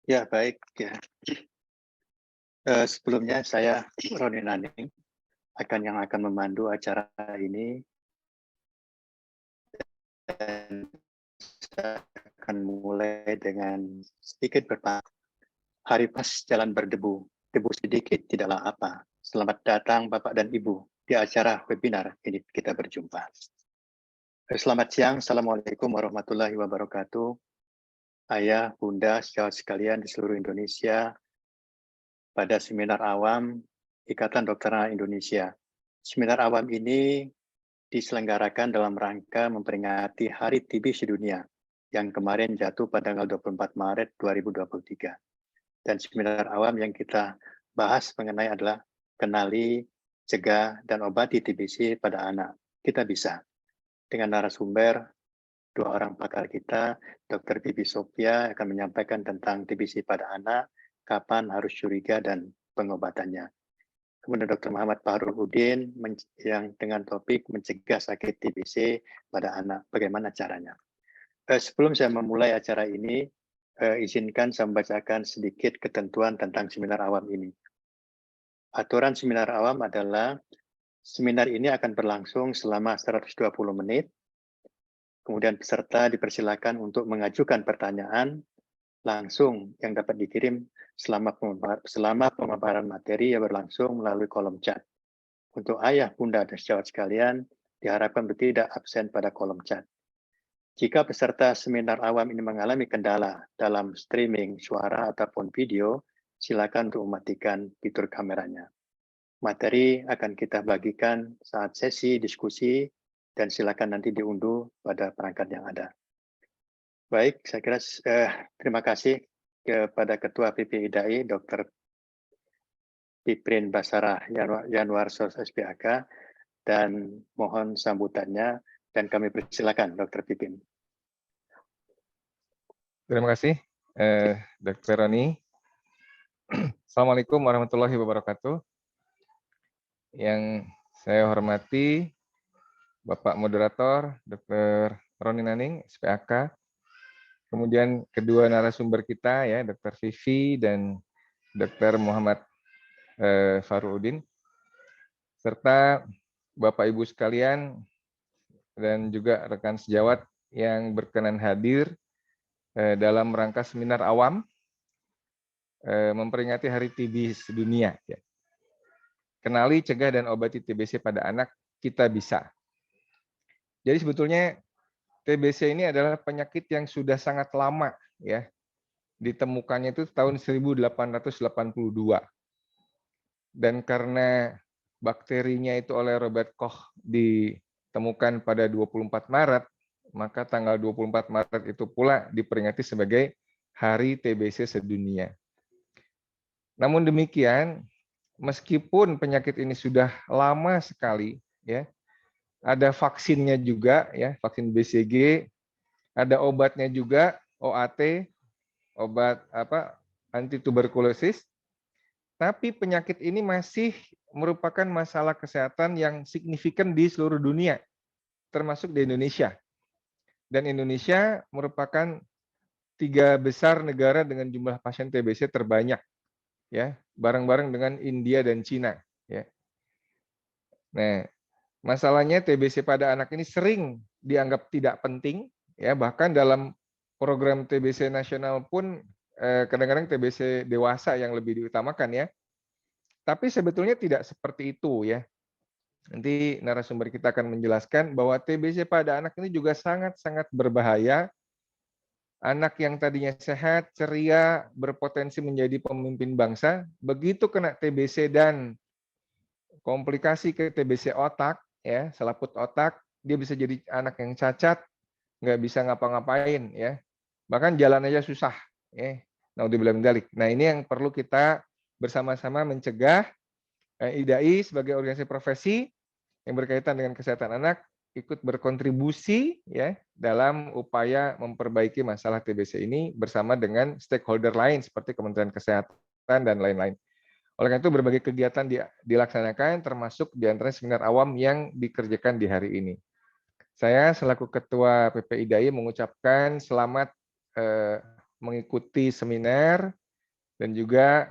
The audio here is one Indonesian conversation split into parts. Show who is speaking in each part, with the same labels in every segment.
Speaker 1: Ya, baik ya. Sebelumnya saya Roni Naning akan memandu acara ini dan saya akan mulai dengan sedikit Hari pas jalan berdebu, debu sedikit tidaklah apa. Selamat datang Bapak dan Ibu di acara webinar ini kita berjumpa. Selamat siang, Assalamualaikum warahmatullahi wabarakatuh. Ayah, Bunda, sejawat sekalian di seluruh Indonesia, pada seminar awam Ikatan Dokter Anak Indonesia. Seminar awam ini diselenggarakan dalam rangka memperingati Hari TB Sedunia yang kemarin jatuh pada tanggal 24 Maret 2023. Dan seminar awam yang kita bahas mengenai adalah kenali, cegah, dan obati TBC pada anak. Kita bisa. Dengan narasumber, dua orang pakar kita, Dr. Bibi Sofia akan menyampaikan tentang TBC pada anak, kapan harus curiga, dan pengobatannya. Kemudian Dr. Muhammad Fahrudin yang dengan topik mencegah sakit TBC pada anak, bagaimana caranya. Sebelum saya memulai acara ini, izinkan saya membacakan sedikit ketentuan tentang seminar awam ini. Aturan seminar awam adalah seminar ini akan berlangsung selama 120 menit, kemudian peserta dipersilakan untuk mengajukan pertanyaan langsung yang dapat dikirim selama pemaparan materi yang berlangsung melalui kolom chat. Untuk ayah, bunda, dan sejawat sekalian, diharapkan tidak absen pada kolom chat. Jika peserta seminar awam ini mengalami kendala dalam streaming suara ataupun video, silakan untuk mematikan fitur kameranya. Materi akan kita bagikan saat sesi diskusi dan silakan nanti diunduh pada perangkat yang ada. Baik, saya kira terima kasih kepada Ketua PPIDAI, Dr. Piprin Basarah Yanwarsos SPAK, dan mohon sambutannya dan kami persilakan Dr. Pipin.
Speaker 2: Terima kasih, Dr. Roni. Assalamualaikum warahmatullahi wabarakatuh. Yang saya hormati Bapak Moderator, Dr. Roni Naning, SPAK. Kemudian kedua narasumber kita, ya, Dr. Vivi dan Dr. Muhammad Fahrudin, serta Bapak Ibu sekalian dan juga rekan sejawat yang berkenan hadir dalam rangka seminar awam memperingati Hari TB Sedunia. Ya. Kenali, cegah, dan obati TBC pada anak, kita bisa. Jadi sebetulnya TBC ini adalah penyakit yang sudah sangat lama, ya. Ditemukannya itu tahun 1882. Dan karena bakterinya itu oleh Robert Koch ditemukan pada 24 Maret, maka tanggal 24 Maret itu pula diperingati sebagai Hari TBC Sedunia. Namun demikian, meskipun penyakit ini sudah lama sekali, ya, ada vaksinnya juga, ya, vaksin BCG, ada obatnya juga, OAT, obat anti tuberkulosis, tapi penyakit ini masih merupakan masalah kesehatan yang signifikan di seluruh dunia, termasuk di Indonesia. Dan Indonesia merupakan 3 besar negara dengan jumlah pasien TBC terbanyak, ya, bareng-bareng dengan India dan Cina, ya. Nah, masalahnya TBC pada anak ini sering dianggap tidak penting, ya, bahkan dalam program TBC nasional pun kadang-kadang TBC dewasa yang lebih diutamakan, ya. Tapi sebetulnya tidak seperti itu, ya. Nanti narasumber kita akan menjelaskan bahwa TBC pada anak ini juga sangat-sangat berbahaya. Anak yang tadinya sehat, ceria, berpotensi menjadi pemimpin bangsa, begitu kena TBC dan komplikasi ke TBC otak, ya, selaput otak, dia bisa jadi anak yang cacat, nggak bisa ngapa-ngapain, ya. Bahkan jalan aja susah, ya. Naudzubillah min dzalik. Nah, ini yang perlu kita bersama-sama mencegah. IDAI sebagai organisasi profesi yang berkaitan dengan kesehatan anak ikut berkontribusi, ya, dalam upaya memperbaiki masalah TBC ini bersama dengan stakeholder lain seperti Kementerian Kesehatan dan lain-lain. Oleh karena itu berbagai kegiatan dilaksanakan termasuk diantara seminar awam yang dikerjakan di hari ini. Saya selaku Ketua PPIDAI mengucapkan selamat mengikuti seminar, dan juga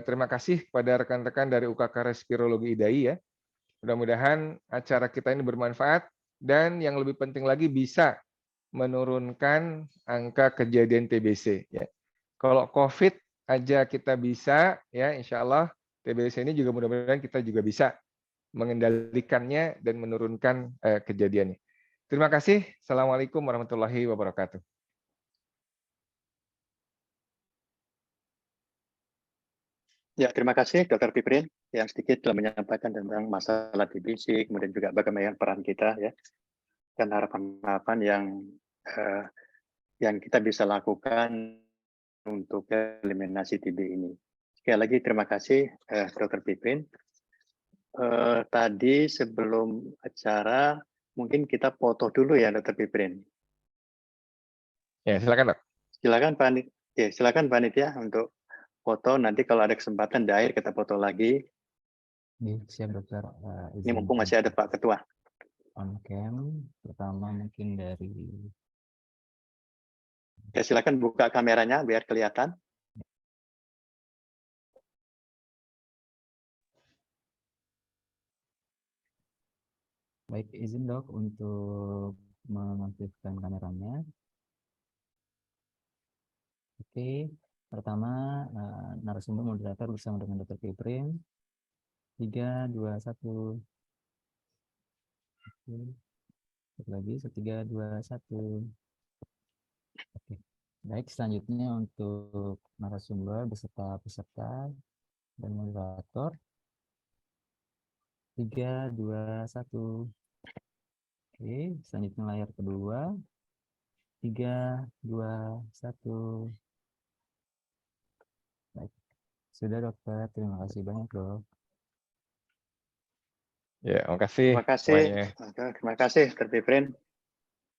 Speaker 2: terima kasih kepada rekan-rekan dari UKK Respirologi IDAI ya. Mudah-mudahan acara kita ini bermanfaat dan yang lebih penting lagi bisa menurunkan angka kejadian TBC ya. Kalau COVID aja kita bisa ya, insya Allah TBC ini juga mudah-mudahan kita juga bisa mengendalikannya dan menurunkan kejadiannya. Terima kasih. Assalamualaikum warahmatullahi wabarakatuh.
Speaker 1: Ya, terima kasih Dr. Piprin yang sedikit telah menyampaikan tentang masalah TBC, kemudian juga bagaimana peran kita ya, dan harapan-harapan yang kita bisa lakukan untuk eliminasi TB ini. Sekali lagi terima kasih Dr. Piprin. Tadi sebelum acara mungkin kita foto dulu ya Dr. Piprin.
Speaker 2: Ya, silakan Dok.
Speaker 1: Silakan panitia untuk foto, nanti kalau ada kesempatan di akhir kita foto lagi.
Speaker 3: Siap dokter.
Speaker 1: Ini mumpung masih ada Pak Ketua.
Speaker 3: On cam, pertama mungkin dari.
Speaker 1: Ya, silakan buka kameranya biar kelihatan.
Speaker 3: Baik, izin dok untuk mengaktifkan kameranya. Oke, pertama narasumber moderator bersama dengan Dr. Piprin. 3, 2, 1. Oke. Lagi 3, 2, 1. Oke. Baik, selanjutnya untuk narasumber beserta peserta dan moderator. 3, 2, 1. Oke, selanjutnya layar kedua. 3, 2, 1. Baik. Sudah dokter, terima kasih banyak dok.
Speaker 2: Ya, makasih.
Speaker 1: Terima kasih. Terima kasih Dr. Piprin.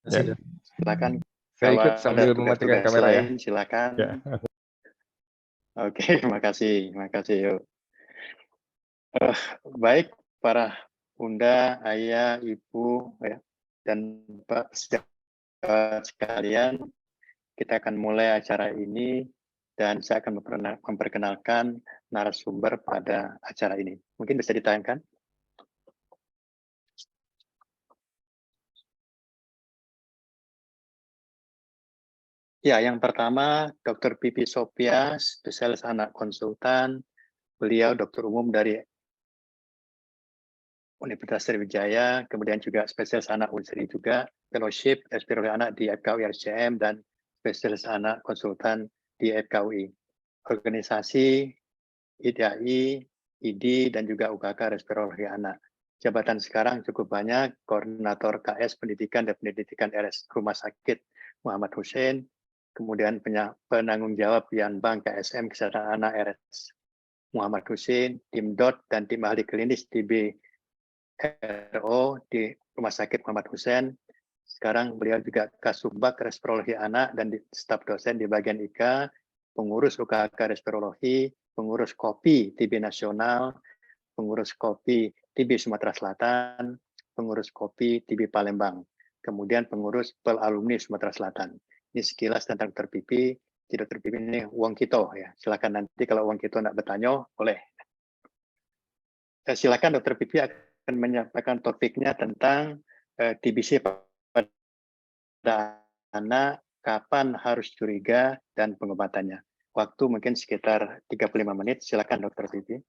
Speaker 2: Ya.
Speaker 1: Silakan.
Speaker 2: Saya ikut
Speaker 1: Kalau
Speaker 2: sambil
Speaker 1: ada
Speaker 2: mematikan
Speaker 1: tugas-tugas
Speaker 2: kamera ya.
Speaker 1: lain, silakan.
Speaker 2: Ya.
Speaker 1: Oke, terima kasih. Terima kasih. Yuk. Baik, para bunda, ayah, ibu, ya, dan Pak sekalian, kita akan mulai acara ini dan saya akan memperkenalkan narasumber pada acara ini. Mungkin bisa ditayangkan? Ya, yang pertama Dr. Pipi Sophia, spesialis anak konsultan. Beliau dokter umum dari Universitas Sriwijaya, kemudian juga spesialis anak Unsri juga, fellowship respirologi anak di FKUI RCM, dan spesialis anak konsultan di FKUI. Organisasi IDAI, ID, dan juga UKK respirologi anak. Jabatan sekarang cukup banyak, koordinator KS Pendidikan dan Pendidikan RS Rumah Sakit Muhammad Hussein, kemudian penanggung jawab Pian Bank KSM Kesehatan Anak RS Muhammad Hussein, tim DOT dan tim ahli klinis TB RO di Rumah Sakit Muhammad Hussein. Sekarang beliau juga Kasubag Respirologi Anak dan staf dosen di bagian IK, pengurus UKK Respirologi, pengurus KOPI TB Nasional, pengurus KOPI TB Sumatera Selatan, pengurus KOPI TB Palembang, kemudian pengurus PEL Alumni Sumatera Selatan. Ini sekilas tentang Dr. Pipi. Dr. Pipi ini Wong Kito ya. Silakan nanti kalau Wong Kito nak bertanya, boleh. Silakan Dr. Pipi akan menyampaikan topiknya tentang TBC pada anak, kapan harus curiga, dan pengobatannya. Waktu mungkin sekitar 35 menit. Silakan Dr. Pipi.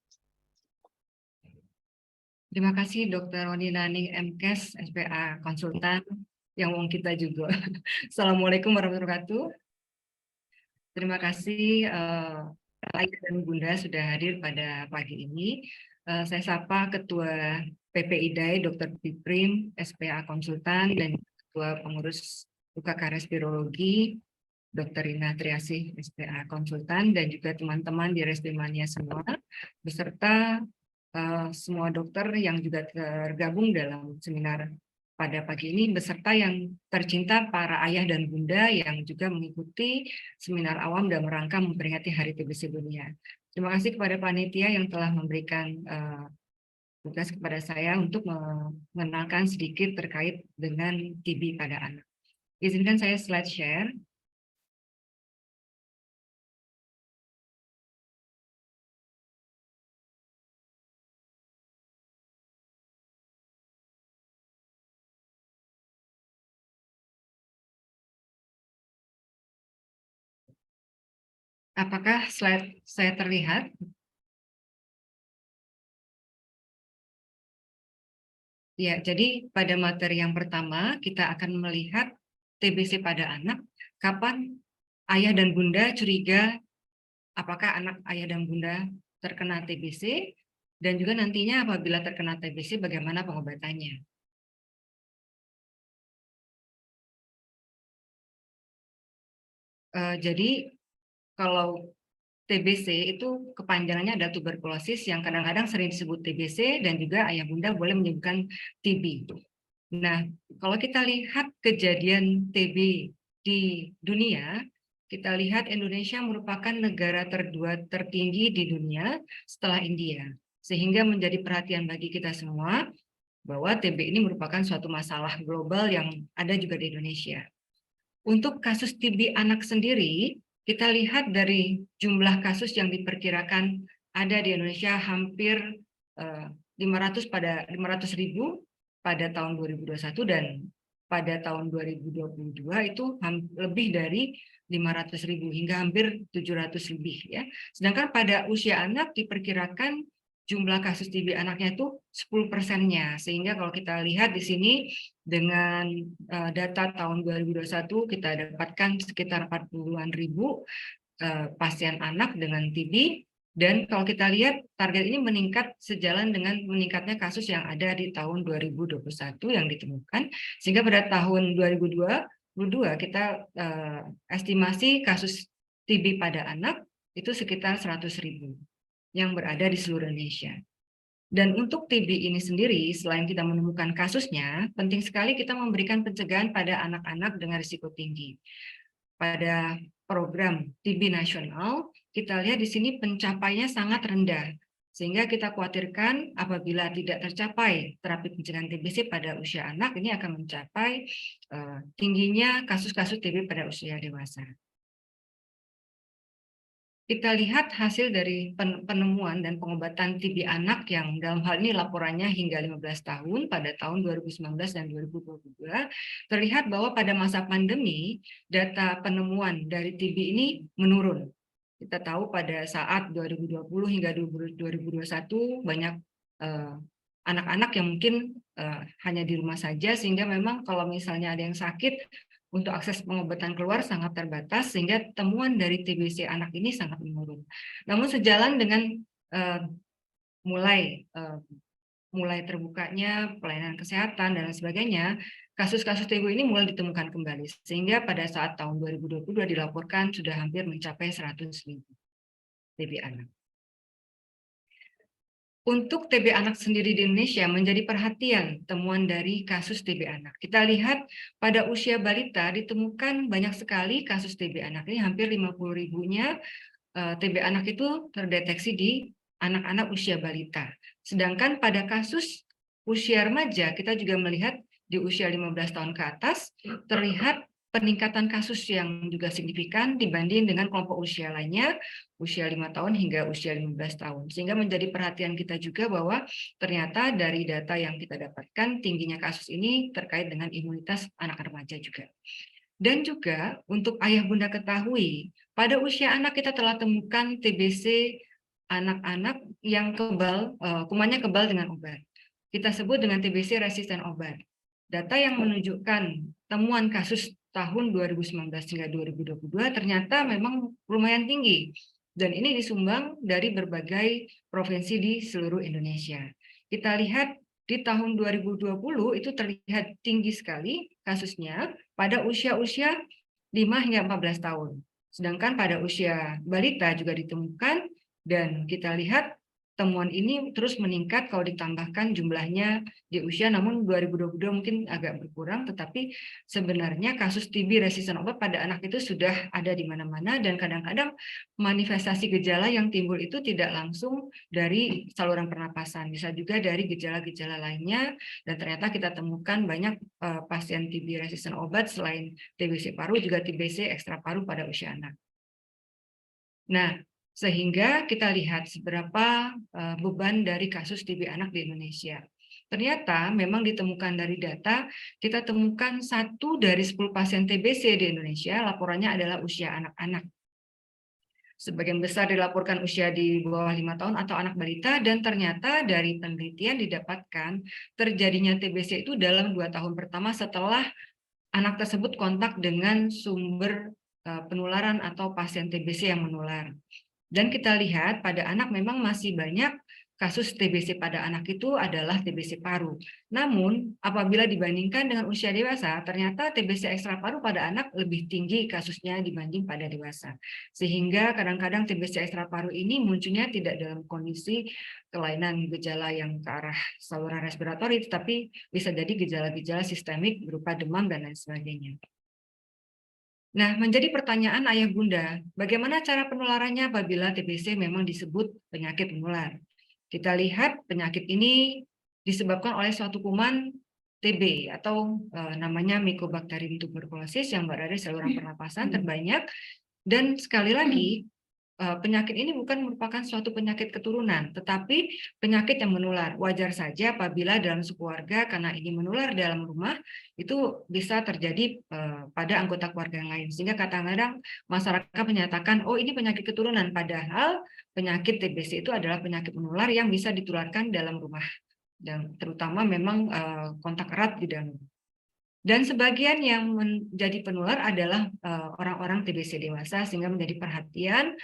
Speaker 4: Terima kasih Dr. Roni Naning MKes, SPA konsultan, yang wong kita juga. Assalamualaikum warahmatullahi wabarakatuh. Terima kasih Ayah dan Bunda sudah hadir pada pagi ini. Saya sapa Ketua PPIDAI Dr. Piprin, SPA konsultan, dan Ketua Pengurus UKK Respirologi, Dr. Rina Triasih, SPA konsultan, dan juga teman-teman di Respirmania semua, beserta semua dokter yang juga tergabung dalam seminar pada pagi ini, beserta yang tercinta para ayah dan bunda yang juga mengikuti seminar awam dalam rangka memperingati Hari TBC Dunia. Terima kasih kepada panitia yang telah memberikan tugas kepada saya untuk mengenalkan sedikit terkait dengan TB pada anak. Izinkan saya slide share. Apakah slide saya terlihat? Ya, jadi pada materi yang pertama kita akan melihat TBC pada anak, kapan ayah dan bunda curiga apakah anak ayah dan bunda terkena TBC, dan juga nantinya apabila terkena TBC bagaimana pengobatannya. Jadi kalau TBC itu kepanjangannya ada tuberkulosis yang kadang-kadang sering disebut TBC, dan juga ayah bunda boleh menyebutkan TB. Nah, kalau kita lihat kejadian TB di dunia, kita lihat Indonesia merupakan negara kedua tertinggi di dunia setelah India. Sehingga menjadi perhatian bagi kita semua bahwa TB ini merupakan suatu masalah global yang ada juga di Indonesia. Untuk kasus TB anak sendiri, kita lihat dari jumlah kasus yang diperkirakan ada di Indonesia hampir 500 ribu pada tahun 2021, dan pada tahun 2022 itu lebih dari 500 ribu hingga hampir 700 lebih ya. Sedangkan pada usia anak diperkirakan jumlah kasus TB anaknya itu 10%-nya, sehingga kalau kita lihat di sini dengan data tahun 2021 kita dapatkan sekitar 40-an ribu pasien anak dengan TB. Dan kalau kita lihat target ini meningkat sejalan dengan meningkatnya kasus yang ada di tahun 2021 yang ditemukan, sehingga pada tahun 2022 kita estimasi kasus TB pada anak itu sekitar 100.000 yang berada di seluruh Indonesia. Dan untuk TB ini sendiri, selain kita menemukan kasusnya, penting sekali kita memberikan pencegahan pada anak-anak dengan risiko tinggi. Pada program TB nasional, kita lihat di sini pencapaiannya sangat rendah, sehingga kita khawatirkan apabila tidak tercapai terapi pencegahan TBC pada usia anak, ini akan mencapai tingginya kasus-kasus TB pada usia dewasa. Kita lihat hasil dari penemuan dan pengobatan TB anak yang dalam hal ini laporannya hingga 15 tahun pada tahun 2019 dan 2022, terlihat bahwa pada masa pandemi data penemuan dari TB ini menurun. Kita tahu pada saat 2020 hingga 2021 banyak anak-anak yang mungkin hanya di rumah saja, sehingga memang kalau misalnya ada yang sakit, untuk akses pengobatan keluar sangat terbatas, sehingga temuan dari TBC anak ini sangat menurun. Namun sejalan dengan mulai terbukanya pelayanan kesehatan dan lain sebagainya, kasus-kasus TB ini mulai ditemukan kembali, sehingga pada saat tahun 2022 dilaporkan sudah hampir mencapai 100.000 TB anak. Untuk TB anak sendiri di Indonesia menjadi perhatian temuan dari kasus TB anak. Kita lihat pada usia balita ditemukan banyak sekali kasus TB anak, ini hampir 50.000-nya TB anak itu terdeteksi di anak-anak usia balita. Sedangkan pada kasus usia remaja kita juga melihat di usia 15 tahun ke atas terlihat peningkatan kasus yang juga signifikan dibanding dengan kelompok usia lainnya, usia 5 tahun hingga usia 15 tahun. Sehingga menjadi perhatian kita juga bahwa ternyata dari data yang kita dapatkan tingginya kasus ini terkait dengan imunitas anak remaja juga. Dan juga untuk ayah bunda ketahui, pada usia anak kita telah temukan TBC anak-anak yang kebal, kumannya kebal dengan obat. Kita sebut dengan TBC resisten obat. Data yang menunjukkan temuan kasus tahun 2019 hingga 2022 ternyata memang lumayan tinggi, dan ini disumbang dari berbagai provinsi di seluruh Indonesia. Kita lihat di tahun 2020 itu terlihat tinggi sekali kasusnya pada usia-usia 5 hingga 14 tahun. Sedangkan pada usia balita juga ditemukan, dan kita lihat temuan ini terus meningkat kalau ditambahkan jumlahnya di usia, namun 2022 mungkin agak berkurang, tetapi sebenarnya kasus TB resisten obat pada anak itu sudah ada di mana-mana, dan kadang-kadang manifestasi gejala yang timbul itu tidak langsung dari saluran pernapasan, bisa juga dari gejala-gejala lainnya, dan ternyata kita temukan banyak pasien TB resisten obat selain TBC paru juga TBC ekstra paru pada usia anak. Nah, sehingga kita lihat seberapa beban dari kasus TB anak di Indonesia. Ternyata memang ditemukan dari data, kita temukan 1 dari 10 pasien TBC di Indonesia laporannya adalah usia anak-anak. Sebagian besar dilaporkan usia di bawah 5 tahun atau anak balita, dan ternyata dari penelitian didapatkan terjadinya TBC itu dalam 2 tahun pertama setelah anak tersebut kontak dengan sumber penularan atau pasien TBC yang menular. Dan kita lihat pada anak memang masih banyak kasus TBC pada anak itu adalah TBC paru. Namun, apabila dibandingkan dengan usia dewasa, ternyata TBC ekstra paru pada anak lebih tinggi kasusnya dibanding pada dewasa. Sehingga kadang-kadang TBC ekstra paru ini munculnya tidak dalam kondisi kelainan gejala yang ke arah saluran respiratori, tetapi bisa jadi gejala-gejala sistemik berupa demam dan lain sebagainya. Nah, menjadi pertanyaan ayah bunda, bagaimana cara penularannya apabila TBC memang disebut penyakit menular? Kita lihat penyakit ini disebabkan oleh suatu kuman TB atau namanya Mycobacterium tuberculosis yang berada di saluran pernapasan terbanyak, dan sekali lagi penyakit ini bukan merupakan suatu penyakit keturunan, tetapi penyakit yang menular. Wajar saja apabila dalam sekeluarga karena ini menular dalam rumah, itu bisa terjadi pada anggota keluarga yang lain. Sehingga kadang-kadang masyarakat menyatakan, oh ini penyakit keturunan, padahal penyakit TBC itu adalah penyakit menular yang bisa ditularkan dalam rumah. Dan terutama memang kontak erat di dalam rumah. Dan sebagian yang menjadi penular adalah orang-orang TBC dewasa, sehingga menjadi perhatian.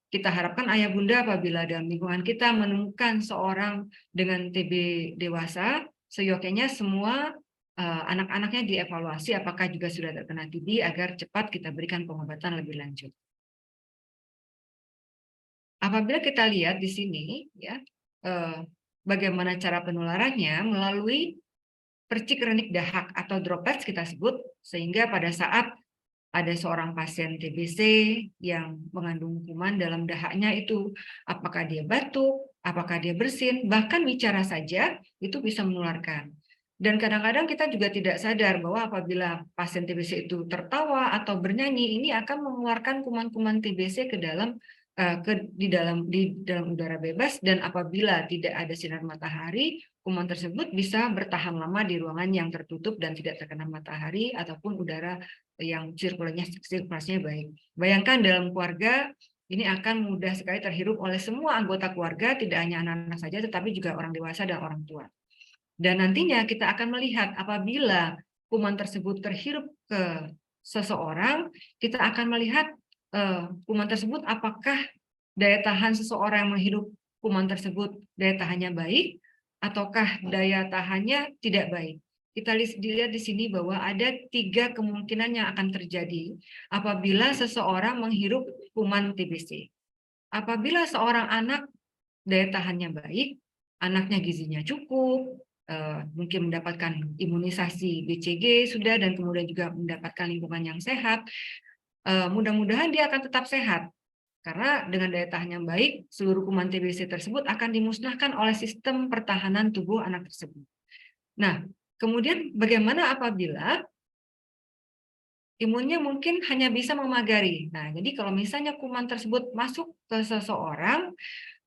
Speaker 4: Kita harapkan ayah bunda apabila dalam lingkungan kita menemukan seorang dengan TB dewasa, seyogyanya semua anak-anaknya dievaluasi apakah juga sudah terkena TB agar cepat kita berikan pengobatan lebih lanjut. Apabila kita lihat di sini, ya, bagaimana cara penularannya melalui percik renik dahak atau droplets kita sebut, sehingga pada saat ada seorang pasien TBC yang mengandung kuman dalam dahaknya itu, apakah dia batuk, apakah dia bersin, bahkan bicara saja itu bisa menularkan. Dan kadang-kadang kita juga tidak sadar bahwa apabila pasien TBC itu tertawa atau bernyanyi, ini akan mengeluarkan kuman-kuman TBC di dalam udara bebas, dan apabila tidak ada sinar matahari, kuman tersebut bisa bertahan lama di ruangan yang tertutup dan tidak terkena matahari ataupun udara yang sirkulasinya baik. Bayangkan dalam keluarga ini akan mudah sekali terhirup oleh semua anggota keluarga, tidak hanya anak-anak saja tetapi juga orang dewasa dan orang tua. Dan nantinya kita akan melihat apabila kuman tersebut terhirup ke seseorang, kita akan melihat kuman tersebut apakah daya tahan seseorang yang menghirup kuman tersebut daya tahannya baik ataukah daya tahannya tidak baik. Kita lihat di sini bahwa ada 3 kemungkinan yang akan terjadi apabila seseorang menghirup kuman TBC. Apabila seorang anak daya tahannya baik, anaknya gizinya cukup, mungkin mendapatkan imunisasi BCG sudah, dan kemudian juga mendapatkan lingkungan yang sehat, mudah-mudahan dia akan tetap sehat. Karena dengan daya tahan yang baik, seluruh kuman TBC tersebut akan dimusnahkan oleh sistem pertahanan tubuh anak tersebut. Nah, kemudian bagaimana apabila imunnya mungkin hanya bisa memagari? Nah, jadi kalau misalnya kuman tersebut masuk ke seseorang,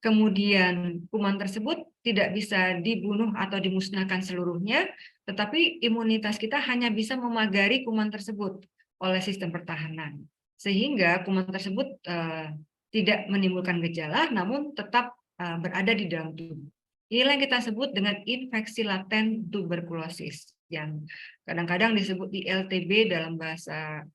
Speaker 4: kemudian kuman tersebut tidak bisa dibunuh atau dimusnahkan seluruhnya, tetapi imunitas kita hanya bisa memagari kuman tersebut oleh sistem pertahanan. Sehingga kuman tersebut tidak menimbulkan gejala, namun tetap berada di dalam tubuh. Inilah yang kita sebut dengan infeksi laten tuberkulosis, yang kadang-kadang disebut ILTB dalam bahasa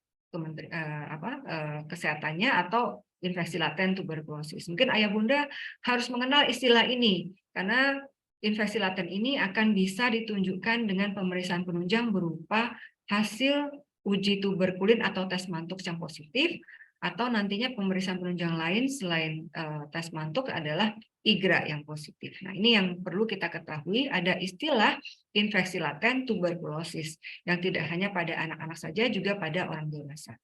Speaker 4: kesehatannya, atau infeksi laten tuberkulosis. Mungkin ayah bunda harus mengenal istilah ini, karena infeksi laten ini akan bisa ditunjukkan dengan pemeriksaan penunjang berupa hasil uji tuberkulin atau tes mantuk yang positif, atau nantinya pemeriksaan penunjang lain selain tes mantuk adalah IGRA yang positif. Nah, ini yang perlu kita ketahui, ada istilah infeksi laten tuberkulosis yang tidak hanya pada anak-anak saja, juga pada orang dewasa.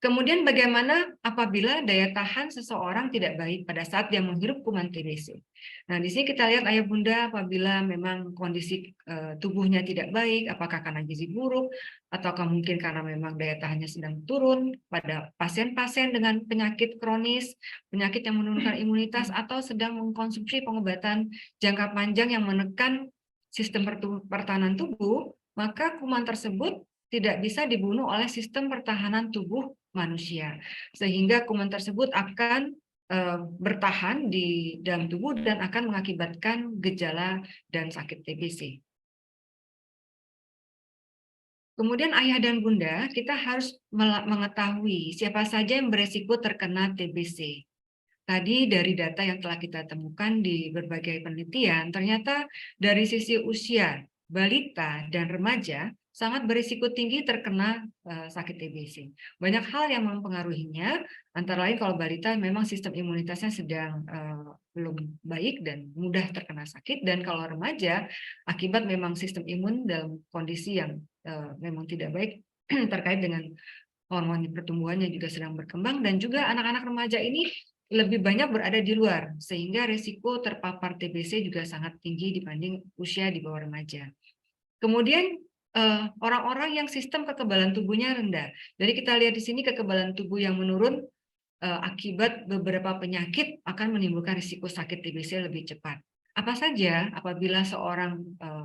Speaker 4: Kemudian bagaimana apabila daya tahan seseorang tidak baik pada saat dia menghirup kuman TBC? Nah, di sini kita lihat ayah bunda apabila memang kondisi tubuhnya tidak baik, apakah karena gizi buruk, ataukah mungkin karena memang daya tahannya sedang turun pada pasien-pasien dengan penyakit kronis, penyakit yang menurunkan imunitas, atau sedang mengkonsumsi pengobatan jangka panjang yang menekan sistem pertahanan tubuh, maka kuman tersebut tidak bisa dibunuh oleh sistem pertahanan tubuh manusia, sehingga kuman tersebut akan bertahan di dalam tubuh dan akan mengakibatkan gejala dan sakit TBC. Kemudian ayah dan bunda, kita harus mengetahui siapa saja yang beresiko terkena TBC. Tadi dari data yang telah kita temukan di berbagai penelitian, ternyata dari sisi usia, balita, dan remaja sangat berisiko tinggi terkena sakit TBC. Banyak hal yang mempengaruhinya, antara lain kalau balita memang sistem imunitasnya sedang belum baik dan mudah terkena sakit, dan kalau remaja akibat memang sistem imun dalam kondisi yang memang tidak baik terkait dengan hormon pertumbuhannya juga sedang berkembang, dan juga anak-anak remaja ini lebih banyak berada di luar, sehingga risiko terpapar TBC juga sangat tinggi dibanding usia di bawah remaja. Kemudian orang-orang yang sistem kekebalan tubuhnya rendah. Jadi kita lihat di sini kekebalan tubuh yang menurun akibat beberapa penyakit akan menimbulkan risiko sakit TBC lebih cepat. Apa saja apabila seorang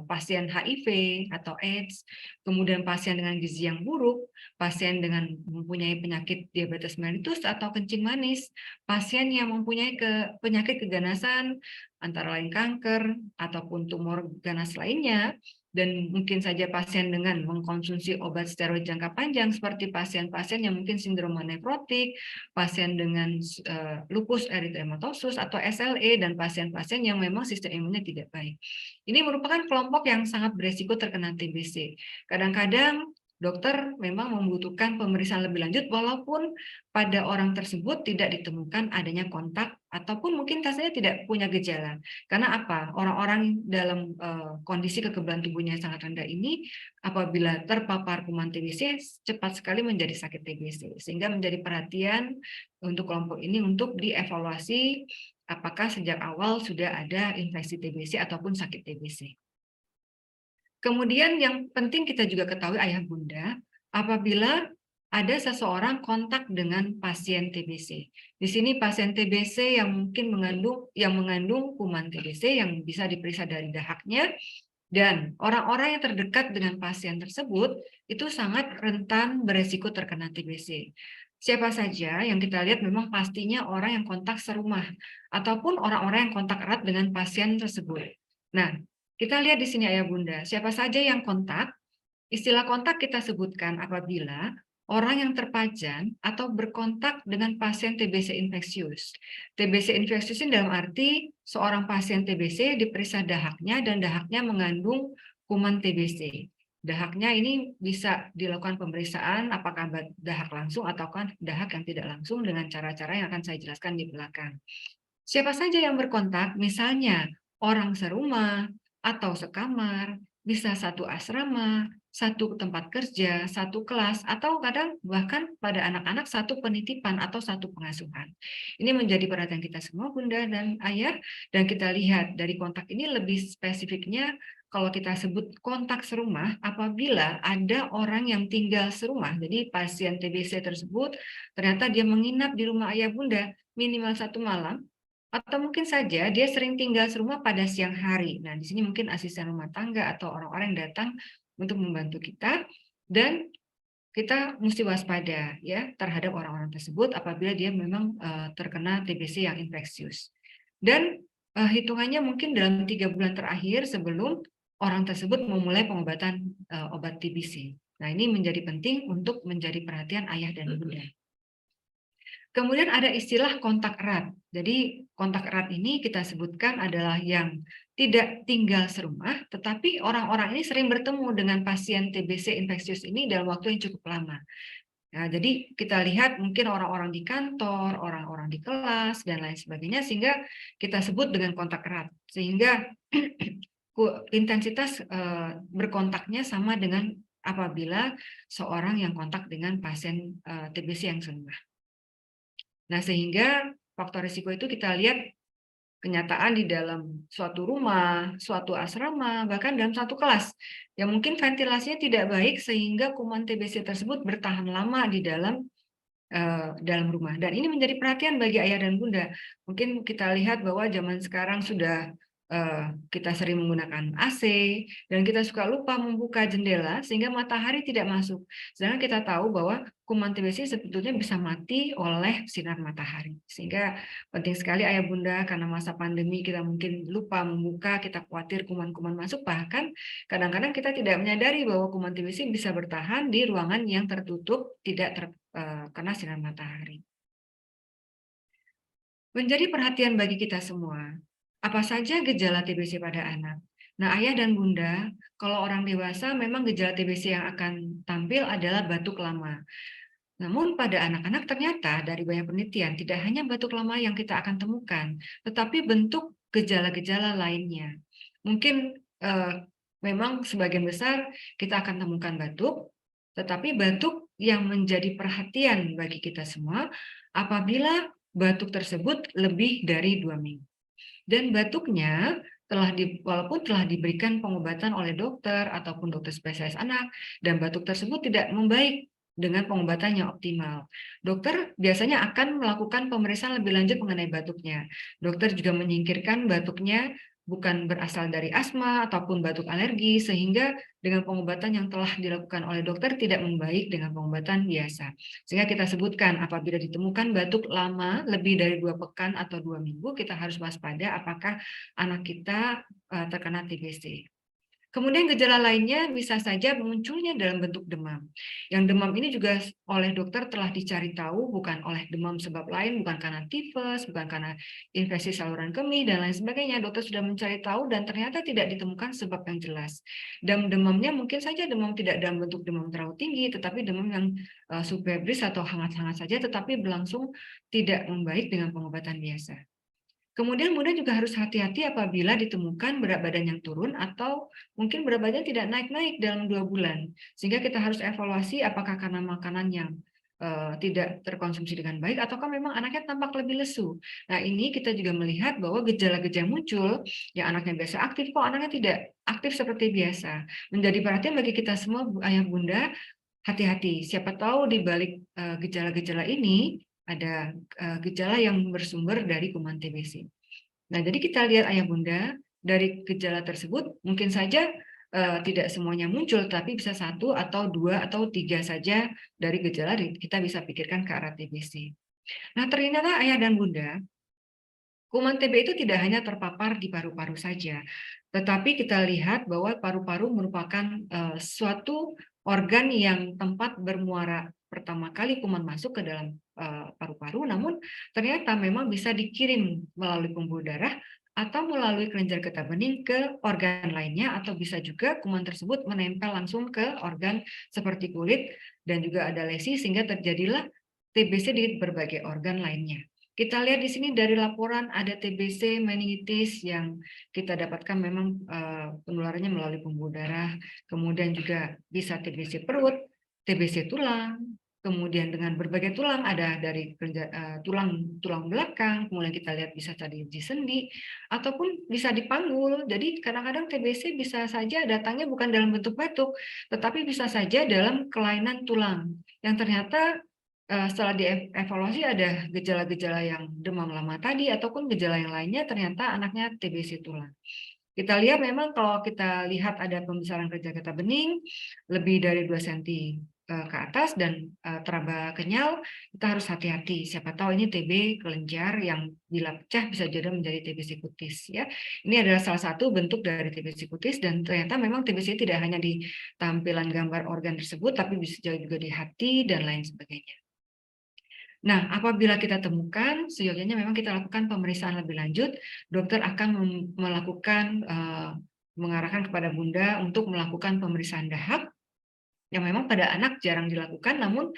Speaker 4: pasien HIV atau AIDS, kemudian pasien dengan gizi yang buruk, pasien dengan mempunyai penyakit diabetes mellitus atau kencing manis, pasien yang mempunyai penyakit keganasan, antara lain kanker ataupun tumor ganas lainnya, dan mungkin saja pasien dengan mengkonsumsi obat steroid jangka panjang seperti pasien-pasien yang mungkin sindroma nefrotik, pasien dengan lupus erythematosus atau SLE, dan pasien-pasien yang memang sistem imunnya tidak baik. Ini merupakan kelompok yang sangat beresiko terkena TBC. Kadang-kadang dokter memang membutuhkan pemeriksaan lebih lanjut walaupun pada orang tersebut tidak ditemukan adanya kontak ataupun mungkin rasanya tidak punya gejala. Karena apa? Orang-orang dalam kondisi kekebalan tubuhnya sangat rendah ini apabila terpapar kuman TBC cepat sekali menjadi sakit TBC. Sehingga menjadi perhatian untuk kelompok ini untuk dievaluasi apakah sejak awal sudah ada infeksi TBC ataupun sakit TBC. Kemudian yang penting kita juga ketahui ayah bunda, apabila ada seseorang kontak dengan pasien TBC. Di sini pasien TBC yang mungkin mengandung kuman TBC yang bisa diperiksa dari dahaknya, dan orang-orang yang terdekat dengan pasien tersebut itu sangat rentan beresiko terkena TBC. Siapa saja yang kita lihat memang pastinya orang yang kontak serumah ataupun orang-orang yang kontak erat dengan pasien tersebut. Nah, kita lihat di sini ayah bunda, siapa saja yang kontak, istilah kontak kita sebutkan apabila orang yang terpajan atau berkontak dengan pasien TBC infeksius. TBC infeksius ini dalam arti seorang pasien TBC diperiksa dahaknya dan dahaknya mengandung kuman TBC. Dahaknya ini bisa dilakukan pemeriksaan apakah dahak langsung ataukah dahak yang tidak langsung dengan cara-cara yang akan saya jelaskan di belakang. Siapa saja yang berkontak, misalnya orang serumah, atau sekamar, bisa satu asrama, satu tempat kerja, satu kelas, atau kadang bahkan pada anak-anak satu penitipan atau satu pengasuhan. Ini menjadi perhatian kita semua bunda dan ayah, dan kita lihat dari kontak ini lebih spesifiknya kalau kita sebut kontak serumah apabila ada orang yang tinggal serumah. Jadi pasien TBC tersebut ternyata dia menginap di rumah ayah bunda minimal 1 malam, atau mungkin saja dia sering tinggal serumah pada siang hari. Nah, di sini mungkin asisten rumah tangga atau orang-orang yang datang untuk membantu kita, dan kita mesti waspada ya terhadap orang-orang tersebut apabila dia memang terkena TBC yang infeksius. Dan hitungannya mungkin dalam 3 bulan terakhir sebelum orang tersebut memulai pengobatan obat TBC. Nah, ini menjadi penting untuk menjadi perhatian ayah dan bunda. Kemudian ada istilah kontak erat. Jadi kontak erat ini kita sebutkan adalah yang tidak tinggal serumah, tetapi orang-orang ini sering bertemu dengan pasien TBC infeksius ini dalam waktu yang cukup lama. Nah, jadi kita lihat mungkin orang-orang di kantor, orang-orang di kelas, dan lain sebagainya, sehingga kita sebut dengan kontak erat. Sehingga intensitas berkontaknya sama dengan apabila seorang yang kontak dengan pasien TBC yang serumah. Nah, sehingga faktor risiko itu kita lihat kenyataan di dalam suatu rumah, suatu asrama, bahkan dalam satu kelas. Yang mungkin ventilasinya tidak baik sehingga kuman TBC tersebut bertahan lama di dalam rumah. Dan ini menjadi perhatian bagi ayah dan bunda. Mungkin kita lihat bahwa zaman sekarang sudah kita sering menggunakan AC, dan kita suka lupa membuka jendela sehingga matahari tidak masuk. Sedangkan kita tahu bahwa kuman TBC sebetulnya bisa mati oleh sinar matahari. Sehingga penting sekali ayah bunda, karena masa pandemi kita mungkin lupa membuka, kita khawatir kuman-kuman masuk, bahkan kadang-kadang kita tidak menyadari bahwa kuman TBC bisa bertahan di ruangan yang tertutup, tidak terkena sinar matahari. Menjadi perhatian bagi kita semua, apa saja gejala TBC pada anak? Nah, ayah dan bunda, kalau orang dewasa memang gejala TBC yang akan tampil adalah batuk lama. Namun pada anak-anak ternyata dari banyak penelitian tidak hanya batuk lama yang kita akan temukan, tetapi bentuk gejala-gejala lainnya. Mungkin memang sebagian besar kita akan temukan batuk, tetapi batuk yang menjadi perhatian bagi kita semua apabila batuk tersebut lebih dari 2 minggu. Dan batuknya walaupun telah diberikan pengobatan oleh dokter ataupun dokter spesialis anak, dan batuk tersebut tidak membaik dengan pengobatan yang optimal. Dokter biasanya akan melakukan pemeriksaan lebih lanjut mengenai batuknya. Dokter juga menyingkirkan batuknya bukan berasal dari asma ataupun batuk alergi, sehingga dengan pengobatan yang telah dilakukan oleh dokter tidak membaik dengan pengobatan biasa. Sehingga kita sebutkan apabila ditemukan batuk lama lebih dari 2 pekan atau 2 minggu, kita harus waspada apakah anak kita terkena TBC. Kemudian gejala lainnya bisa saja munculnya dalam bentuk demam. Yang demam ini juga oleh dokter telah dicari tahu bukan oleh demam sebab lain, bukan karena tifus, bukan karena infeksi saluran kemih, dan lain sebagainya. Dokter sudah mencari tahu dan ternyata tidak ditemukan sebab yang jelas. Dan demamnya mungkin saja demam tidak dalam bentuk demam terlalu tinggi, tetapi demam yang subfebris atau hangat-hangat saja, tetapi berlangsung tidak membaik dengan pengobatan biasa. Kemudian bunda juga harus hati-hati apabila ditemukan berat badan yang turun atau mungkin berat badan tidak naik-naik dalam 2 bulan. Sehingga kita harus evaluasi apakah karena makanan yang tidak terkonsumsi dengan baik ataukah memang anaknya tampak lebih lesu. Nah, ini kita juga melihat bahwa gejala-gejala muncul, yang anaknya biasa aktif, kok anaknya tidak aktif seperti biasa. Menjadi perhatian bagi kita semua, ayah bunda, hati-hati. Siapa tahu di balik gejala-gejala ini ada gejala yang bersumber dari kuman TBC. Nah, jadi kita lihat ayah bunda, dari gejala tersebut mungkin saja tidak semuanya muncul, tapi bisa 1 atau 2 atau 3 saja dari gejala kita bisa pikirkan ke arah TBC. Nah, ternyata ayah dan bunda, kuman TB itu tidak hanya terpapar di paru-paru saja, tetapi kita lihat bahwa paru-paru merupakan suatu organ yang tempat bermuara pertama kali kuman masuk ke dalam paru-paru, namun ternyata memang bisa dikirim melalui pembuluh darah atau melalui kelenjar getah bening ke organ lainnya, atau bisa juga kuman tersebut menempel langsung ke organ seperti kulit dan juga ada lesi sehingga terjadilah TBC di berbagai organ lainnya. Kita lihat di sini dari laporan ada TBC meningitis yang kita dapatkan memang penularannya melalui pembuluh darah, kemudian juga bisa TBC perut, TBC tulang, kemudian dengan berbagai tulang, ada dari tulang belakang, kemudian kita lihat bisa tadi di sendi, ataupun bisa di panggul. Jadi kadang-kadang TBC bisa saja datangnya bukan dalam bentuk batuk, tetapi bisa saja dalam kelainan tulang, yang ternyata setelah dievaluasi ada gejala-gejala yang demam lama tadi, ataupun gejala yang lainnya ternyata anaknya TBC tulang. Kita lihat memang kalau kita lihat ada pembesaran kelenjar getah bening lebih dari 2 cm ke atas dan teraba kenyal, kita harus hati-hati. Siapa tahu ini TB kelenjar yang bila pecah bisa jadi menjadi TBC kutis. Ya, ini adalah salah satu bentuk dari TBC kutis, dan ternyata memang TBC tidak hanya di tampilan gambar organ tersebut, tapi bisa juga di hati dan lain sebagainya. Nah, apabila kita temukan, seyogyanya memang kita lakukan pemeriksaan lebih lanjut. Dokter akan melakukan mengarahkan kepada bunda untuk melakukan pemeriksaan dahak, yang memang pada anak jarang dilakukan, namun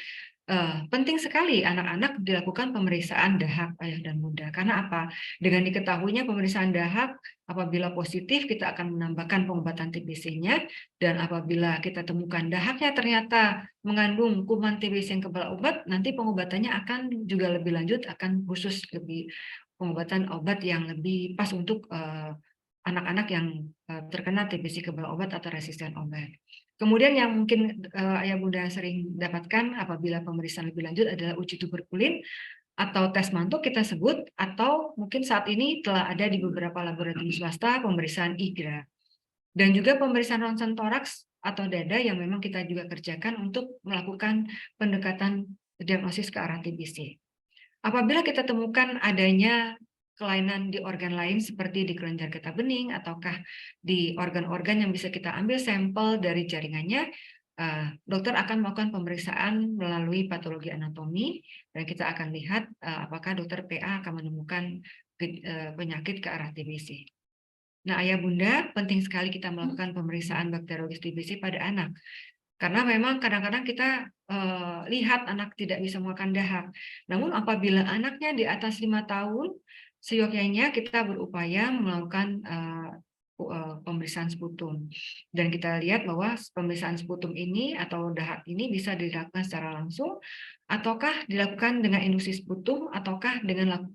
Speaker 4: penting sekali anak-anak dilakukan pemeriksaan dahak ayah dan bunda. Karena apa? Dengan diketahuinya pemeriksaan dahak, apabila positif kita akan menambahkan pengobatan TBC-nya, dan apabila kita temukan dahaknya ternyata mengandung kuman TBC yang kebal obat, nanti pengobatannya akan juga lebih lanjut, akan khusus lebih pengobatan obat yang lebih pas untuk anak-anak yang terkena TBC kebal obat atau resisten obat. Kemudian yang mungkin ayah bunda sering dapatkan apabila pemeriksaan lebih lanjut adalah uji tuberkulin. atau tes mantuk kita sebut, atau mungkin saat ini telah ada di beberapa laboratorium swasta pemeriksaan IGRA. Dan juga pemeriksaan ronsen toraks atau dada yang memang kita juga kerjakan untuk melakukan pendekatan diagnosis ke arah TBC. Apabila kita temukan adanya kelainan di organ lain seperti di kelenjar getah bening ataukah di organ-organ yang bisa kita ambil sampel dari jaringannya, dokter akan melakukan pemeriksaan melalui patologi anatomi dan kita akan lihat apakah dokter PA akan menemukan penyakit ke arah TBC. Nah, ayah bunda, penting sekali kita melakukan pemeriksaan bakteriologis TBC pada anak. Karena memang kadang-kadang kita lihat anak tidak bisa makan dahak. Namun apabila anaknya di atas 5 tahun, seyogyanya kita berupaya melakukan pemeriksaan sputum. Dan kita lihat bahwa pemeriksaan sputum ini atau dahak ini bisa dilakukan secara langsung, ataukah dilakukan dengan induksi sputum, ataukah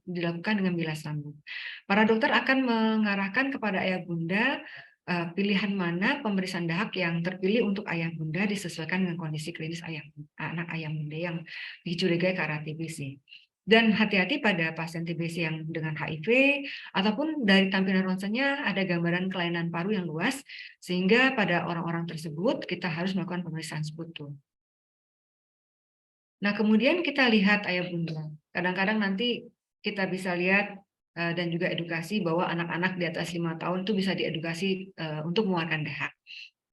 Speaker 4: dilakukan dengan bilas lambung. Para dokter akan mengarahkan kepada ayah bunda pilihan mana pemeriksaan dahak yang terpilih untuk ayah bunda disesuaikan dengan kondisi klinis anak ayah bunda yang dicurigai ke arah TBC. Dan hati-hati pada pasien TBC yang dengan HIV, ataupun dari tampilan ronsennya ada gambaran kelainan paru yang luas, sehingga pada orang-orang tersebut kita harus melakukan pemeriksaan sputum. Nah, kemudian kita lihat ayah bunda. Kadang-kadang nanti kita bisa lihat dan juga edukasi bahwa anak-anak di atas 5 tahun itu bisa diedukasi untuk mengeluarkan dahak.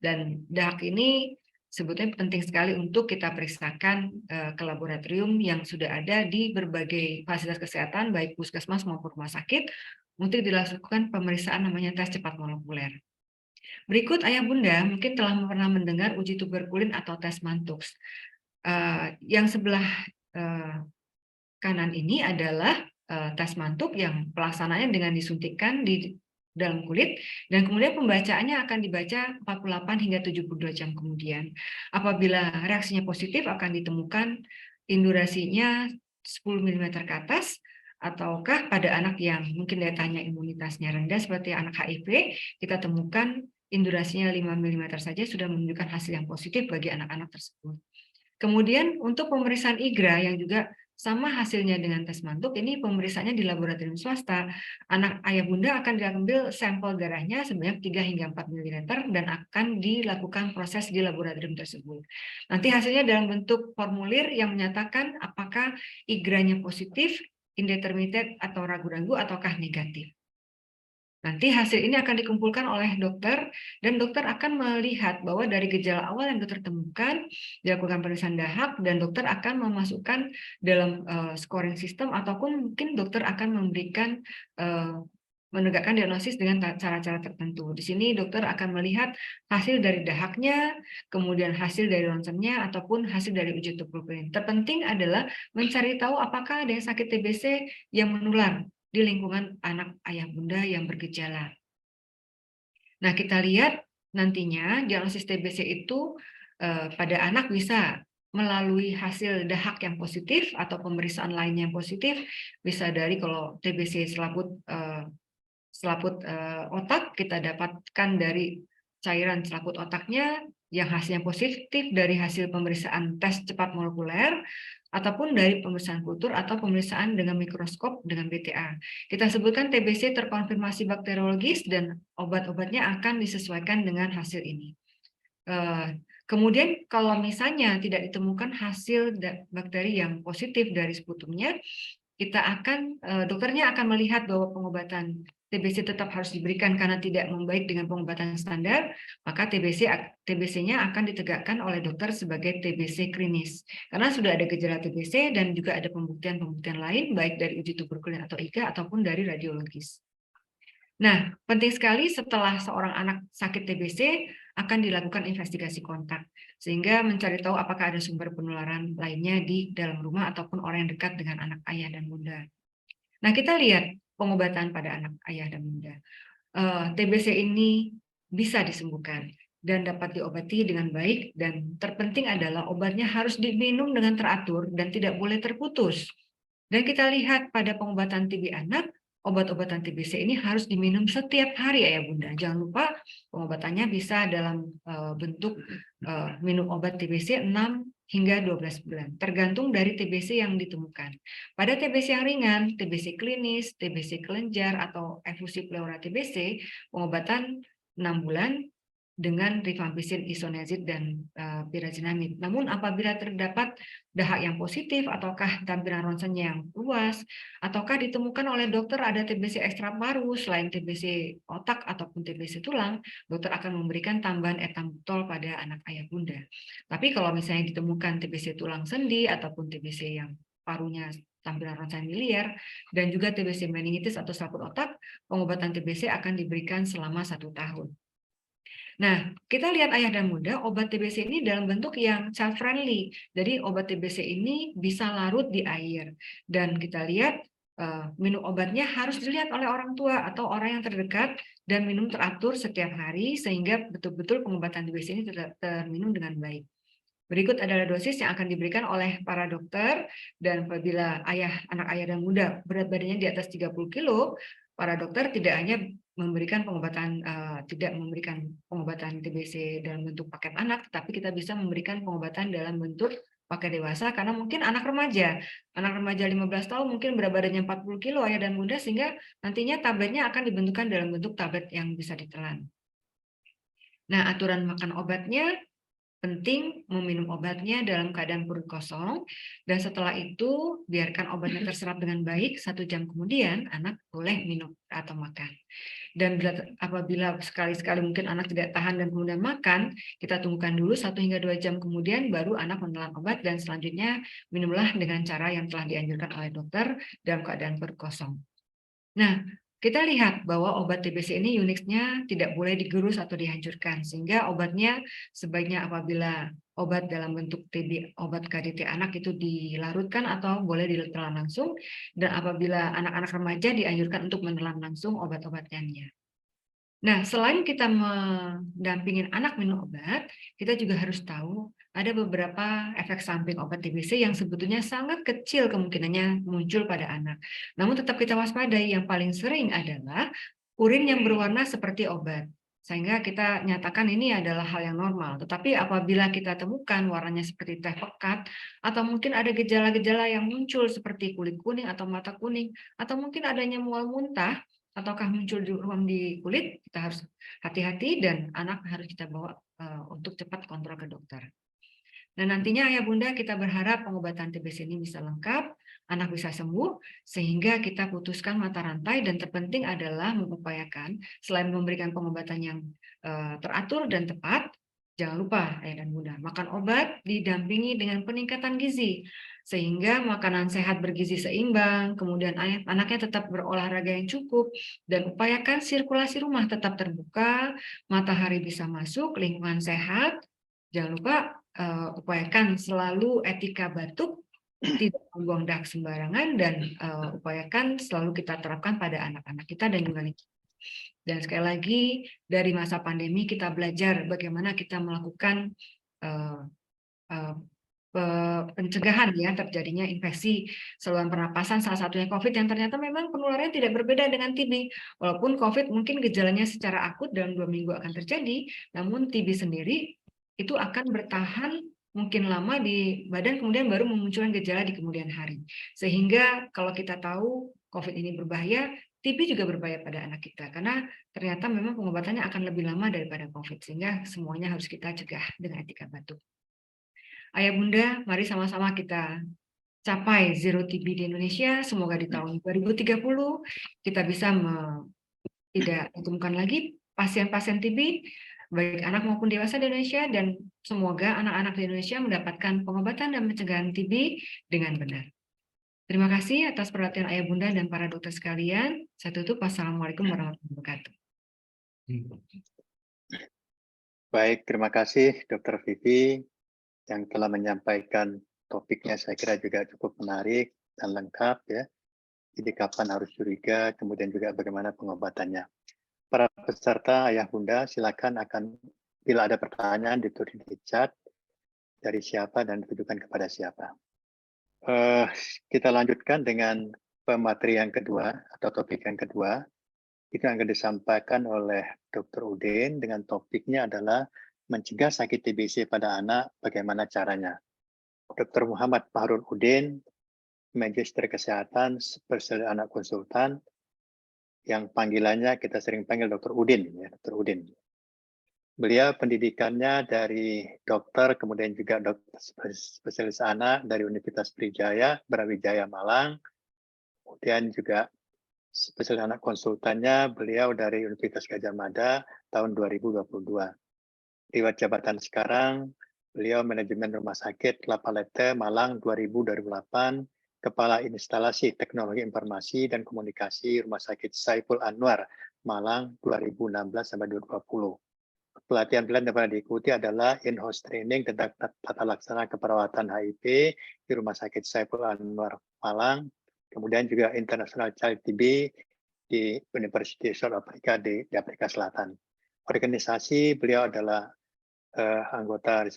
Speaker 4: Dan dahak ini sebetulnya penting sekali untuk kita periksakan ke laboratorium yang sudah ada di berbagai fasilitas kesehatan, baik puskesmas maupun rumah sakit, untuk dilakukan pemeriksaan namanya tes cepat molekuler. Berikut ayah bunda mungkin telah pernah mendengar uji tuberkulin atau tes Mantoux. Yang sebelah kanan ini adalah tes mantuk yang pelaksananya dengan disuntikkan di dalam kulit, dan kemudian pembacaannya akan dibaca 48 hingga 72 jam kemudian. Apabila reaksinya positif akan ditemukan indurasinya 10 mm ke atas, ataukah pada anak yang mungkin daya tahan imunitasnya rendah seperti anak HIV, kita temukan indurasinya 5 mm saja sudah menunjukkan hasil yang positif bagi anak-anak tersebut. Kemudian untuk pemeriksaan IGRA yang juga sama hasilnya dengan tes mantuk, ini pemeriksaannya di laboratorium swasta. Anak ayah bunda akan diambil sampel darahnya sebanyak 3 hingga 4 ml dan akan dilakukan proses di laboratorium tersebut. Nanti hasilnya dalam bentuk formulir yang menyatakan apakah IGRA-nya positif, indeterminate atau ragu-ragu ataukah negatif. Nanti hasil ini akan dikumpulkan oleh dokter, dan dokter akan melihat bahwa dari gejala awal yang dokter temukan, dilakukan pemeriksaan dahak, dan dokter akan memasukkan dalam scoring system, ataupun mungkin dokter akan memberikan menegakkan diagnosis dengan cara-cara tertentu. Di sini dokter akan melihat hasil dari dahaknya, kemudian hasil dari ronsennya, ataupun hasil dari uji tuberkulin. Terpenting adalah mencari tahu apakah ada yang sakit TBC yang menular di lingkungan anak ayah bunda yang bergejala. Nah, kita lihat nantinya diagnosis TBC itu pada anak bisa melalui hasil dahak yang positif atau pemeriksaan lainnya yang positif, bisa dari kalau TBC selaput otak, kita dapatkan dari cairan selaput otaknya yang hasilnya positif dari hasil pemeriksaan tes cepat molekuler, ataupun dari pemeriksaan kultur atau pemeriksaan dengan mikroskop dengan BTA. Kita sebutkan TBC terkonfirmasi bakteriologis dan obat-obatnya akan disesuaikan dengan hasil ini. Kemudian kalau misalnya tidak ditemukan hasil bakteri yang positif dari sputumnya, dokternya akan melihat bahwa pengobatan TBC tetap harus diberikan karena tidak membaik dengan pengobatan standar, maka TBC-nya akan ditegakkan oleh dokter sebagai TBC klinis. Karena sudah ada gejala TBC dan juga ada pembuktian-pembuktian lain, baik dari uji tuberkulin atau IGA ataupun dari radiologis. Nah, penting sekali setelah seorang anak sakit TBC akan dilakukan investigasi kontak, sehingga mencari tahu apakah ada sumber penularan lainnya di dalam rumah ataupun orang yang dekat dengan anak ayah dan bunda. Nah, kita lihat pengobatan pada anak ayah dan bunda. TBC ini bisa disembuhkan dan dapat diobati dengan baik, dan terpenting adalah obatnya harus diminum dengan teratur dan tidak boleh terputus. Dan kita lihat pada pengobatan TB anak, obat-obatan TBC ini harus diminum setiap hari ayah bunda. Jangan lupa pengobatannya bisa dalam bentuk minum obat TBC 6 hingga 12 bulan, tergantung dari TBC yang ditemukan. Pada TBC yang ringan, TBC klinis, TBC kelenjar, atau efusi pleura TBC, pengobatan 6 bulan dengan rifampicin, isoniazid, dan pirazinamid. Namun apabila terdapat dahak yang positif, ataukah tampilan ronsennya yang luas, ataukah ditemukan oleh dokter ada TBC ekstra paru selain TBC otak ataupun TBC tulang, dokter akan memberikan tambahan etambutol pada anak ayah bunda. Tapi kalau misalnya ditemukan TBC tulang sendi ataupun TBC yang parunya tampilan ronsen miliar, dan juga TBC meningitis atau selaput otak, pengobatan TBC akan diberikan selama 1 tahun. Nah, kita lihat ayah dan bunda, obat TBC ini dalam bentuk yang child friendly. Jadi obat TBC ini bisa larut di air. Dan kita lihat minum obatnya harus dilihat oleh orang tua atau orang yang terdekat dan minum teratur setiap hari sehingga betul-betul pengobatan TBC ini terminum dengan baik. Berikut adalah dosis yang akan diberikan oleh para dokter, dan apabila anak ayah dan bunda berat badannya di atas 30 kilo, para dokter tidak hanya memberikan pengobatan TBC dalam bentuk paket anak, tapi kita bisa memberikan pengobatan dalam bentuk paket dewasa, karena mungkin anak remaja 15 tahun mungkin berat badannya 40 kilo ayah dan bunda, sehingga nantinya tabletnya akan dibentukkan dalam bentuk tablet yang bisa ditelan. Nah, aturan makan obatnya penting meminum obatnya dalam keadaan perut kosong, dan setelah itu biarkan obatnya terserap dengan baik. 1 jam kemudian anak boleh minum atau makan. Dan apabila sekali-sekali mungkin anak tidak tahan dan kemudian makan, kita tunggukan dulu 1 hingga 2 jam kemudian baru anak menelan obat, dan selanjutnya minumlah dengan cara yang telah dianjurkan oleh dokter dalam keadaan perut kosong. Nah, kita lihat bahwa obat TBC ini uniknya tidak boleh digerus atau dihancurkan, sehingga obatnya sebaiknya apabila obat dalam bentuk obat KDT anak itu dilarutkan atau boleh ditelan langsung, dan apabila anak-anak remaja dianjurkan untuk menelan langsung obat-obatannya. Nah, selain kita mendampingin anak minum obat, kita juga harus tahu ada beberapa efek samping obat TBC yang sebetulnya sangat kecil kemungkinannya muncul pada anak. Namun tetap kita waspadai, yang paling sering adalah urin yang berwarna seperti obat. Sehingga kita nyatakan ini adalah hal yang normal. Tetapi apabila kita temukan warnanya seperti teh pekat, atau mungkin ada gejala-gejala yang muncul seperti kulit kuning atau mata kuning, atau mungkin adanya mual muntah, ataukah muncul ruam di kulit, kita harus hati-hati dan anak harus kita bawa untuk cepat kontrol ke dokter. Nah, nantinya ayah bunda kita berharap pengobatan TBC ini bisa lengkap, anak bisa sembuh, sehingga kita putuskan mata rantai, dan terpenting adalah mengupayakan selain memberikan pengobatan yang teratur dan tepat, jangan lupa ayah dan bunda makan obat didampingi dengan peningkatan gizi, sehingga makanan sehat bergizi seimbang, kemudian anaknya tetap berolahraga yang cukup, dan upayakan sirkulasi rumah tetap terbuka, matahari bisa masuk, lingkungan sehat. Jangan lupa upayakan selalu etika batuk, tidak membuang dahak sembarangan, dan upayakan selalu kita terapkan pada anak-anak kita dan juga lingkungan. Dan sekali lagi, dari masa pandemi kita belajar bagaimana kita melakukan pencegahan ya terjadinya infeksi saluran pernapasan, salah satunya COVID, yang ternyata memang penularannya tidak berbeda dengan TB. Walaupun COVID mungkin gejalanya secara akut dalam 2 minggu akan terjadi, namun TB sendiri itu akan bertahan mungkin lama di badan, kemudian baru memunculkan gejala di kemudian hari. Sehingga kalau kita tahu COVID ini berbahaya, TB juga berbahaya pada anak kita, karena ternyata memang pengobatannya akan lebih lama daripada COVID, sehingga semuanya harus kita cegah dengan etika batuk. Ayah bunda, mari sama-sama kita capai zero TB di Indonesia. Semoga di tahun 2030 kita bisa tidak ditemukan lagi pasien-pasien TB, baik anak maupun dewasa di Indonesia, dan semoga anak-anak di Indonesia mendapatkan pengobatan dan pencegahan TB dengan benar. Terima kasih atas perhatian ayah bunda dan para dokter sekalian. Saya tutup. Wassalamualaikum warahmatullahi wabarakatuh.
Speaker 1: Baik, terima kasih Dr. Vivi yang telah menyampaikan topiknya. Saya kira juga cukup menarik dan lengkap ya. Jadi kapan harus curiga, kemudian juga bagaimana pengobatannya. Para peserta ayah bunda silakan bila ada pertanyaan ditulis di chat dari siapa dan ditujukan kepada siapa. Kita lanjutkan dengan pemateri yang kedua atau topik yang kedua. Itu yang akan disampaikan oleh Dr. Udin dengan topiknya adalah mencegah sakit TBC pada anak, bagaimana caranya. Dr. Muhammad Fahrul Udin, Magister Kesehatan, spesialis anak konsultan, yang panggilannya kita sering panggil Dr. Udin, ya, Dr. Udin. Beliau pendidikannya dari dokter, kemudian juga dokter spesialis anak dari Universitas Brawijaya Malang, kemudian juga spesialis anak konsultannya beliau dari Universitas Gadjah Mada tahun 2022. Riwayat jabatan sekarang, beliau manajemen rumah sakit La Palette Malang 2000-2008, Kepala Instalasi Teknologi Informasi dan Komunikasi Rumah Sakit Saiful Anwar Malang 2016-2020. Pelatihan-pelatihan yang pernah diikuti adalah in-house training tentang tata laksana keperawatan HIV di Rumah Sakit Saiful Anwar Malang, kemudian juga International Child TB di University South Africa di Afrika Selatan. Organisasi beliau adalah anggota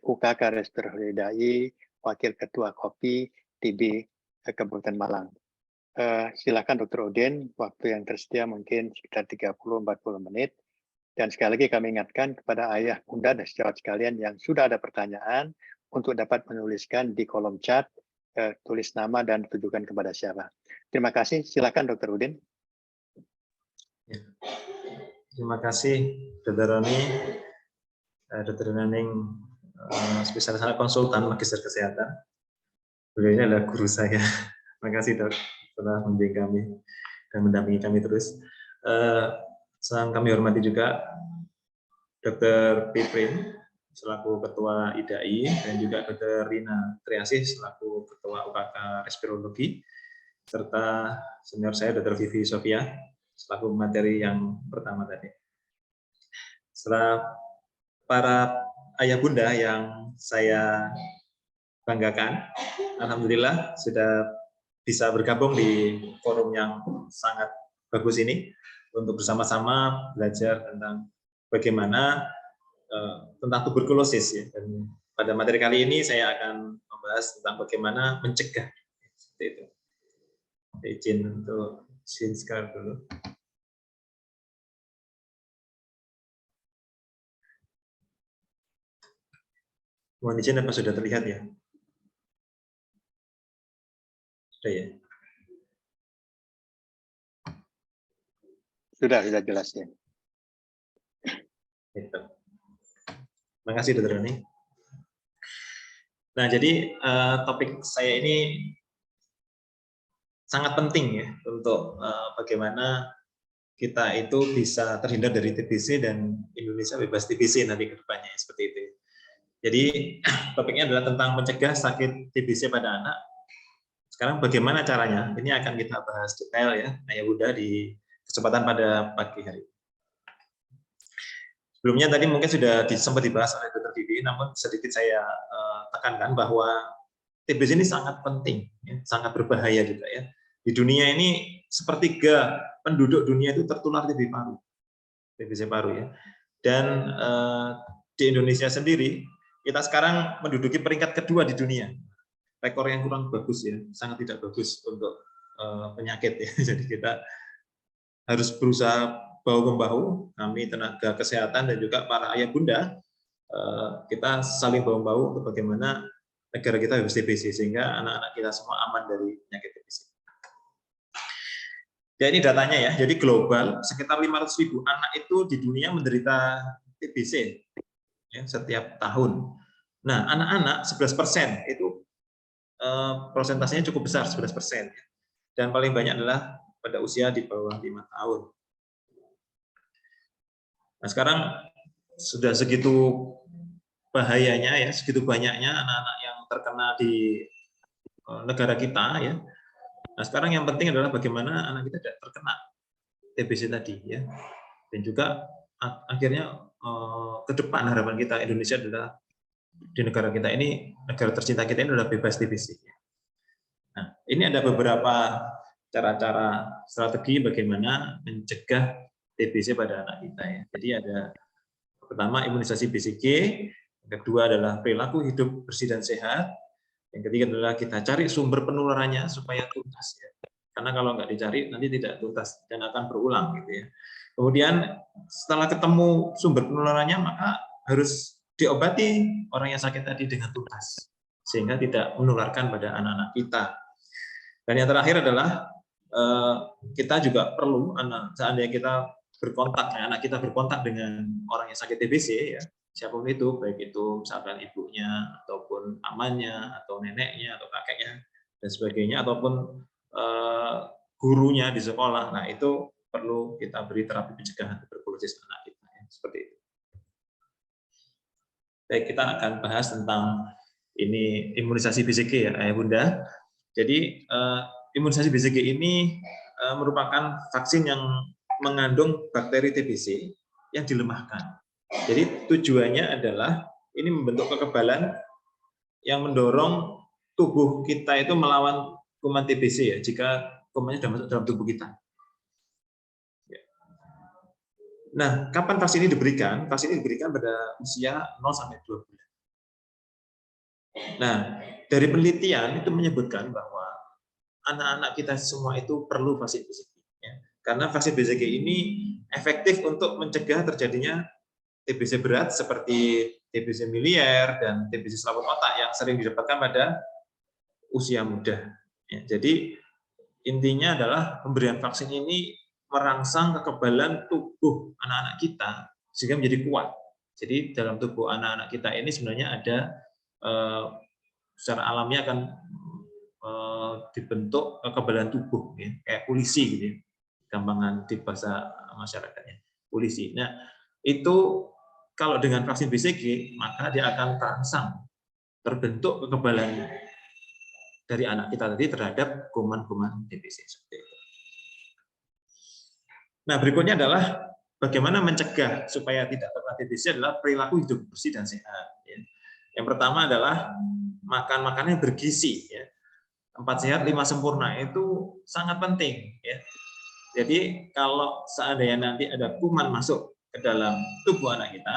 Speaker 1: UKK Respiratory Dai, Wakil Ketua Kopi TB Kabupaten Malang. Silakan Dr. Udin, waktu yang tersedia mungkin sekitar 30-40 menit. Dan sekali lagi kami ingatkan kepada ayah, bunda, dan sejawat sekalian yang sudah ada pertanyaan untuk dapat menuliskan di kolom chat, tulis nama dan tujukan kepada siapa. Terima kasih, silakan Dr. Udin.
Speaker 5: Ya. Terima kasih Dr. Roni, Dr. Naning, spesialis anak konsultan Magister Kesehatan. Beliau ini adalah guru saya. Terima kasih Dok, telah membimbing kami dan mendampingi kami terus. Sang kami hormati juga Dr. Piprin selaku Ketua IDAI dan juga Dr. Rina Triasih selaku Ketua UKK Respirologi, serta senior saya Dr. Vivi Sofia selaku materi yang pertama tadi. Setelah para ayah bunda yang saya banggakan, alhamdulillah sudah bisa bergabung di forum yang sangat bagus ini untuk bersama-sama belajar tentang bagaimana tentang tuberkulosis ya. Dan pada materi kali ini saya akan membahas tentang bagaimana mencegah seperti itu. Izin untuk share dulu. Mohon izin apa sudah terlihat ya? Sudah ya?
Speaker 1: Sudah jelas ya.
Speaker 5: Gitu. Terima kasih Dr. Roni. Nah, jadi topik saya ini sangat penting ya untuk bagaimana kita itu bisa terhindar dari TBC dan Indonesia bebas TBC nanti ke depannya seperti itu. Jadi topiknya adalah tentang mencegah sakit TBC pada anak. Sekarang bagaimana caranya? Ini akan kita bahas detail ya, ayah bunda di kesempatan pada pagi hari. Sebelumnya tadi mungkin sudah sempat dibahas oleh Dr. Vivi, namun sedikit saya tekankan bahwa TBC ini sangat penting, ya, sangat berbahaya juga ya. Di dunia ini sepertiga penduduk dunia itu tertular TBC paru ya. Dan di Indonesia sendiri kita sekarang menduduki peringkat kedua di dunia. Rekor yang kurang bagus ya, sangat tidak bagus untuk penyakit ya. Jadi kita harus berusaha bahu-membahu, kami tenaga kesehatan dan juga para ayah bunda, kita saling bahu-membahu untuk bagaimana negara kita bebas TBC sehingga anak-anak kita semua aman dari penyakit TBC. Ya ini datanya ya, jadi global sekitar 500.000 anak itu di dunia menderita TBC ya, setiap tahun. Nah anak-anak 11% itu persentasenya cukup besar 11%, dan paling banyak adalah pada usia di bawah 5 tahun. Nah sekarang sudah segitu bahayanya ya, segitu banyaknya anak-anak yang terkena di negara kita ya. Nah sekarang yang penting adalah bagaimana anak kita tidak terkena TBC tadi ya, dan juga akhirnya ke depan harapan kita Indonesia adalah di negara kita ini, negara tercinta kita ini adalah bebas TBC. Nah ini ada beberapa cara-cara strategi bagaimana mencegah TBC pada anak kita ya. Jadi ada pertama imunisasi BCG, yang kedua adalah perilaku hidup bersih dan sehat, yang ketiga adalah kita cari sumber penularannya supaya tuntas ya. Karena kalau nggak dicari nanti tidak tuntas dan akan berulang gitu ya. Kemudian setelah ketemu sumber penularannya maka harus diobati orang yang sakit tadi dengan tuntas. sehingga tidak menularkan pada anak-anak kita. Dan yang terakhir adalah kita juga perlu seandainya kita berkontak, anak kita berkontak dengan orang yang sakit TBC, ya, siapapun itu, baik itu misalkan ibunya ataupun pamannya atau neneknya atau kakeknya dan sebagainya, ataupun gurunya di sekolah. Nah, itu perlu kita beri terapi pencegahan tuberkulosis anak kita, ya, seperti itu. Baik, kita akan bahas tentang ini imunisasi BCG, ya, Ayah Bunda. Jadi imunisasi BCG ini merupakan vaksin yang mengandung bakteri TBC yang dilemahkan. Jadi tujuannya adalah ini membentuk kekebalan yang mendorong tubuh kita itu melawan kuman TBC, ya, jika kumannya sudah masuk dalam tubuh kita. Nah, kapan vaksin ini diberikan? Vaksin ini diberikan pada usia 0-2 bulan. Nah, dari penelitian itu menyebutkan bahwa anak-anak kita semua itu perlu vaksin BCG, ya. Karena vaksin BCG ini efektif untuk mencegah terjadinya TBC berat seperti TBC miliar dan TBC selaput otak yang sering didapatkan pada usia muda. Ya, jadi intinya adalah pemberian vaksin ini merangsang kekebalan tubuh anak-anak kita sehingga menjadi kuat. Jadi dalam tubuh anak-anak kita ini sebenarnya ada secara alamiah akan dibentuk kekebalan tubuh, ya, kayak polisi gitu, ya, gampangan di bahasa masyarakatnya, polisi. Nah, itu kalau dengan vaksin BCG maka dia akan terangsang terbentuk kekebalan dari anak kita tadi terhadap kuman-kuman TBC seperti itu. Nah, berikutnya adalah bagaimana mencegah supaya tidak terkena TBC adalah perilaku hidup bersih dan sehat, ya. Yang pertama adalah makan makanan yang bergizi, ya. 4 sehat 5 sempurna itu sangat penting, ya. Jadi kalau seandainya nanti ada kuman masuk ke dalam tubuh anak kita,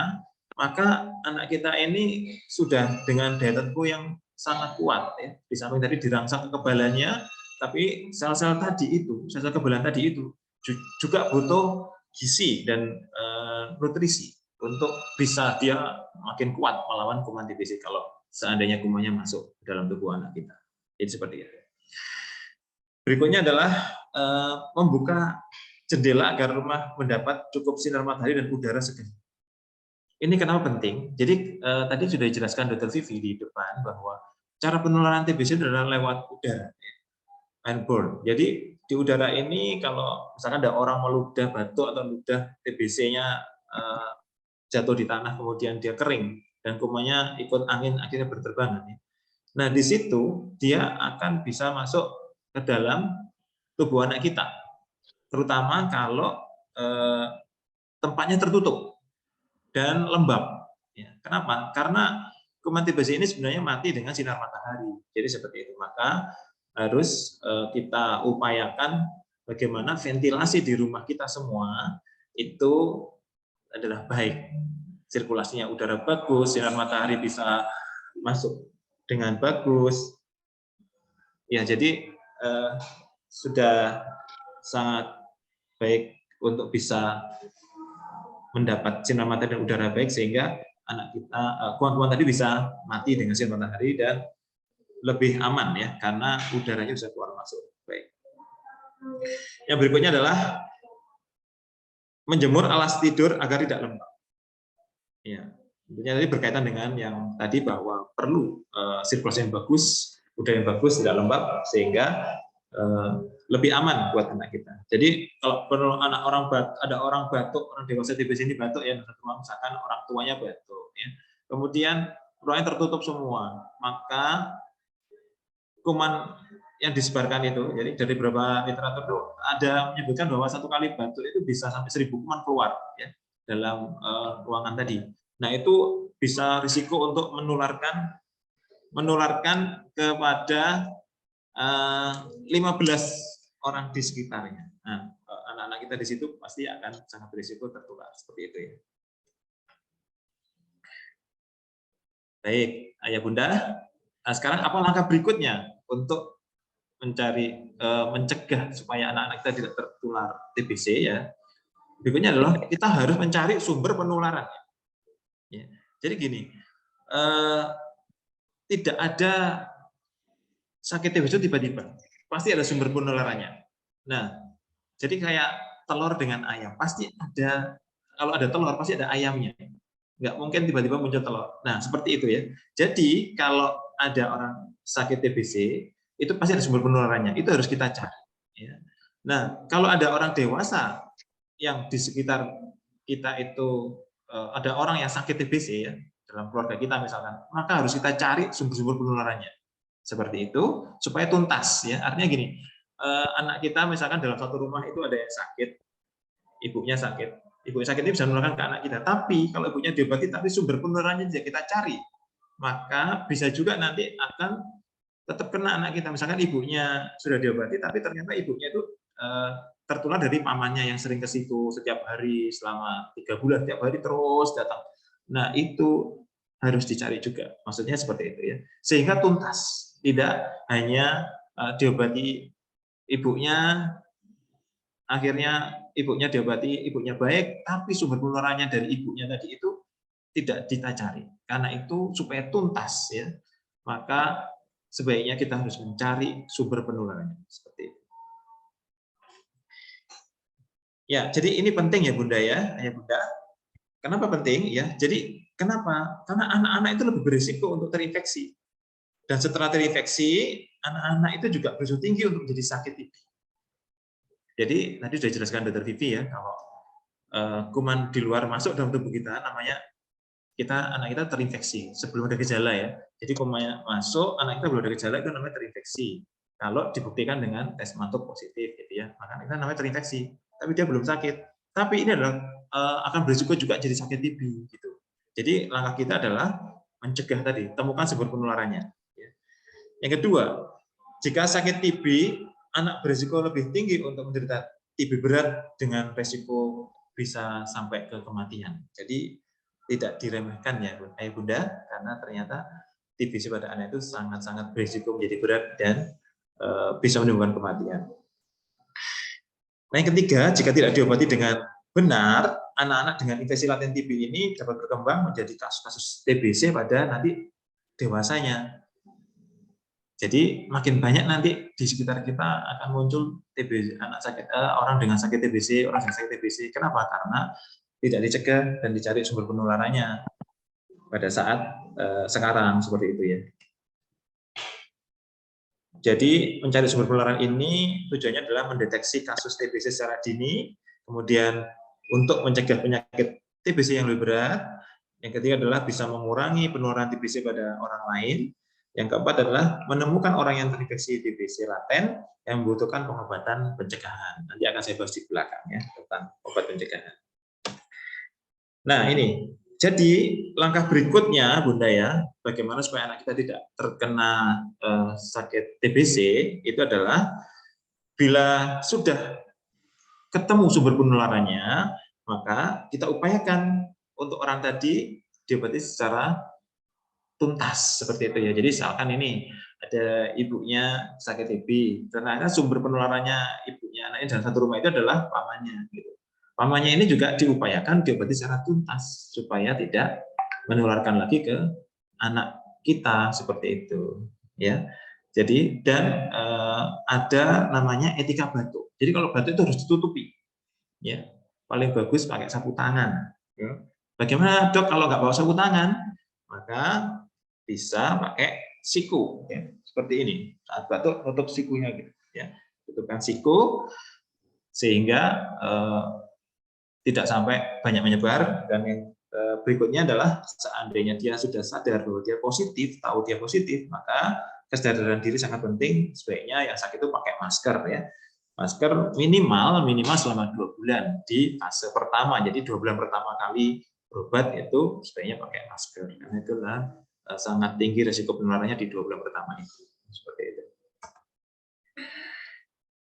Speaker 5: maka anak kita ini sudah dengan daya tubuh yang sangat kuat, ya. Di samping tadi dirangsang kekebalannya, tapi sel-sel tadi itu, sel-sel kekebalan tadi itu juga butuh gizi dan nutrisi untuk bisa dia makin kuat melawan kuman TBC kalau seandainya kumannya masuk ke dalam tubuh anak kita. Jadi seperti itu. Berikutnya adalah membuka jendela agar rumah mendapat cukup sinar matahari dan udara segar. Ini kenapa penting? Jadi tadi sudah dijelaskan Dr. Vivi di depan bahwa cara penularan TBC adalah lewat udara, airborne. Jadi di udara ini kalau misalkan ada orang meludah batuk atau ludah TBC-nya jatuh di tanah kemudian dia kering dan kumannya ikut angin akhirnya berterbangan. Nah, di situ dia akan bisa masuk ke dalam tubuh anak kita, terutama kalau tempatnya tertutup dan lembab. Ya, kenapa? Karena kuman TBC ini sebenarnya mati dengan sinar matahari. Jadi seperti itu. Maka harus kita upayakan bagaimana ventilasi di rumah kita semua itu adalah baik. Sirkulasinya udara bagus, sinar matahari bisa masuk dengan bagus. Ya, jadi sudah sangat baik untuk bisa mendapat sinar matahari dan udara baik sehingga anak kita kuman-kuman tadi bisa mati dengan sinar matahari dan lebih aman, ya, karena udaranya bisa keluar masuk. Baik. Yang berikutnya adalah menjemur alas tidur agar tidak lembab. Ya, tentunya tadi berkaitan dengan yang tadi bahwa perlu sirkulasi yang bagus, udara yang bagus, tidak lembab sehingga lebih aman buat anak kita. Jadi kalau perlu ada orang batuk, orang dewasa TBC ini batuk, ya, misalkan orang tuanya batuk, ya. Kemudian ruangnya tertutup semua, maka kuman yang disebarkan itu, jadi dari beberapa literatur itu ada menyebutkan bahwa satu kali batuk itu bisa sampai 1000 kuman keluar, ya, dalam ruangan tadi. Nah, itu bisa risiko untuk menularkan kepada 15 orang di sekitarnya. Nah, anak-anak kita di situ pasti akan sangat berisiko tertular seperti itu, ya. Baik, Ayah Bunda. Nah, sekarang apa langkah berikutnya untuk mencegah supaya anak-anak kita tidak tertular TBC, ya? Berikutnya adalah kita harus mencari sumber penularan. Ya. Jadi gini, tidak ada sakit TBC tiba-tiba. Pasti ada sumber penularannya. Nah, jadi kayak telur dengan ayam. Pasti ada, kalau ada telur pasti ada ayamnya. Nggak mungkin tiba-tiba muncul telur. Nah, seperti itu ya. Jadi kalau ada orang sakit TBC, itu pasti ada sumber penularannya. Itu harus kita cari. Ya. Nah, kalau ada orang dewasa yang di sekitar kita itu ada orang yang sakit TBC ya, dalam keluarga kita misalkan, maka harus kita cari sumber-sumber penularannya. Seperti itu supaya tuntas ya. Artinya gini, anak kita misalkan dalam satu rumah itu ada yang sakit, ibunya sakit. Ibu sakit ini bisa menularkan ke anak kita. Tapi kalau ibunya diobati tapi sumber penularannya tidak kita cari, maka bisa juga nanti akan tetap kena anak kita. Misalkan ibunya sudah diobati tapi ternyata ibunya itu tertular dari pamannya yang sering ke situ setiap hari selama 3 bulan, setiap hari terus datang. Nah, itu harus dicari juga. Maksudnya seperti itu ya. Sehingga tuntas, tidak hanya diobati ibunya, akhirnya ibunya diobati, ibunya baik, tapi sumber penularannya dari ibunya tadi itu tidak kita cari. Karena itu supaya tuntas ya, maka sebaiknya kita harus mencari sumber penularannya seperti itu. Ya, jadi ini penting ya Bunda ya, Ayah Bunda. Kenapa penting ya? Jadi kenapa? Karena anak-anak itu lebih berisiko untuk terinfeksi. Dan setelah terinfeksi, anak-anak itu juga berisiko tinggi untuk menjadi sakit TB. Jadi tadi sudah dijelaskan Dr. Vivi ya, kalau kuman di luar masuk dalam tubuh kita, namanya anak kita terinfeksi sebelum ada gejala ya. Jadi kuman masuk, anak kita belum ada gejala itu namanya terinfeksi. Kalau dibuktikan dengan tes mantuk positif gitu ya, maka kita namanya terinfeksi. Tapi dia belum sakit. Tapi ini adalah akan berisiko juga jadi sakit TB gitu. Jadi langkah kita adalah mencegah tadi, temukan sumber penularannya. Yang kedua, jika sakit TB, anak berisiko lebih tinggi untuk menderita TB berat dengan risiko bisa sampai ke kematian. Jadi tidak diremehkan ya Ayah Bunda, karena ternyata TBC pada anak itu sangat-sangat berisiko menjadi berat dan bisa menimbulkan kematian. Nah, yang ketiga, jika tidak diobati dengan benar, anak-anak dengan infeksi laten TB ini dapat berkembang menjadi kasus-kasus TBC pada nanti dewasanya. Jadi makin banyak nanti di sekitar kita akan muncul TBC, anak sakit, orang dengan sakit TBC, orang yang sakit TBC. Kenapa? Karena tidak dicegah dan dicari sumber penularannya pada saat sekarang seperti itu ya. Jadi mencari sumber penularan ini tujuannya adalah mendeteksi kasus TBC secara dini, kemudian untuk mencegah penyakit TBC yang lebih berat. Yang ketiga adalah bisa mengurangi penularan TBC pada orang lain. Yang keempat adalah menemukan orang yang terinfeksi TBC laten yang membutuhkan pengobatan pencegahan. Nanti akan saya bahas di belakang ya tentang obat pencegahan. Nah ini, jadi langkah berikutnya Bunda ya, bagaimana supaya anak kita tidak terkena sakit TBC itu adalah bila sudah ketemu sumber penularannya, maka kita upayakan untuk orang tadi diobati secara tuntas seperti itu ya. Jadi misalkan ini ada ibunya sakit TB, ternyata sumber penularannya ibunya anaknya dalam satu rumah itu adalah pamannya. Gitu. Pamannya ini juga diupayakan diobati secara tuntas supaya tidak menularkan lagi ke anak kita seperti itu. Ya. Jadi dan ada namanya etika batuk. Jadi kalau batuk itu harus ditutupi. Ya, paling bagus pakai sapu tangan. Ya. Bagaimana dok kalau nggak bawa sapu tangan? Maka bisa pakai siku, ya. Seperti ini. Saat batuk tutup sikunya, gitu. Ya, tutupkan siku sehingga tidak sampai banyak menyebar. Dan yang berikutnya adalah seandainya dia sudah sadar bahwa dia positif, tahu dia positif, maka kesadaran diri sangat penting. Sebaiknya yang sakit itu pakai masker, ya. Masker minimal selama 2 bulan di fase pertama. Jadi 2 bulan pertama kali berobat itu sebaiknya pakai masker. Karena itulah sangat tinggi risiko penularannya di 2 bulan pertama itu. Seperti itu.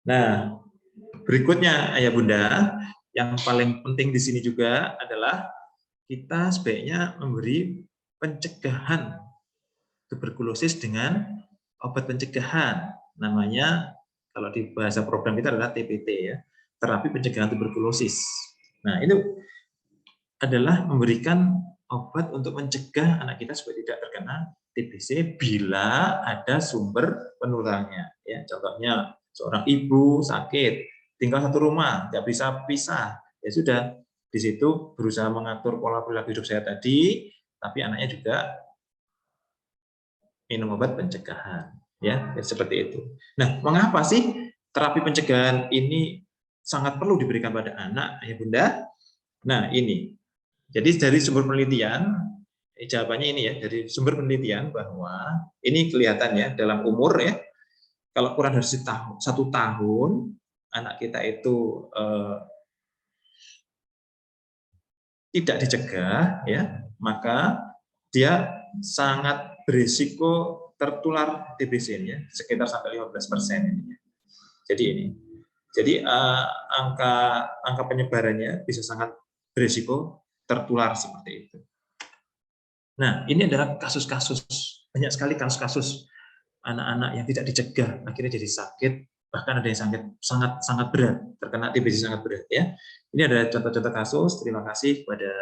Speaker 5: Nah, berikutnya Ayah Bunda, yang paling penting di sini juga adalah kita sebaiknya memberi pencegahan tuberkulosis dengan obat pencegahan. Namanya kalau di bahasa program kita adalah TPT ya, terapi pencegahan tuberkulosis. Nah, itu adalah memberikan obat untuk mencegah anak kita supaya tidak terkena TBC bila ada sumber penularannya. Ya, contohnya seorang ibu sakit, tinggal satu rumah, nggak bisa pisah, ya sudah di situ berusaha mengatur pola perilaku hidup sehat tadi, tapi anaknya juga minum obat pencegahan, ya seperti itu. Nah, mengapa sih terapi pencegahan ini sangat perlu diberikan pada anak, ya Bunda? Nah, ini. Jadi dari sumber penelitian, jawabannya ini ya, dari sumber penelitian bahwa ini kelihatan ya dalam umur ya, kalau kurang dari 1 tahun, anak kita itu tidak dicegah, ya, maka dia sangat berisiko tertular TBC ya, sekitar sampai 15%. Jadi ini, jadi angka penyebarannya bisa sangat berisiko tertular seperti itu. Nah, ini adalah kasus-kasus, banyak sekali kasus-kasus anak-anak yang tidak dicegah akhirnya jadi sakit, bahkan ada yang sangat berat, terkena TBC sangat berat ya. Ini adalah contoh-contoh kasus. Terima kasih kepada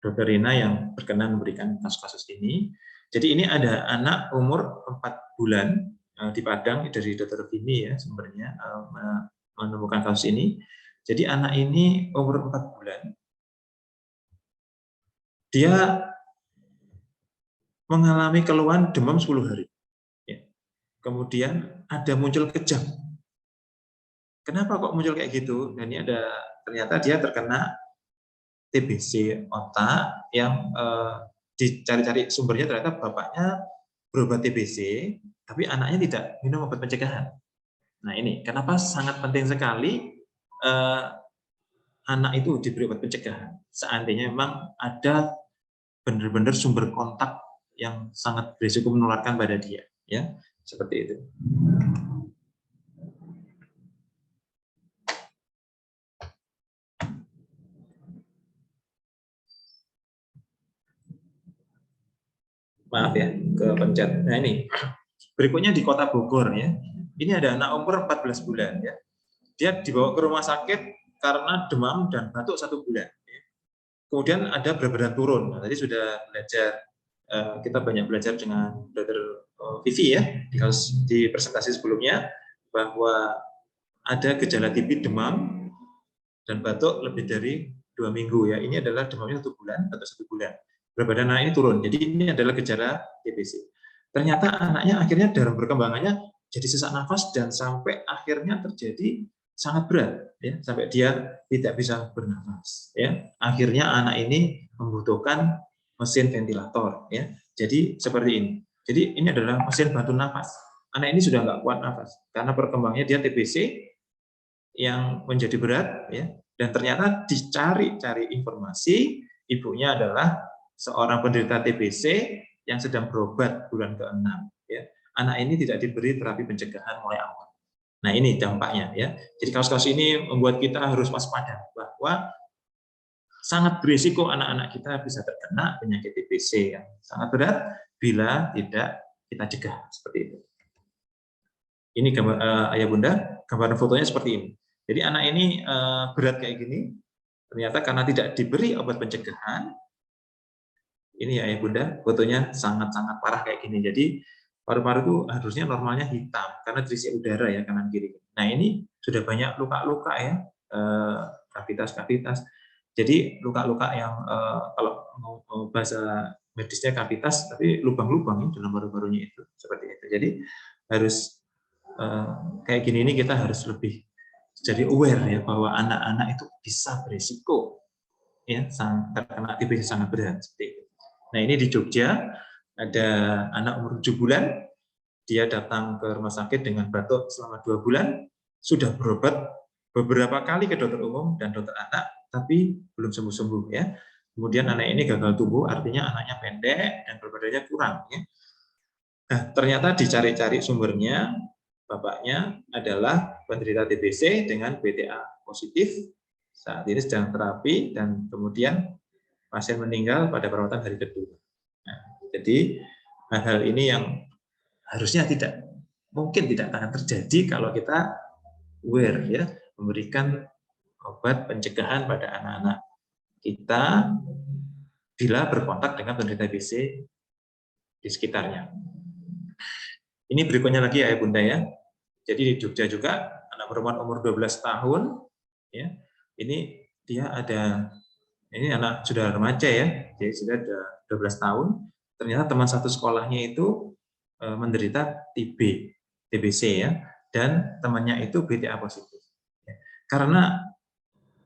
Speaker 5: Dr. Rina yang berkenan memberikan kasus-kasus ini. Jadi ini ada anak umur 4 bulan di Padang, dari Dr. Vini ya sumbernya menemukan kasus ini. Jadi anak ini umur 4 bulan, dia mengalami keluhan demam 10 hari. Kemudian ada muncul kejang. Kenapa kok muncul kayak gitu? Nah, ini ada, ternyata dia terkena TBC otak yang dicari-cari sumbernya ternyata bapaknya berobat TBC, tapi anaknya tidak minum obat pencegahan. Nah ini, kenapa sangat penting sekali anak itu diberi obat pencegahan. Seandainya memang ada benar-benar sumber kontak yang sangat berisiko menularkan pada dia, ya seperti itu. Maaf ya, kepencet. Nah ini, berikutnya di Kota Bogor ya. Ini ada anak umur 14 bulan ya. Dia dibawa ke rumah sakit karena demam dan batuk 1 bulan. Ya. Kemudian ada berat badan turun. Nah, tadi sudah belajar, kita banyak belajar dengan Dr. Vivi ya di presentasi sebelumnya bahwa ada gejala TB demam dan batuk lebih dari 2 minggu ya. Ini adalah demamnya 1 bulan atau 1 bulan. Berat badan anak ini turun. Jadi ini adalah gejala TBC. Ternyata anaknya akhirnya dalam perkembangannya jadi sesak nafas dan sampai akhirnya terjadi sangat berat ya, sampai dia tidak bisa bernafas ya. Akhirnya anak ini membutuhkan mesin ventilator ya. Jadi seperti ini. Jadi ini adalah mesin bantu nafas. Anak ini sudah nggak kuat nafas karena perkembangannya dia TBC yang menjadi berat ya. Dan ternyata dicari-cari informasi, ibunya adalah seorang penderita TBC yang sedang berobat bulan ke-6 ya. Anak ini tidak diberi terapi pencegahan mulai awal. Nah, ini dampaknya ya. Jadi kasus-kasus ini membuat kita harus waspada bahwa sangat berisiko anak-anak kita bisa terkena penyakit TBC yang sangat berat bila tidak kita cegah seperti itu. Ini gambar ayah bunda, gambaran fotonya seperti ini. Jadi anak ini berat kayak gini, ternyata karena tidak diberi obat pencegahan. Ini ya ayah bunda, fotonya sangat-sangat parah kayak gini. Jadi paru-paru itu harusnya normalnya hitam karena terisi udara ya kanan kiri. Nah ini sudah banyak luka-luka ya, kavitas-kavitas. Jadi luka-luka yang kalau mau bahasa medisnya kavitas, tapi lubang-lubang dalam paru-parunya itu seperti itu. Jadi harus kayak gini ini kita harus lebih jadi aware ya bahwa anak-anak itu bisa berisiko ya terkena TBC sangat berat seperti itu. Nah ini di Jogja ada anak umur 7 bulan, dia datang ke rumah sakit dengan batuk selama 2 bulan, sudah berobat beberapa kali ke dokter umum dan dokter anak, tapi belum sembuh-sembuh ya. Kemudian anak ini gagal tumbuh, artinya anaknya pendek dan berat badannya kurang ya. Nah, ternyata dicari-cari sumbernya, bapaknya adalah penderita TBC dengan BTA positif, saat ini sedang terapi dan kemudian pasien meninggal pada perawatan hari kedua. Nah, jadi hal-hal ini yang harusnya mungkin tidak akan terjadi kalau kita aware ya, memberikan obat pencegahan pada anak-anak kita bila berkontak dengan penderita TBC di sekitarnya. Ini berikutnya lagi ya Bunda ya. Jadi di Jogja juga anak perempuan umur 12 tahun, ya, ini dia ada, ini anak sudah remaja ya, jadi sudah ada 12 tahun. Ternyata teman satu sekolahnya itu menderita TBC ya, dan temannya itu BTA positif. Karena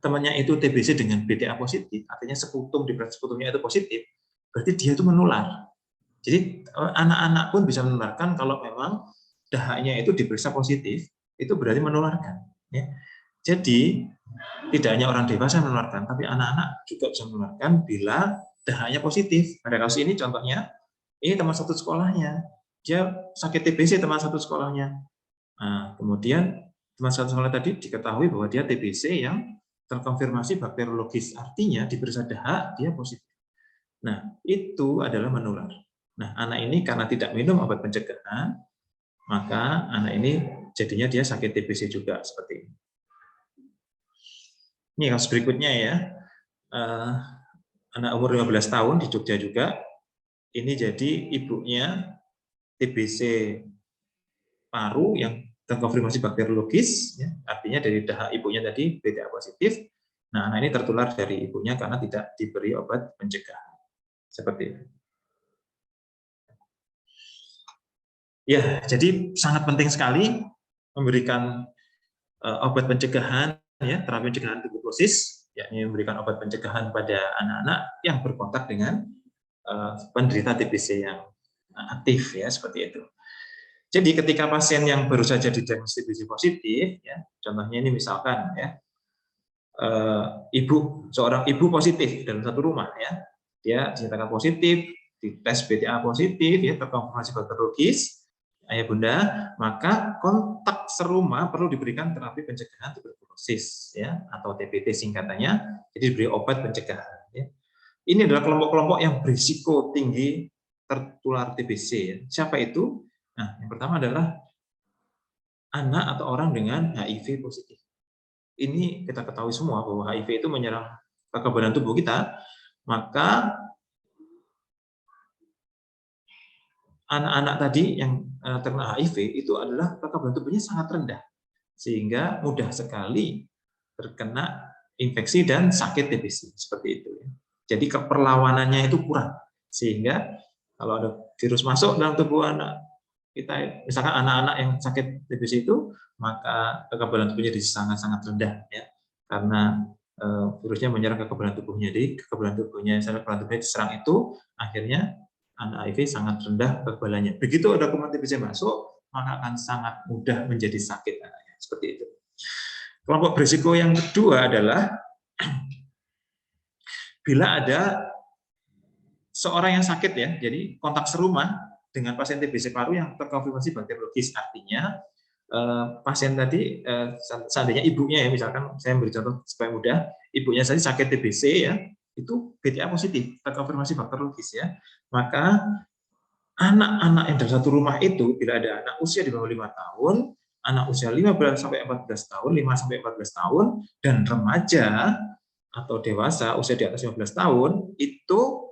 Speaker 5: temannya itu TBC dengan BTA positif, artinya sekutum di sekutumnya itu positif, berarti dia itu menular. Jadi anak-anak pun bisa menularkan kalau memang dahaknya itu diperiksa positif, itu berarti menularkan. Ya. Jadi tidak hanya orang dewasa menularkan, tapi anak-anak juga bisa menularkan bila dahaknya positif. Pada kasus ini contohnya, ini teman satu sekolahnya, dia sakit TBC teman satu sekolahnya. Nah, kemudian teman satu sekolah tadi diketahui bahwa dia TBC yang terkonfirmasi bakteriologis, artinya diperiksa dahak dia positif. Nah, itu adalah menular. Nah, anak ini karena tidak minum obat pencegahan, maka anak ini jadinya dia sakit TBC juga seperti ini. Ini kasus berikutnya ya, anak umur 15 tahun di Jogja juga, ini jadi ibunya TBC paru yang terkonfirmasi bakteriologis, ya, artinya dari dahak ibunya tadi BTA positif. Nah, anak ini tertular dari ibunya karena tidak diberi obat pencegahan. Seperti itu. Ya, jadi sangat penting sekali memberikan obat pencegahan, ya, terapi pencegahan tuberkulosis, yakni memberikan obat pencegahan pada anak-anak yang berkontak dengan penderita TBC yang aktif, ya, seperti itu. Jadi ketika pasien yang baru saja didiagnosis TBC positif, ya, contohnya ini misalkan, ya, seorang ibu positif dalam satu rumah, ya, dia dinyatakan positif, dites BTA positif, ya, terkonfirmasi bakteriologis, ayah bunda, maka kontak serumah perlu diberikan terapi pencegahan tuberkulosis, ya, atau TPT singkatannya, jadi diberi obat pencegahan. Ya. Ini adalah kelompok-kelompok yang berisiko tinggi tertular TBC. Ya. Siapa itu? Nah, yang pertama adalah anak atau orang dengan HIV positif. Ini kita ketahui semua bahwa HIV itu menyerang kekebalan tubuh kita, maka anak-anak tadi yang terkena HIV itu adalah kekebalan tubuhnya sangat rendah, sehingga mudah sekali terkena infeksi dan sakit TBC seperti itu. Jadi keperlawanannya itu kurang, sehingga kalau ada virus masuk dalam tubuh anak kita, misalkan anak-anak yang sakit TBC itu, maka kekebalan tubuhnya sangat-sangat rendah, ya, karena virusnya menyerang kekebalan tubuhnya. Jadi kekebalan tubuhnya diserang itu, akhirnya anak HIV sangat rendah kekebalannya. Begitu ada kuman TBC masuk, maka akan sangat mudah menjadi sakit anaknya. Seperti itu. Kelompok berisiko yang kedua adalah bila ada seorang yang sakit, ya, jadi kontak serumah dengan pasien TBC paru yang terkonfirmasi bakteriologis, artinya pasien tadi seandainya ibunya, ya, misalkan saya beri contoh supaya mudah, ibunya saja sakit TBC, ya, itu BTA positif, terkonfirmasi bakteriologis, ya, maka anak-anak yang dalam satu rumah itu, bila ada anak usia di bawah 5 tahun, anak usia 15 sampai 14 tahun, 5 sampai 14 tahun, dan remaja atau dewasa usia di atas 15 tahun, itu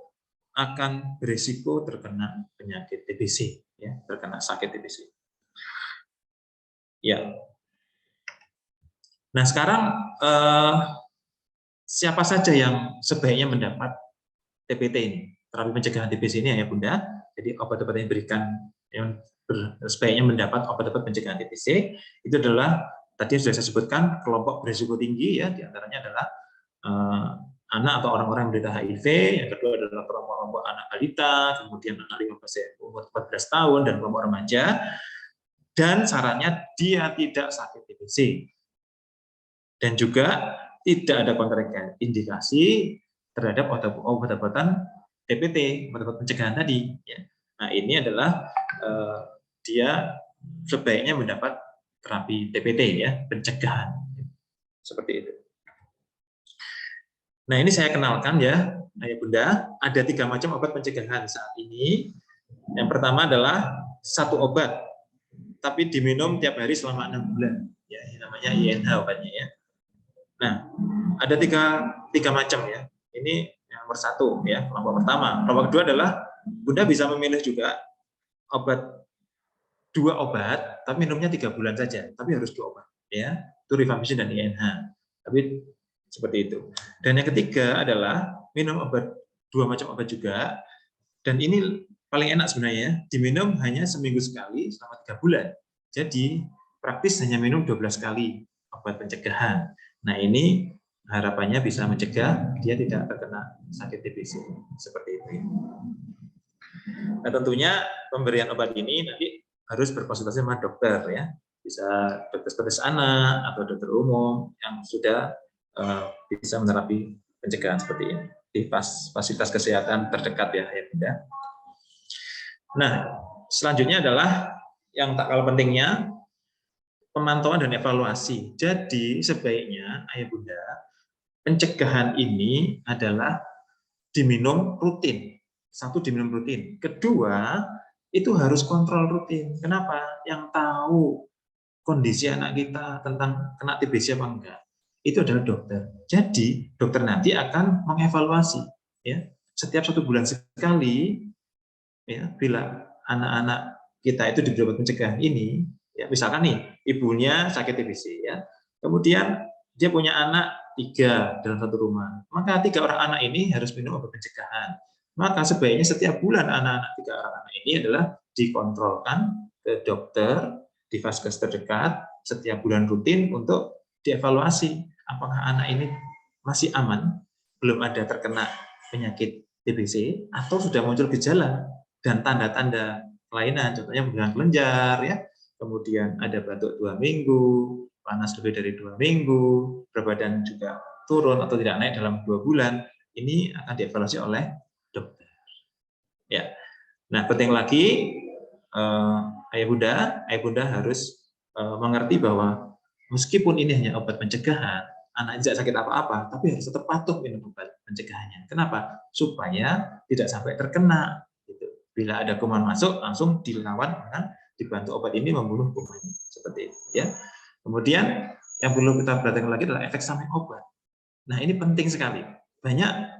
Speaker 5: akan berisiko terkena penyakit TBC, ya, terkena sakit TBC. Ya. Nah, sekarang siapa saja yang sebaiknya mendapat TPT ini, terapi pencegahan TBC ini, ya bunda? Jadi obat-obat yang diberikan yang sebaiknya mendapat obat-obat pencegahan TBC itu adalah tadi sudah saya sebutkan kelompok berisiko tinggi, ya, diantaranya adalah anak atau orang-orang yang menderita HIV, yang kedua adalah kelompok anak balita, kemudian anak 15 umur 14 tahun dan kelompok remaja, dan syaratnya dia tidak sakit TBC dan juga tidak ada kontraindikasi terhadap obat-obatan TPT, obat-obat pencegahan tadi. Ya. Nah, ini adalah dia sebaiknya mendapat terapi TPT, ya, pencegahan, seperti itu. Nah, ini saya kenalkan, ya, ayah bunda, ada 3 macam obat pencegahan saat ini. Yang pertama adalah satu obat, tapi diminum tiap hari selama 6 bulan. Ya, ini namanya INH obatnya, ya. Nah, ada tiga macam, ya. Ini yang nomor 1 ya, kelompok pertama. Kelompok kedua adalah Bunda bisa memilih juga dua obat, tapi minumnya 3 bulan saja, tapi harus 2 obat ya, itu rifampicin dan INH. Tapi seperti itu. Dan yang ketiga adalah minum 2 macam obat juga, dan ini paling enak sebenarnya, diminum hanya seminggu sekali selama 3 bulan. Jadi praktis hanya minum 12 kali obat pencegahan. Nah ini harapannya bisa mencegah dia tidak terkena sakit TBC seperti itu. Nah tentunya pemberian obat ini nanti harus berkonsultasi sama dokter ya, bisa dokter spesialis anak atau dokter umum yang sudah bisa menerapi pencegahan seperti ini di fasilitas kesehatan terdekat ya Bunda. Nah selanjutnya adalah yang tak kalah pentingnya pemantauan dan evaluasi. Jadi sebaiknya Ayah Bunda pencegahan ini adalah diminum rutin. 1 diminum rutin. Kedua, itu harus kontrol rutin. Kenapa? Yang tahu kondisi anak kita tentang kena TBC apa enggak, itu adalah dokter. Jadi, dokter nanti akan mengevaluasi ya. Setiap 1 bulan sekali ya, bila anak-anak kita itu diberi obat pencegahan ini, ya misalkan nih, ibunya sakit TBC ya. Kemudian dia punya anak 3 dalam 1 rumah. Maka 3 orang anak ini harus minum obat pencegahan. Maka sebaiknya setiap bulan anak-anak 3 orang anak ini adalah dikontrolkan ke dokter di vaskes terdekat setiap bulan rutin untuk dievaluasi apakah anak ini masih aman, belum ada terkena penyakit TBC atau sudah muncul gejala dan tanda-tanda kelainan, contohnya menghilang kelenjar ya, kemudian ada batuk 2 minggu, panas lebih dari 2 minggu, berat badan juga turun atau tidak naik dalam 2 bulan, ini akan dievaluasi oleh dokter. Ya, nah penting lagi Ayah Bunda harus mengerti bahwa meskipun ini hanya obat pencegahan, anak tidak sakit apa-apa, tapi harus tetap patuh minum obat pencegahannya. Kenapa? Supaya tidak sampai terkena. Gitu. Bila ada kuman masuk, langsung dilawan dengan dibantu obat ini membunuh kumannya. Seperti itu. Ya. Kemudian yang perlu kita perhatikan lagi adalah efek samping obat. Nah ini penting sekali. Banyak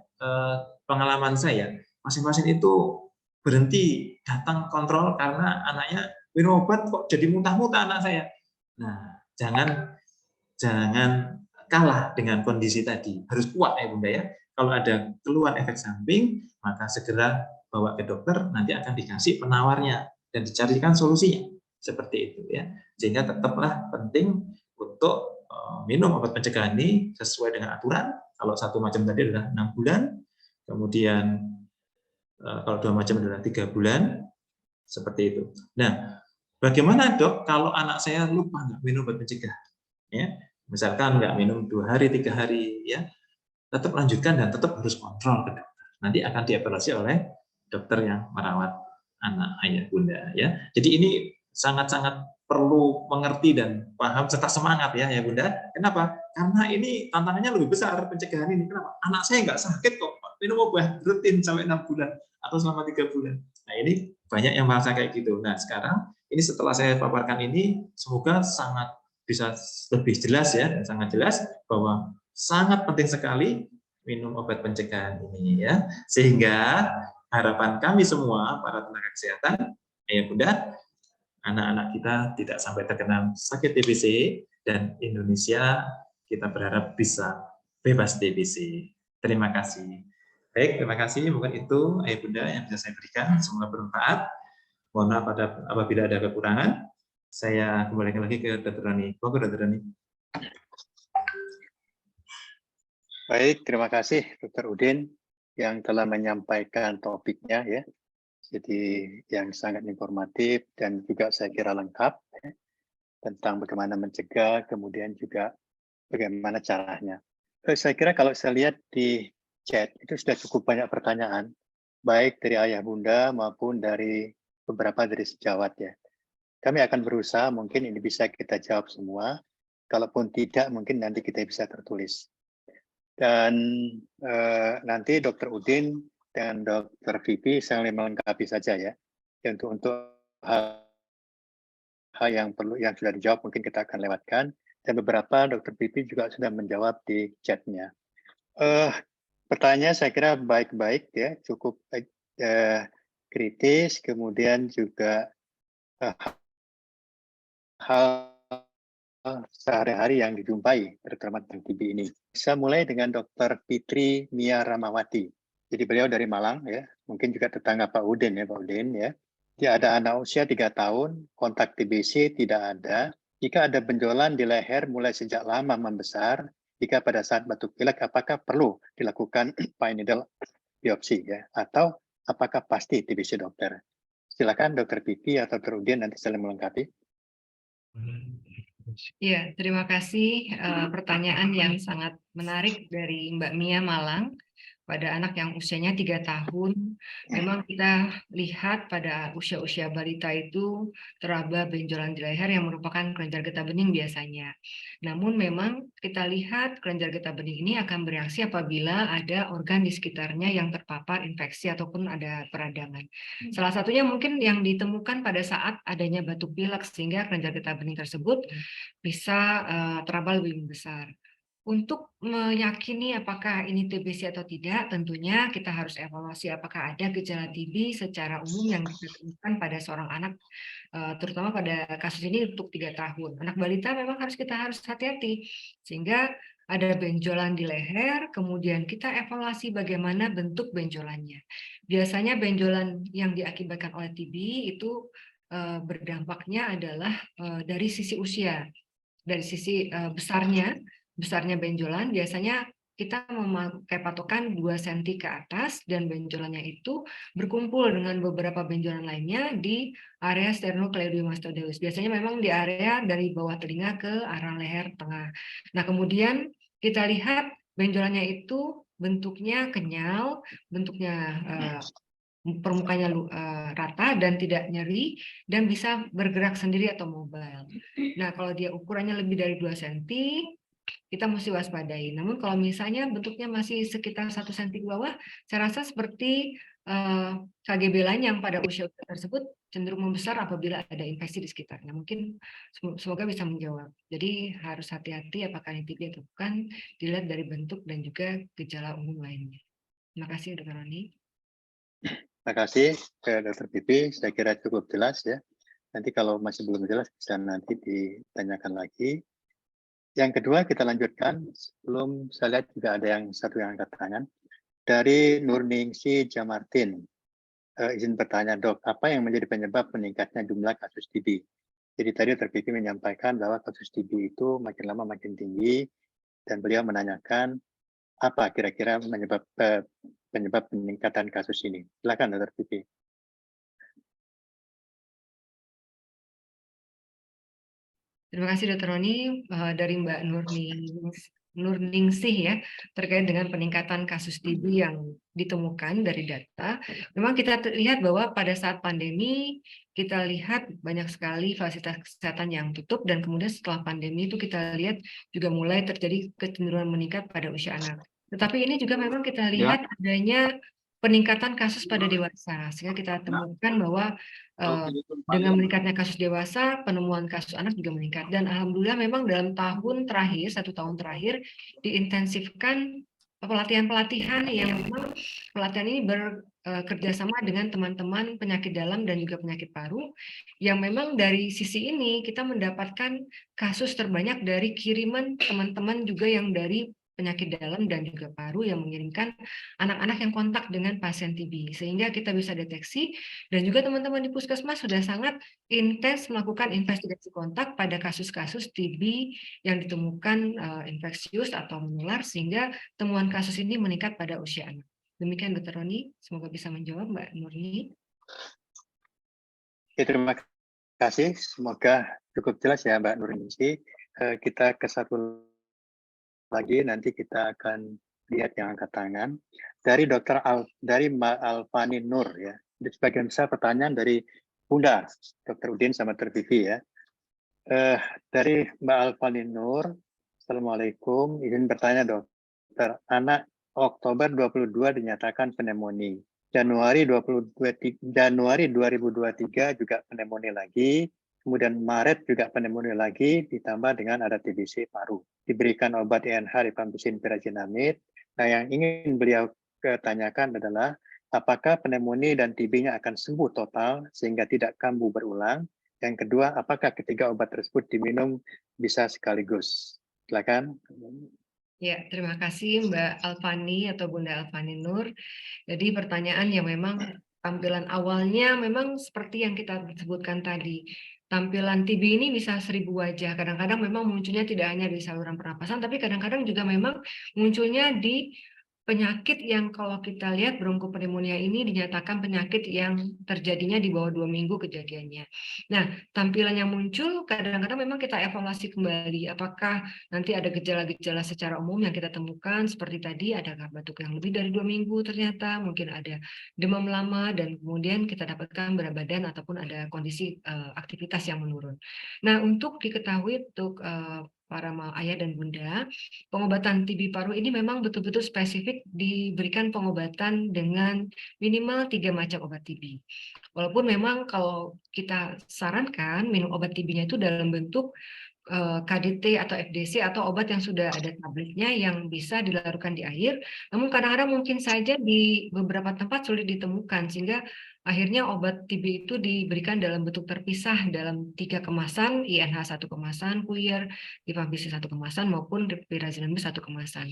Speaker 5: pengalaman saya, pasien-pasien itu berhenti datang kontrol karena anaknya minum obat kok jadi muntah-muntah anak saya. Nah, jangan kalah dengan kondisi tadi. Harus kuat ya Bunda ya. Kalau ada keluhan efek samping, maka segera bawa ke dokter, nanti akan dikasih penawarnya dan dicarikan solusinya. Seperti itu ya. Sehingga tetaplah penting untuk minum obat pencegahan ini sesuai dengan aturan. Kalau 1 macam tadi adalah 6 bulan, kemudian kalau 2 macam adalah 3 bulan, seperti itu. Nah, bagaimana dok kalau anak saya lupa nggak minum obat pencegahan? Ya, misalkan nggak minum 2 hari, 3 hari, ya, tetap lanjutkan dan tetap harus kontrol ke dokter. Nanti akan dievaluasi oleh dokter yang merawat anak Ayah Bunda. Ya, jadi ini sangat-sangat perlu mengerti dan paham serta semangat ya Bunda. Kenapa? Karena ini tantangannya lebih besar pencegahan ini. Kenapa? Anak saya nggak sakit kok, minum obat rutin sampai 6 bulan atau selama 3 bulan. Nah ini banyak yang merasa kayak gitu. Nah sekarang ini setelah saya paparkan ini, semoga sangat bisa lebih jelas ya, dan sangat jelas bahwa sangat penting sekali minum obat pencegahan ini ya. Sehingga harapan kami semua para tenaga kesehatan, Ayah Bunda, anak-anak kita tidak sampai terkena sakit TBC dan Indonesia kita berharap bisa bebas TBC. Terima kasih. Baik, terima kasih. Mungkin itu Ayah Bunda yang bisa saya berikan. Semoga bermanfaat. Mohon maaf apabila ada kekurangan. Saya kembalikan lagi ke Dr. Rani. Monggo Dr. Rani.
Speaker 1: Baik, terima kasih Dr. Udin yang telah menyampaikan topiknya ya. Jadi yang sangat informatif dan juga saya kira lengkap ya, tentang bagaimana mencegah, kemudian juga bagaimana caranya. Saya kira kalau saya lihat di chat itu sudah cukup banyak pertanyaan, baik dari Ayah Bunda maupun dari beberapa dari sejawat ya. Kami akan berusaha mungkin ini bisa kita jawab semua, kalaupun tidak mungkin nanti kita bisa tertulis. Dan nanti Dr. Udin dan Dr. Vivi saling melengkapi saja ya. Untuk hal yang perlu yang sudah dijawab mungkin kita akan lewatkan, dan beberapa Dr. Vivi juga sudah menjawab di chatnya. Pertanyaan saya kira baik-baik ya, cukup kritis, kemudian juga hal sehari-hari yang dijumpai terutama tentang TB ini. Saya mulai dengan Dr. Fitri Mia Ramawati. Jadi beliau dari Malang ya, mungkin juga tetangga Pak Udin ya, Pak Udin ya. Dia ada anak usia 3 tahun, kontak TBC tidak ada. Jika ada benjolan di leher mulai sejak lama membesar, jika pada saat batuk pilek apakah perlu dilakukan fine needle biopsi ya, atau apakah pasti TBC dokter? Silakan Dr. Pipi atau Dr. Udin nanti saling melengkapi.
Speaker 4: Iya, terima kasih pertanyaan yang sangat menarik dari Mbak Mia Malang. Pada anak yang usianya 3 tahun, memang kita lihat pada usia-usia balita itu teraba benjolan di leher yang merupakan kelenjar getah bening biasanya. Namun memang kita lihat kelenjar getah bening ini akan bereaksi apabila ada organ di sekitarnya yang terpapar infeksi ataupun ada peradangan. Salah satunya mungkin yang ditemukan pada saat adanya batuk pilek sehingga kelenjar getah bening tersebut bisa teraba lebih besar. Untuk meyakini apakah ini TBC atau tidak, tentunya kita harus evaluasi apakah ada gejala TB secara umum yang ditemukan pada seorang anak, terutama pada kasus ini untuk 3 tahun. Anak balita memang kita harus hati-hati, sehingga ada benjolan di leher, kemudian kita evaluasi bagaimana bentuk benjolannya. Biasanya benjolan yang diakibatkan oleh TB itu berdampaknya adalah dari sisi usia, dari sisi besarnya benjolan, biasanya kita memakai patokan 2 cm ke atas dan benjolannya itu berkumpul dengan beberapa benjolan lainnya di area sternocleidomastoideus. Biasanya memang di area dari bawah telinga ke arah leher tengah. Nah, kemudian kita lihat benjolannya itu bentuknya kenyal, bentuknya permukaannya rata dan tidak nyeri dan bisa bergerak sendiri atau mobile. Nah, kalau dia ukurannya lebih dari 2 cm, kita mesti waspadai. Namun kalau misalnya bentuknya masih sekitar 1 cm ke bawah, saya rasa seperti KGB lain yang pada usia tersebut cenderung membesar apabila ada infeksi di sekitarnya. Mungkin semoga bisa menjawab. Jadi harus hati-hati apakah ini TB atau bukan, dilihat dari bentuk dan juga gejala umum lainnya. Terima kasih, Dr. Roni.
Speaker 1: Terima kasih Dr. Pipi, saya kira cukup jelas ya. Nanti kalau masih belum jelas bisa nanti ditanyakan lagi. Yang kedua kita lanjutkan, sebelum saya lihat juga ada yang angkat tangan. Dari Nurningsi Jamartin, izin bertanya dok, apa yang menjadi penyebab meningkatnya jumlah kasus TB? Jadi tadi Dr. Pipi menyampaikan bahwa kasus TB itu makin lama makin tinggi, dan beliau menanyakan apa kira-kira penyebab peningkatan kasus ini. Silakan Dr. Pipi.
Speaker 4: Terima kasih Dr. Roni, dari Mbak Nurningsih ya, terkait dengan peningkatan kasus TB yang ditemukan dari data. Memang kita lihat bahwa pada saat pandemi kita lihat banyak sekali fasilitas kesehatan yang tutup, dan kemudian setelah pandemi itu kita lihat juga mulai terjadi kecenderungan meningkat pada usia anak. Tetapi ini juga memang kita lihat adanya peningkatan kasus pada dewasa, sehingga kita temukan bahwa dengan meningkatnya kasus dewasa, penemuan kasus anak juga meningkat. Dan alhamdulillah memang dalam tahun terakhir, 1 tahun terakhir, diintensifkan pelatihan-pelatihan yang memang pelatihan ini bekerja sama dengan teman-teman penyakit dalam dan juga penyakit paru, yang memang dari sisi ini kita mendapatkan kasus terbanyak dari kiriman teman-teman juga yang dari penyakit dalam dan juga paru yang mengirimkan anak-anak yang kontak dengan pasien TB, sehingga kita bisa deteksi, dan juga teman-teman di puskesmas sudah sangat intens melakukan investigasi kontak pada kasus-kasus TB yang ditemukan infeksius atau menular, sehingga temuan kasus ini meningkat pada usia anak. Demikian Dr. Roni, semoga bisa menjawab Mbak Nurni.
Speaker 1: Ya, terima kasih, semoga cukup jelas ya Mbak Nurni. Kita ke satu lagi, nanti kita akan lihat yang angkat tangan dari dari Mbak Alfani Nur ya. Di sebagian besar pertanyaan dari Bunda Dr. Udin sama Dr. Vivi ya. Dari Mbak Alfani Nur, Assalamualaikum, izin bertanya dokter, anak Oktober 22 dinyatakan pneumonia. Januari 2023 juga pneumonia lagi. Kemudian Maret juga pneumonia lagi, ditambah dengan ada TBC paru. Diberikan obat INH rifampicin pyrazinamide, Nah, yang ingin beliau tanyakan adalah apakah pneumonia dan TB-nya akan sembuh total sehingga tidak kambuh berulang? Yang kedua, apakah ketiga obat tersebut diminum bisa sekaligus? Silakan.
Speaker 4: Ya, terima kasih Mbak Alfani atau Bunda Alfani Nur. Jadi pertanyaan yang memang tampilan awalnya memang seperti yang kita sebutkan tadi. Tampilan TB ini bisa 1000 wajah. Kadang-kadang memang munculnya tidak hanya di saluran pernapasan, tapi kadang-kadang juga memang munculnya di penyakit yang kalau kita lihat bronkopneumonia ini dinyatakan penyakit yang terjadinya di bawah 2 minggu kejadiannya. Nah, tampilan yang muncul kadang-kadang memang kita evaluasi kembali. Apakah nanti ada gejala-gejala secara umum yang kita temukan seperti tadi, adakah batuk yang lebih dari 2 minggu ternyata, mungkin ada demam lama, dan kemudian kita dapatkan berat badan ataupun ada kondisi aktivitas yang menurun. Nah, untuk diketahui untuk para ayah dan bunda, pengobatan TB paru ini memang betul-betul spesifik diberikan pengobatan dengan minimal 3 macam obat TB. Walaupun memang kalau kita sarankan minum obat TB-nya itu dalam bentuk KDT atau FDC atau obat yang sudah ada tabletnya yang bisa dilarutkan di air, namun kadang-kadang mungkin saja di beberapa tempat sulit ditemukan sehingga akhirnya obat TB itu diberikan dalam bentuk terpisah dalam 3 kemasan, INH 1 kemasan, Puyer, Rifampicin 1 kemasan maupun Pyrazinamide 1 kemasan.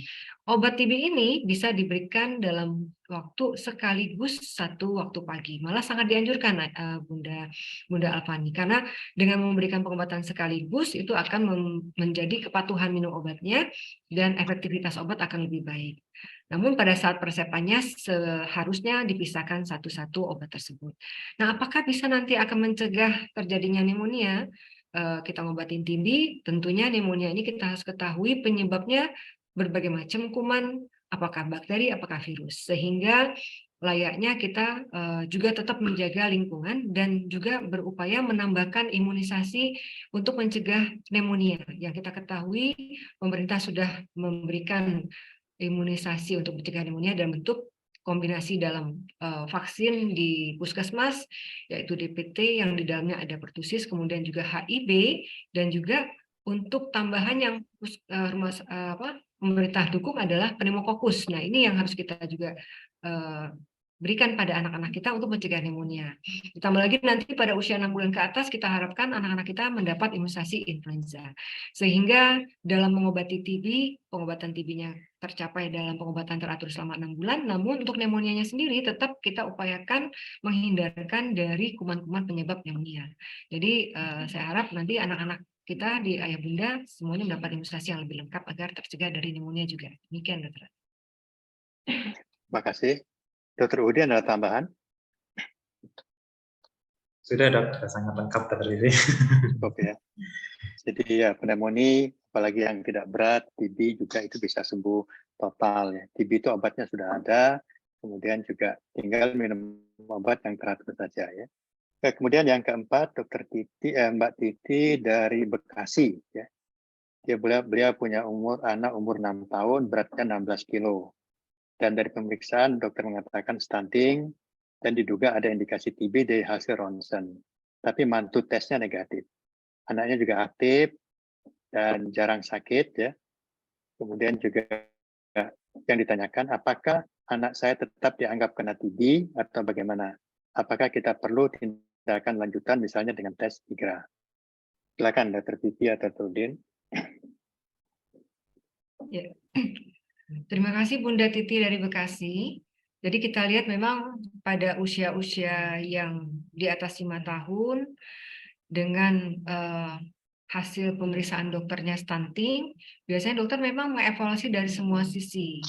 Speaker 4: Obat TB ini bisa diberikan dalam waktu sekaligus 1 waktu pagi. Malah sangat dianjurkan Bunda Alfani karena dengan memberikan pengobatan sekaligus itu akan menjadi kepatuhan minum obatnya dan efektivitas obat akan lebih baik. Namun pada saat persepannya seharusnya dipisahkan satu-satu obat tersebut. Nah, apakah bisa nanti akan mencegah terjadinya pneumonia? Kita ngobatin TB, tentunya pneumonia ini kita harus ketahui penyebabnya berbagai macam kuman, apakah bakteri, apakah virus, sehingga layaknya kita juga tetap menjaga lingkungan dan juga berupaya menambahkan imunisasi untuk mencegah pneumonia. Yang kita ketahui, pemerintah sudah memberikan imunisasi untuk mencegah pneumonia dalam bentuk kombinasi dalam vaksin di puskesmas, yaitu DPT yang di dalamnya ada pertusis, kemudian juga HIB, dan juga untuk tambahan yang pemerintah dukung adalah pneumokokus. Nah, ini yang harus kita juga berikan pada anak-anak kita untuk mencegah pneumonia. Ditambah lagi nanti pada usia 6 bulan ke atas kita harapkan anak-anak kita mendapat imunisasi influenza. Sehingga dalam mengobati TB, pengobatan TB-nya tercapai dalam pengobatan teratur selama 6 bulan, namun untuk pneumonianya sendiri tetap kita upayakan menghindarkan dari kuman-kuman penyebab pneumonia. Jadi saya harap nanti anak-anak kita di ayah bunda semuanya mendapat imunisasi yang lebih lengkap agar tercegah dari pneumonia juga. Demikian, Dokter.
Speaker 1: Terima kasih. Dr. Udi, ada tambahan?
Speaker 5: Sudah dok, sudah sangat lengkap tadi.
Speaker 1: Cukup ya. Jadi ya pneumonia, apalagi yang tidak berat, TB juga itu bisa sembuh total ya. TB itu obatnya sudah ada, kemudian juga tinggal minum obat yang teratur saja ya. Kemudian yang keempat, Mbak Titi dari Bekasi ya. Beliau punya anak umur 6 tahun, beratnya 16 kilo. Dan dari pemeriksaan dokter mengatakan stunting dan diduga ada indikasi TB dari hasil ronsen. Tapi mantu tesnya negatif. Anaknya juga aktif dan jarang sakit ya. Kemudian juga yang ditanyakan apakah anak saya tetap dianggap kena TB atau bagaimana? Apakah kita perlu tindakan lanjutan misalnya dengan tes IGRA? Silakan Dr. Titi atau Tudin.
Speaker 4: Ya. Terima kasih Bunda Titi dari Bekasi. Jadi kita lihat memang pada usia-usia yang di atas 5 tahun dengan hasil pemeriksaan dokternya stunting, biasanya dokter memang mengevaluasi dari semua sisi.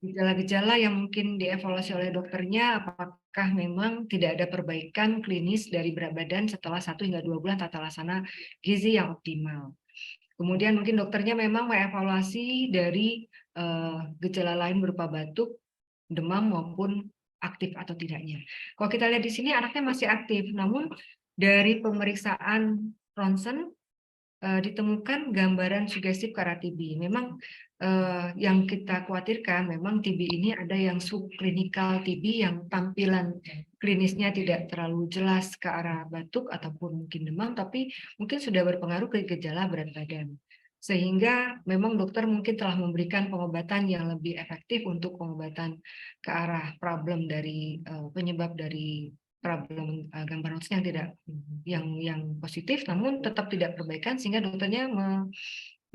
Speaker 4: Gejala-gejala yang mungkin dievaluasi oleh dokternya, apakah memang tidak ada perbaikan klinis dari berat badan setelah 1 hingga 2 bulan tata laksana gizi yang optimal. Kemudian mungkin dokternya memang mengevaluasi dari gejala lain berupa batuk, demam maupun aktif atau tidaknya. Kalau kita lihat di sini anaknya masih aktif, namun dari pemeriksaan ronsen ditemukan gambaran sugestif ke arah TB. Memang yang kita khawatirkan memang TB ini ada yang subklinikal TB yang tampilan klinisnya tidak terlalu jelas ke arah batuk ataupun mungkin demam, tapi mungkin sudah berpengaruh ke gejala berat badan. sehingga memang dokter mungkin telah memberikan pengobatan yang lebih efektif untuk pengobatan ke arah problem dari penyebab dari problem gambar Ronsen yang tidak yang positif, namun tetap tidak perbaikan, sehingga dokternya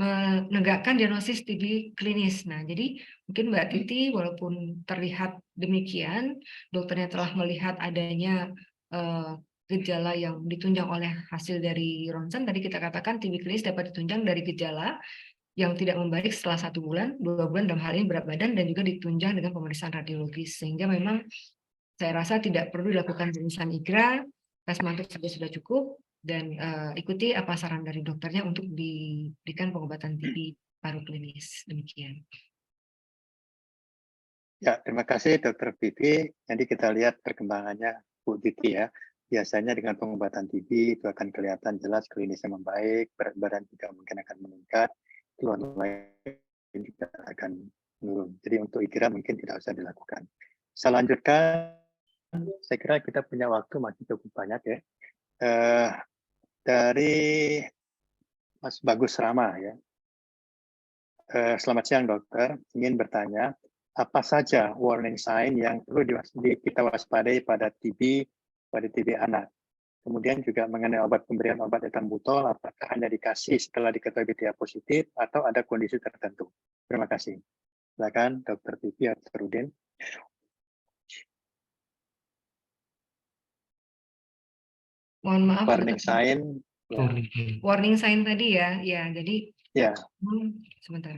Speaker 4: menegakkan diagnosis TB klinis. Nah, jadi mungkin Mbak Titi, walaupun terlihat demikian, dokternya telah melihat adanya gejala yang ditunjang oleh hasil dari ronsen. Tadi kita katakan TB klinis dapat ditunjang dari gejala yang tidak membaik setelah 1 bulan, 2 bulan dalam hal ini berat badan, dan juga ditunjang dengan pemeriksaan radiologis. Sehingga memang saya rasa tidak perlu dilakukan pemeriksaan IGRA, tes mantuk saja sudah cukup, dan ikuti apa saran dari dokternya untuk diberikan pengobatan TB paru klinis. Demikian.
Speaker 1: Ya, terima kasih Dr. Vivi. Nanti kita lihat perkembangannya Bu Titi ya. Biasanya dengan pengobatan TB itu akan kelihatan jelas klinisnya membaik, berat badan juga mungkin akan meningkat, keluhan lain juga akan menurun. Jadi untuk IGRA mungkin tidak usah dilakukan. Saya lanjutkan, saya kira kita punya waktu masih cukup banyak ya. Dari Mas Bagus Rama ya. Selamat siang dokter, ingin bertanya, apa saja warning sign yang perlu kita waspadai pada TB anak? Kemudian juga mengenai pemberian obat etambutol, apakah hanya dikasih setelah diketahui BTA positif atau ada kondisi tertentu? Terima kasih. Silakan Dr. Vivi atau Rudin.
Speaker 4: Mohon maaf.
Speaker 1: Warning sign. Ya.
Speaker 4: Warning sign tadi ya, jadi
Speaker 1: ya.
Speaker 4: Sebentar.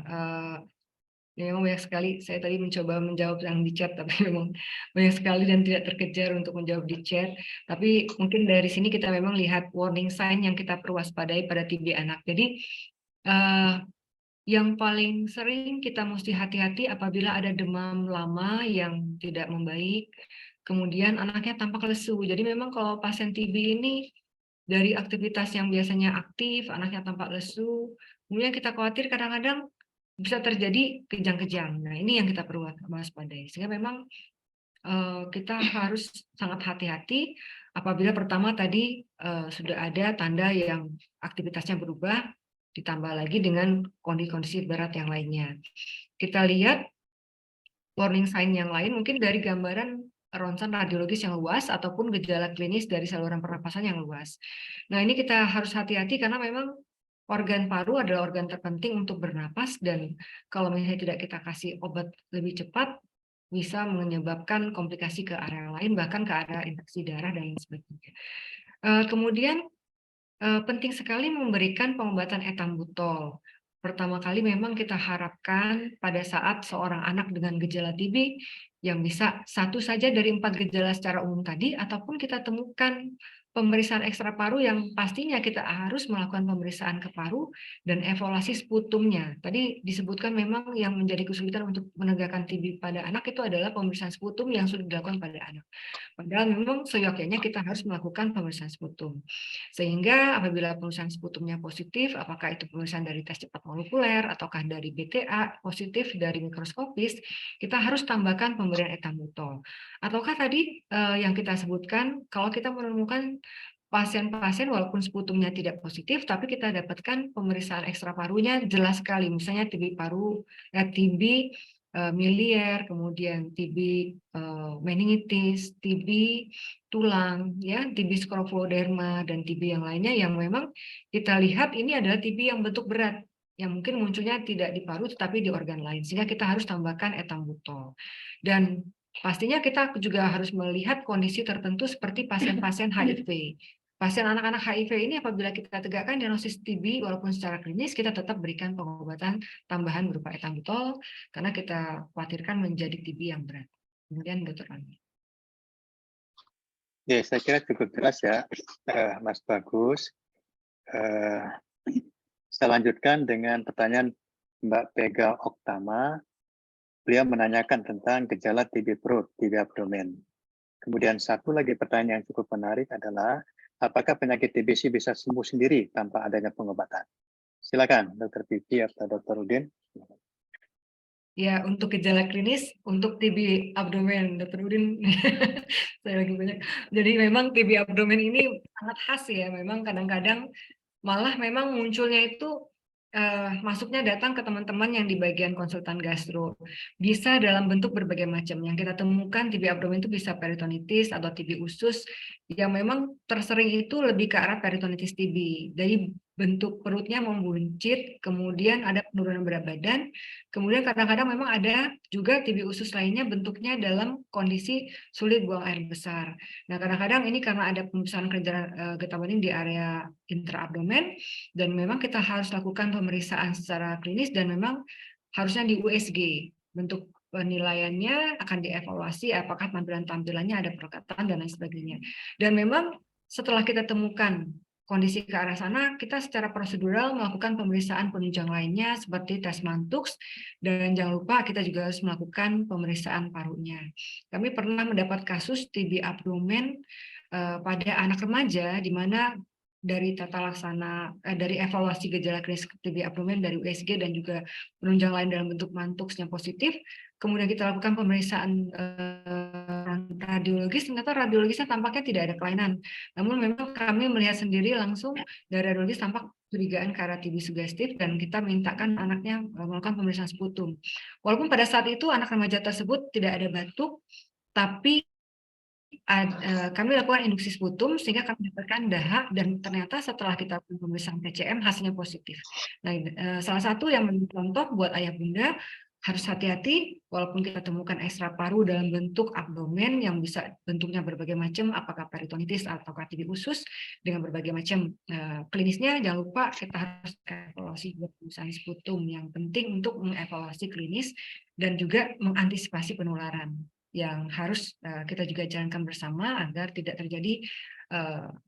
Speaker 4: Ya, memang banyak sekali. Saya tadi mencoba menjawab yang di chat, tapi memang banyak sekali dan tidak terkejar untuk menjawab di chat. Tapi mungkin dari sini kita memang lihat warning sign yang kita perlu waspadai pada TB anak. Jadi yang paling sering kita mesti hati-hati apabila ada demam lama yang tidak membaik, kemudian anaknya tampak lesu. Jadi memang kalau pasien TB ini dari aktivitas yang biasanya aktif, anaknya tampak lesu, kemudian kita khawatir kadang-kadang bisa terjadi kejang-kejang. Nah, ini yang kita perlu waspadai. Sehingga memang kita harus sangat hati-hati apabila pertama tadi sudah ada tanda yang aktivitasnya berubah, ditambah lagi dengan kondisi berat yang lainnya. Kita lihat warning sign yang lain mungkin dari gambaran ronsen radiologis yang luas ataupun gejala klinis dari saluran pernapasan yang luas. Nah, ini kita harus hati-hati karena memang organ paru adalah organ terpenting untuk bernapas, dan kalau misalnya tidak kita kasih obat lebih cepat, bisa menyebabkan komplikasi ke area lain, bahkan ke area infeksi darah dan lain sebagainya. Kemudian penting sekali memberikan pengobatan etambutol. Pertama kali memang kita harapkan pada saat seorang anak dengan gejala TB yang bisa 1 saja dari 4 gejala secara umum tadi, ataupun kita temukan pemeriksaan ekstra paru yang pastinya kita harus melakukan pemeriksaan ke paru dan evaluasi sputumnya. Tadi disebutkan memang yang menjadi kesulitan untuk menegakkan TB pada anak itu adalah pemeriksaan sputum yang sudah dilakukan pada anak. Padahal memang seyogyanya kita harus melakukan pemeriksaan sputum. Sehingga apabila pemeriksaan sputumnya positif, apakah itu pemeriksaan dari tes cepat molekuler ataukah dari BTA positif dari mikroskopis, kita harus tambahkan pemberian etambutol. Ataukah tadi yang kita sebutkan, kalau kita menemukan pasien-pasien walaupun sputumnya tidak positif, tapi kita dapatkan pemeriksaan ekstra parunya jelas sekali, misalnya TB paru, TB miliar, kemudian TB meningitis, TB tulang, ya, TB skrofoderma dan TB yang lainnya yang memang kita lihat ini adalah TB yang bentuk berat, yang mungkin munculnya tidak di paru tetapi di organ lain, sehingga kita harus tambahkan etambutol. Dan pastinya kita juga harus melihat kondisi tertentu seperti pasien-pasien HIV. Pasien anak-anak HIV ini apabila kita tegakkan diagnosis TB walaupun secara klinis, kita tetap berikan pengobatan tambahan berupa etambutol karena kita khawatirkan menjadi TB yang berat. Kemudian Dr. Rani.
Speaker 1: Ya, saya kira cukup jelas ya, Mas Bagus. Saya lanjutkan dengan pertanyaan Mbak Pega Oktama. Beliau menanyakan tentang gejala TB perut, TB abdomen. Kemudian satu lagi pertanyaan yang cukup menarik adalah, apakah penyakit TBC bisa sembuh sendiri tanpa adanya pengobatan? Silakan, Dr. Vivi atau Dr. Udin.
Speaker 4: Ya, untuk gejala klinis, untuk TB abdomen, Dr. Udin, saya lagi banyak. Jadi memang TB abdomen ini sangat khas ya, memang kadang-kadang malah memang munculnya itu masuknya datang ke teman-teman yang di bagian konsultan gastro. Bisa dalam bentuk berbagai macam. Yang kita temukan TB abdomen itu bisa peritonitis atau TB usus, yang memang tersering itu lebih ke arah peritonitis TB. Dari bentuk perutnya membuncit, kemudian ada penurunan berat badan, kemudian kadang-kadang memang ada juga TB usus lainnya bentuknya dalam kondisi sulit buang air besar. Nah, kadang-kadang ini karena ada pembesaran kelenjar getah bening di area intraabdomen, dan memang kita harus lakukan pemeriksaan secara klinis dan memang harusnya di USG. Bentuk penilaiannya akan dievaluasi apakah tampilannya ada perlekatan dan lain sebagainya. Dan memang setelah kita temukan kondisi ke arah sana, kita secara prosedural melakukan pemeriksaan penunjang lainnya seperti tes Mantoux, dan jangan lupa kita juga harus melakukan pemeriksaan parunya. Kami pernah mendapat kasus TB abdomen pada anak remaja, di mana dari tata laksana dari evaluasi gejala klinis TB abdomen dari USG dan juga penunjang lain dalam bentuk Mantoux yang positif, kemudian kita lakukan pemeriksaan radiologis, ternyata radiologisnya tampaknya tidak ada kelainan. Namun memang kami melihat sendiri langsung dari radiologis tampak curigaan ke arah TB sugestif, dan kita mintakan anaknya melakukan pemeriksaan sputum. Walaupun pada saat itu anak remaja tersebut tidak ada batuk, tapi kami lakukan induksi sputum sehingga kami dapatkan dahak, dan ternyata setelah kita pemeriksaan TCM hasilnya positif. Nah, salah satu yang menjadi contoh buat ayah bunda, harus hati-hati walaupun kita temukan ekstra paru dalam bentuk abdomen yang bisa bentuknya berbagai macam, apakah peritonitis atau TB usus dengan berbagai macam klinisnya. Jangan lupa kita harus evaluasi pemeriksaan sputum yang penting untuk mengevaluasi klinis dan juga mengantisipasi penularan yang harus kita juga jalankan bersama agar tidak terjadi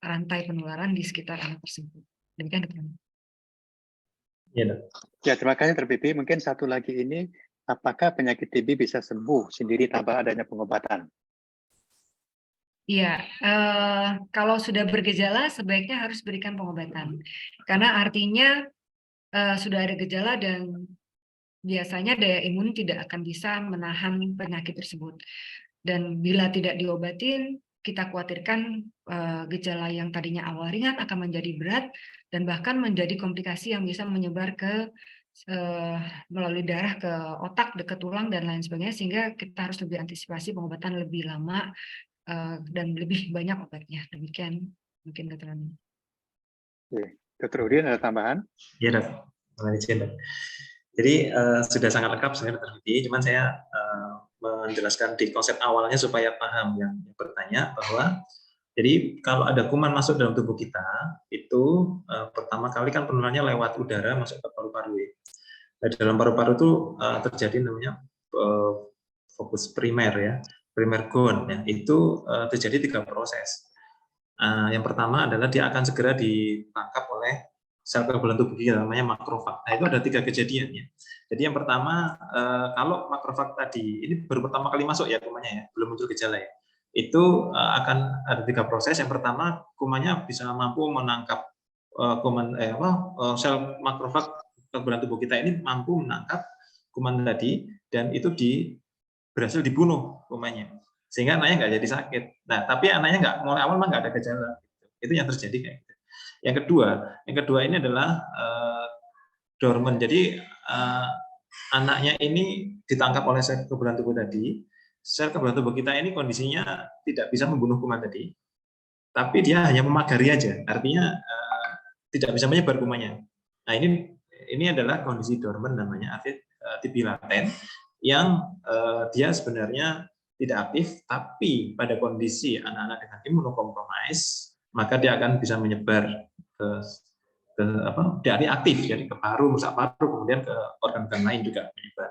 Speaker 4: rantai penularan di sekitar anak tersebut. Demikian, Dr.
Speaker 5: Iya, Dok.
Speaker 1: Ya, terima kasih Dr. Bibi. Mungkin satu lagi ini, apakah penyakit TB bisa sembuh sendiri tanpa adanya pengobatan?
Speaker 4: Iya, kalau sudah bergejala sebaiknya harus berikan pengobatan, karena artinya sudah ada gejala dan biasanya daya imun tidak akan bisa menahan penyakit tersebut. Dan bila tidak diobatin, kita khawatirkan gejala yang tadinya awal ringan akan menjadi berat dan bahkan menjadi komplikasi yang bisa menyebar ke melalui darah ke otak, ke tulang dan lain sebagainya, sehingga kita harus lebih antisipasi pengobatan lebih lama dan lebih banyak obatnya. Demikian mungkin keterangan.
Speaker 1: Dr. Udin ada tambahan?
Speaker 5: Iya, Dok. Terima kasih, Dok. Jadi sudah sangat lengkap sebenarnya Dr. Bibi, cuman saya menjelaskan di konsep awalnya supaya paham yang bertanya bahwa jadi kalau ada kuman masuk dalam tubuh kita itu pertama kali kan penularannya lewat udara masuk ke paru-paru. Di dalam paru-paru itu terjadi namanya fokus primer ya, primer gone ya. Itu terjadi 3 proses. Yang pertama adalah dia akan segera ditangkap oleh sel kekebalan tubuh kita namanya makrofag. Nah, itu ada 3 kejadian ya. Jadi yang pertama kalau makrofag tadi ini baru pertama kali masuk ya kumannya ya, belum muncul gejala ya. Itu akan ada 3 proses. Yang pertama kumannya bisa mampu menangkap kuman sel makrofag kekebalan tubuh kita ini mampu menangkap kuman tadi dan itu berhasil dibunuh kumannya. Sehingga anaknya nggak jadi sakit. Nah, tapi anaknya nggak mulai awal mah nggak ada gejala. Itu yang terjadi kayak gitu. Yang kedua ini adalah dormant. Jadi anaknya ini ditangkap oleh sel kekebalan tubuh tadi. Sel kekebalan tubuh kita ini kondisinya tidak bisa membunuh kuman tadi, tapi dia hanya memagari aja. Artinya tidak bisa menyebar kumannya. Nah, ini adalah kondisi dormant namanya TB laten yang dia sebenarnya tidak aktif, tapi pada kondisi anak-anak dengan imunokompromis maka dia akan bisa menyebar dari aktif, jadi ke paru, merusak paru, kemudian ke organ-organ lain juga menyebar.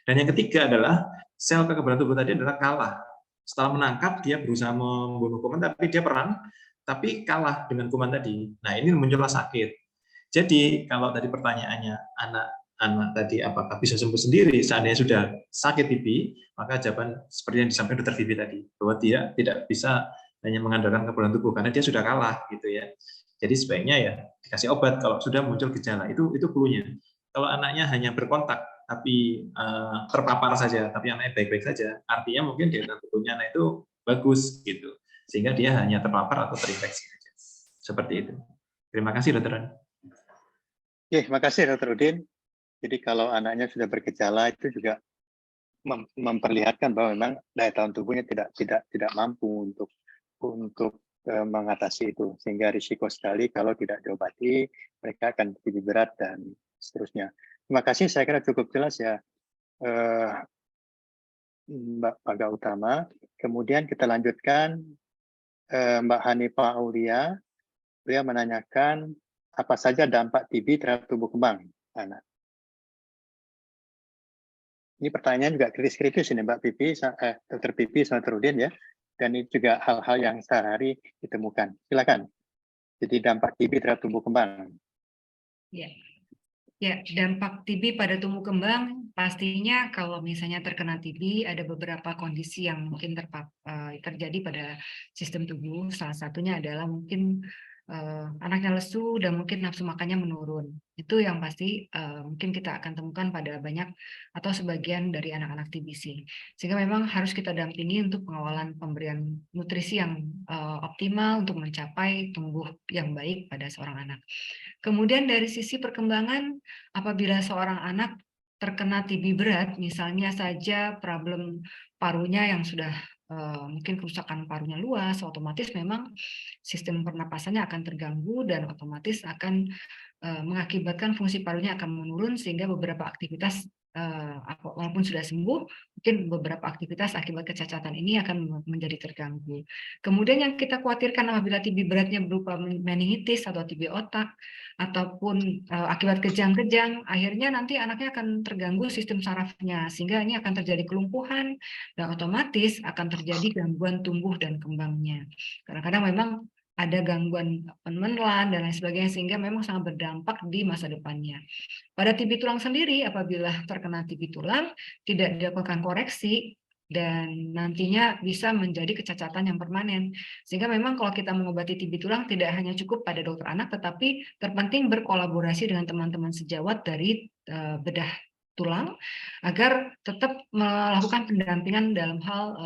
Speaker 5: Dan yang ketiga adalah sel kekebalan tubuh tadi adalah kalah. Setelah menangkap, dia berusaha membunuh kuman, tapi dia perang, tapi kalah dengan kuman tadi. Nah, ini muncullah sakit. Jadi kalau tadi pertanyaannya anak tadi apakah bisa sembuh sendiri seandainya sudah sakit TB, maka jawaban seperti yang disampaikan Dr. Bibi tadi, bahwa dia tidak bisa hanya mengandalkan kekebalan tubuh karena dia sudah kalah gitu ya. Jadi sebaiknya ya dikasih obat kalau sudah muncul gejala. Itu clue-nya. Kalau anaknya hanya berkontak tapi terpapar saja, tapi anaknya baik-baik saja, artinya mungkin daya tubuhnya anak itu bagus gitu. Sehingga dia hanya terpapar atau terinfeksi saja. Seperti itu. Terima kasih, Dr.
Speaker 1: Ya, makasih Dr. Udin. Jadi kalau anaknya sudah bergejala itu juga memperlihatkan bahwa memang daya tahan tubuhnya tidak mampu untuk mengatasi itu, sehingga risiko sekali kalau tidak diobati mereka akan lebih berat dan seterusnya. Terima kasih, saya kira cukup jelas ya Mbak Paga Utama. Kemudian kita lanjutkan Mbak Hanifah Aulia. Beliau menanyakan apa saja dampak TB terhadap tumbuh kembang anak. Ini pertanyaan juga kritis-kritis ini Mbak Pipi, Dr. Pipi sama Dr. Udin ya. Dan ini juga hal-hal yang sehari-hari ditemukan. Silakan. Jadi dampak TB terhadap tumbuh kembang.
Speaker 4: Ya, dampak TB pada tumbuh kembang pastinya kalau misalnya terkena TB ada beberapa kondisi yang mungkin terjadi pada sistem tubuh. Salah satunya adalah mungkin anaknya lesu dan mungkin nafsu makannya menurun. Itu yang pasti mungkin kita akan temukan pada banyak atau sebagian dari anak-anak TBC. Sehingga memang harus kita dampingi untuk pengawalan pemberian nutrisi yang optimal untuk mencapai tumbuh yang baik pada seorang anak. Kemudian dari sisi perkembangan, apabila seorang anak terkena TB berat, misalnya saja problem parunya yang sudah mungkin kerusakan parunya luas, otomatis memang sistem pernapasannya akan terganggu dan otomatis akan mengakibatkan fungsi parunya akan menurun sehingga beberapa aktivitas walaupun sudah sembuh, mungkin beberapa aktivitas akibat kecacatan ini akan menjadi terganggu. Kemudian yang kita khawatirkan apabila TB beratnya berupa meningitis atau TB otak ataupun akibat kejang-kejang, akhirnya nanti anaknya akan terganggu sistem sarafnya sehingga ini akan terjadi kelumpuhan dan otomatis akan terjadi gangguan tumbuh dan kembangnya. Kadang-kadang memang ada gangguan penelan dan lain sebagainya sehingga memang sangat berdampak di masa depannya. Pada TB tulang sendiri, apabila terkena TB tulang, tidak dilakukan koreksi dan nantinya bisa menjadi kecacatan yang permanen. Sehingga memang kalau kita mengobati TB tulang tidak hanya cukup pada dokter anak, tetapi terpenting berkolaborasi dengan teman-teman sejawat dari bedah tulang agar tetap melakukan pendampingan dalam hal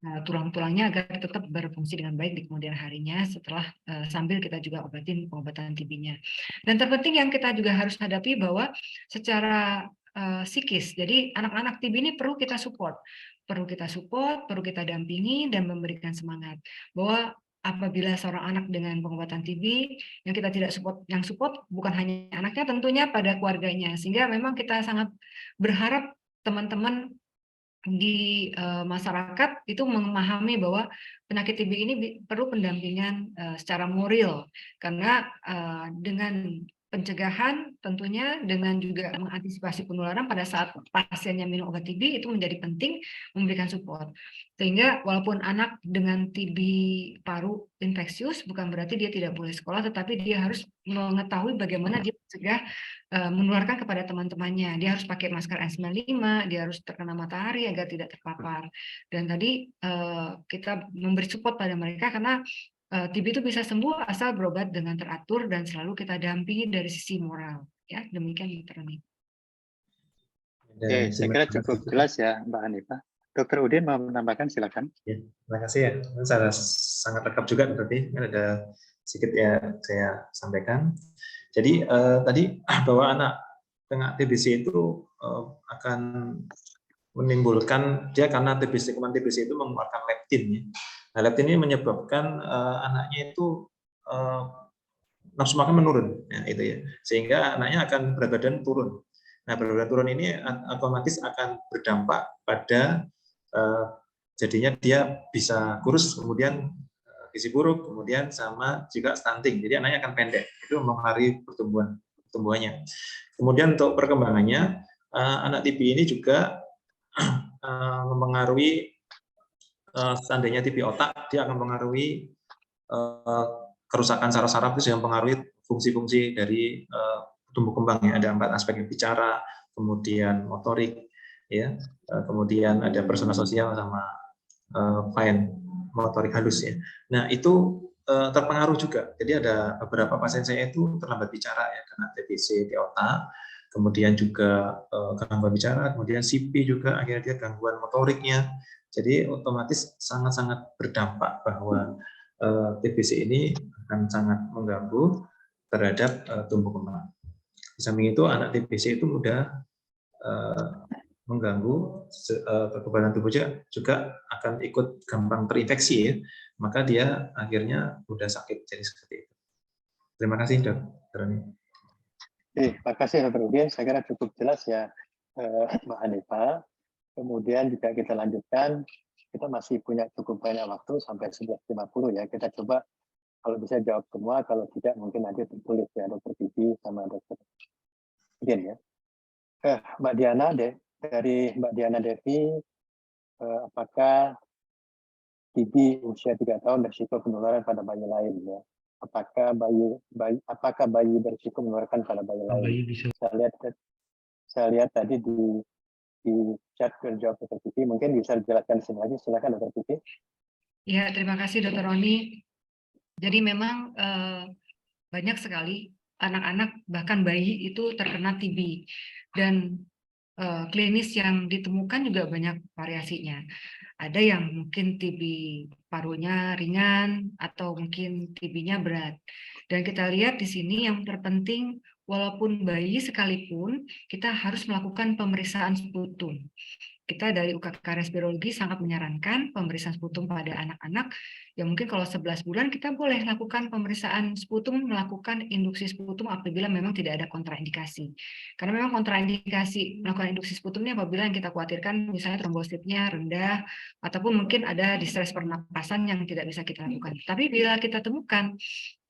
Speaker 4: tulang-tulangnya agar tetap berfungsi dengan baik di kemudian harinya setelah sambil kita juga obatin pengobatan TB-nya. Dan terpenting yang kita juga harus hadapi bahwa secara psikis, jadi anak-anak TB ini perlu kita support, perlu kita dampingi dan memberikan semangat bahwa apabila seorang anak dengan pengobatan TB yang kita tidak support, yang support bukan hanya anaknya, tentunya pada keluarganya, sehingga memang kita sangat berharap teman-teman di masyarakat itu memahami bahwa penyakit TB ini perlu pendampingan secara moral karena dengan pencegahan tentunya dengan juga mengantisipasi penularan pada saat pasiennya minum obat TB itu menjadi penting memberikan support sehingga walaupun anak dengan TB paru infeksius bukan berarti dia tidak boleh sekolah tetapi dia harus mengetahui bagaimana dia mencegah menularkan kepada teman-temannya. Dia harus pakai masker N95, dia harus terkena matahari agar tidak terpapar. Dan tadi kita memberi support pada mereka karena TB itu bisa sembuh asal berobat dengan teratur dan selalu kita dampingi dari sisi moral. Ya, demikian Dr. Roni.
Speaker 1: Oke, saya kira cukup jelas ya Mbak Hanifah. Dr. Udin mau menambahkan, silakan.
Speaker 5: Ya, terima kasih ya. Saya sangat lengkap juga berarti ada sedikit ya saya sampaikan. Jadi tadi bahwa anak kena TBC itu akan menimbulkan dia karena TBC kuman TBC itu mengeluarkan leptin ya. Nah, leptin ini menyebabkan anaknya itu nafsu makan menurun ya, itu ya. Sehingga anaknya akan berat badan turun. Nah, berat badan turun ini otomatis akan berdampak pada jadinya dia bisa kurus, kemudian gizi buruk, kemudian sama juga stunting. Jadi anaknya akan pendek. Itu mempengaruhi pertumbuhannya. Kemudian untuk perkembangannya, anak TB ini juga mempengaruhi seandainya TB otak, dia akan mempengaruhi kerusakan saraf-saraf itu yang mempengaruhi fungsi-fungsi dari tumbuh kembangnya. Ada 4 aspek: bicara, kemudian motorik, ya, kemudian ada personal sosial sama fine motorik halus ya. Nah itu terpengaruh juga. Jadi ada beberapa pasien saya itu terlambat bicara ya karena TBC di otak, kemudian juga gangguan bicara, kemudian CP juga akhirnya dia gangguan motoriknya. Jadi otomatis sangat-sangat berdampak bahwa TBC ini akan sangat mengganggu terhadap tumbuh kembang. Di samping itu anak TBC itu mudah mengganggu kekebalan tubuhnya, juga akan ikut gampang terinfeksi ya, maka dia akhirnya mudah sakit, jadi seperti itu. Terima kasih Dr. Roni.
Speaker 1: Terima kasih Dr. Udin, saya kira cukup jelas ya Mbak Hanifa. Kemudian jika kita lanjutkan, kita masih punya cukup banyak waktu sampai 11.50 ya. Kita coba kalau bisa jawab semua, kalau tidak mungkin nanti tertulis ya Dr. Vivi sama Dr. Udin ya. Mbak Diana dari Mbak Diana Devi, apakah TB usia 3 tahun berisiko penularan pada bayi lain ya? Apakah bayi berisiko menularkan pada bayi lain? Saya lihat tadi di chat terjawab Dr. Vivi, mungkin bisa dijelaskan di sini lagi. Silakan Dr. Vivi.
Speaker 4: Ya, terima kasih Dr. Roni. Jadi memang banyak sekali anak-anak bahkan bayi itu terkena TB, dan klinis yang ditemukan juga banyak variasinya. Ada yang mungkin TB parunya ringan atau mungkin TB-nya berat. Dan kita lihat di sini yang terpenting, walaupun bayi sekalipun, kita harus melakukan pemeriksaan sputum. Kita dari UKK Respirologi sangat menyarankan pemeriksaan sputum pada anak-anak. Ya mungkin kalau 11 bulan kita boleh lakukan pemeriksaan sputum, melakukan induksi sputum apabila memang tidak ada kontraindikasi. Karena memang kontraindikasi melakukan induksi sputum ini apabila yang kita khawatirkan misalnya trombositnya rendah, ataupun mungkin ada distres pernapasan yang tidak bisa kita lakukan. Tapi bila kita temukan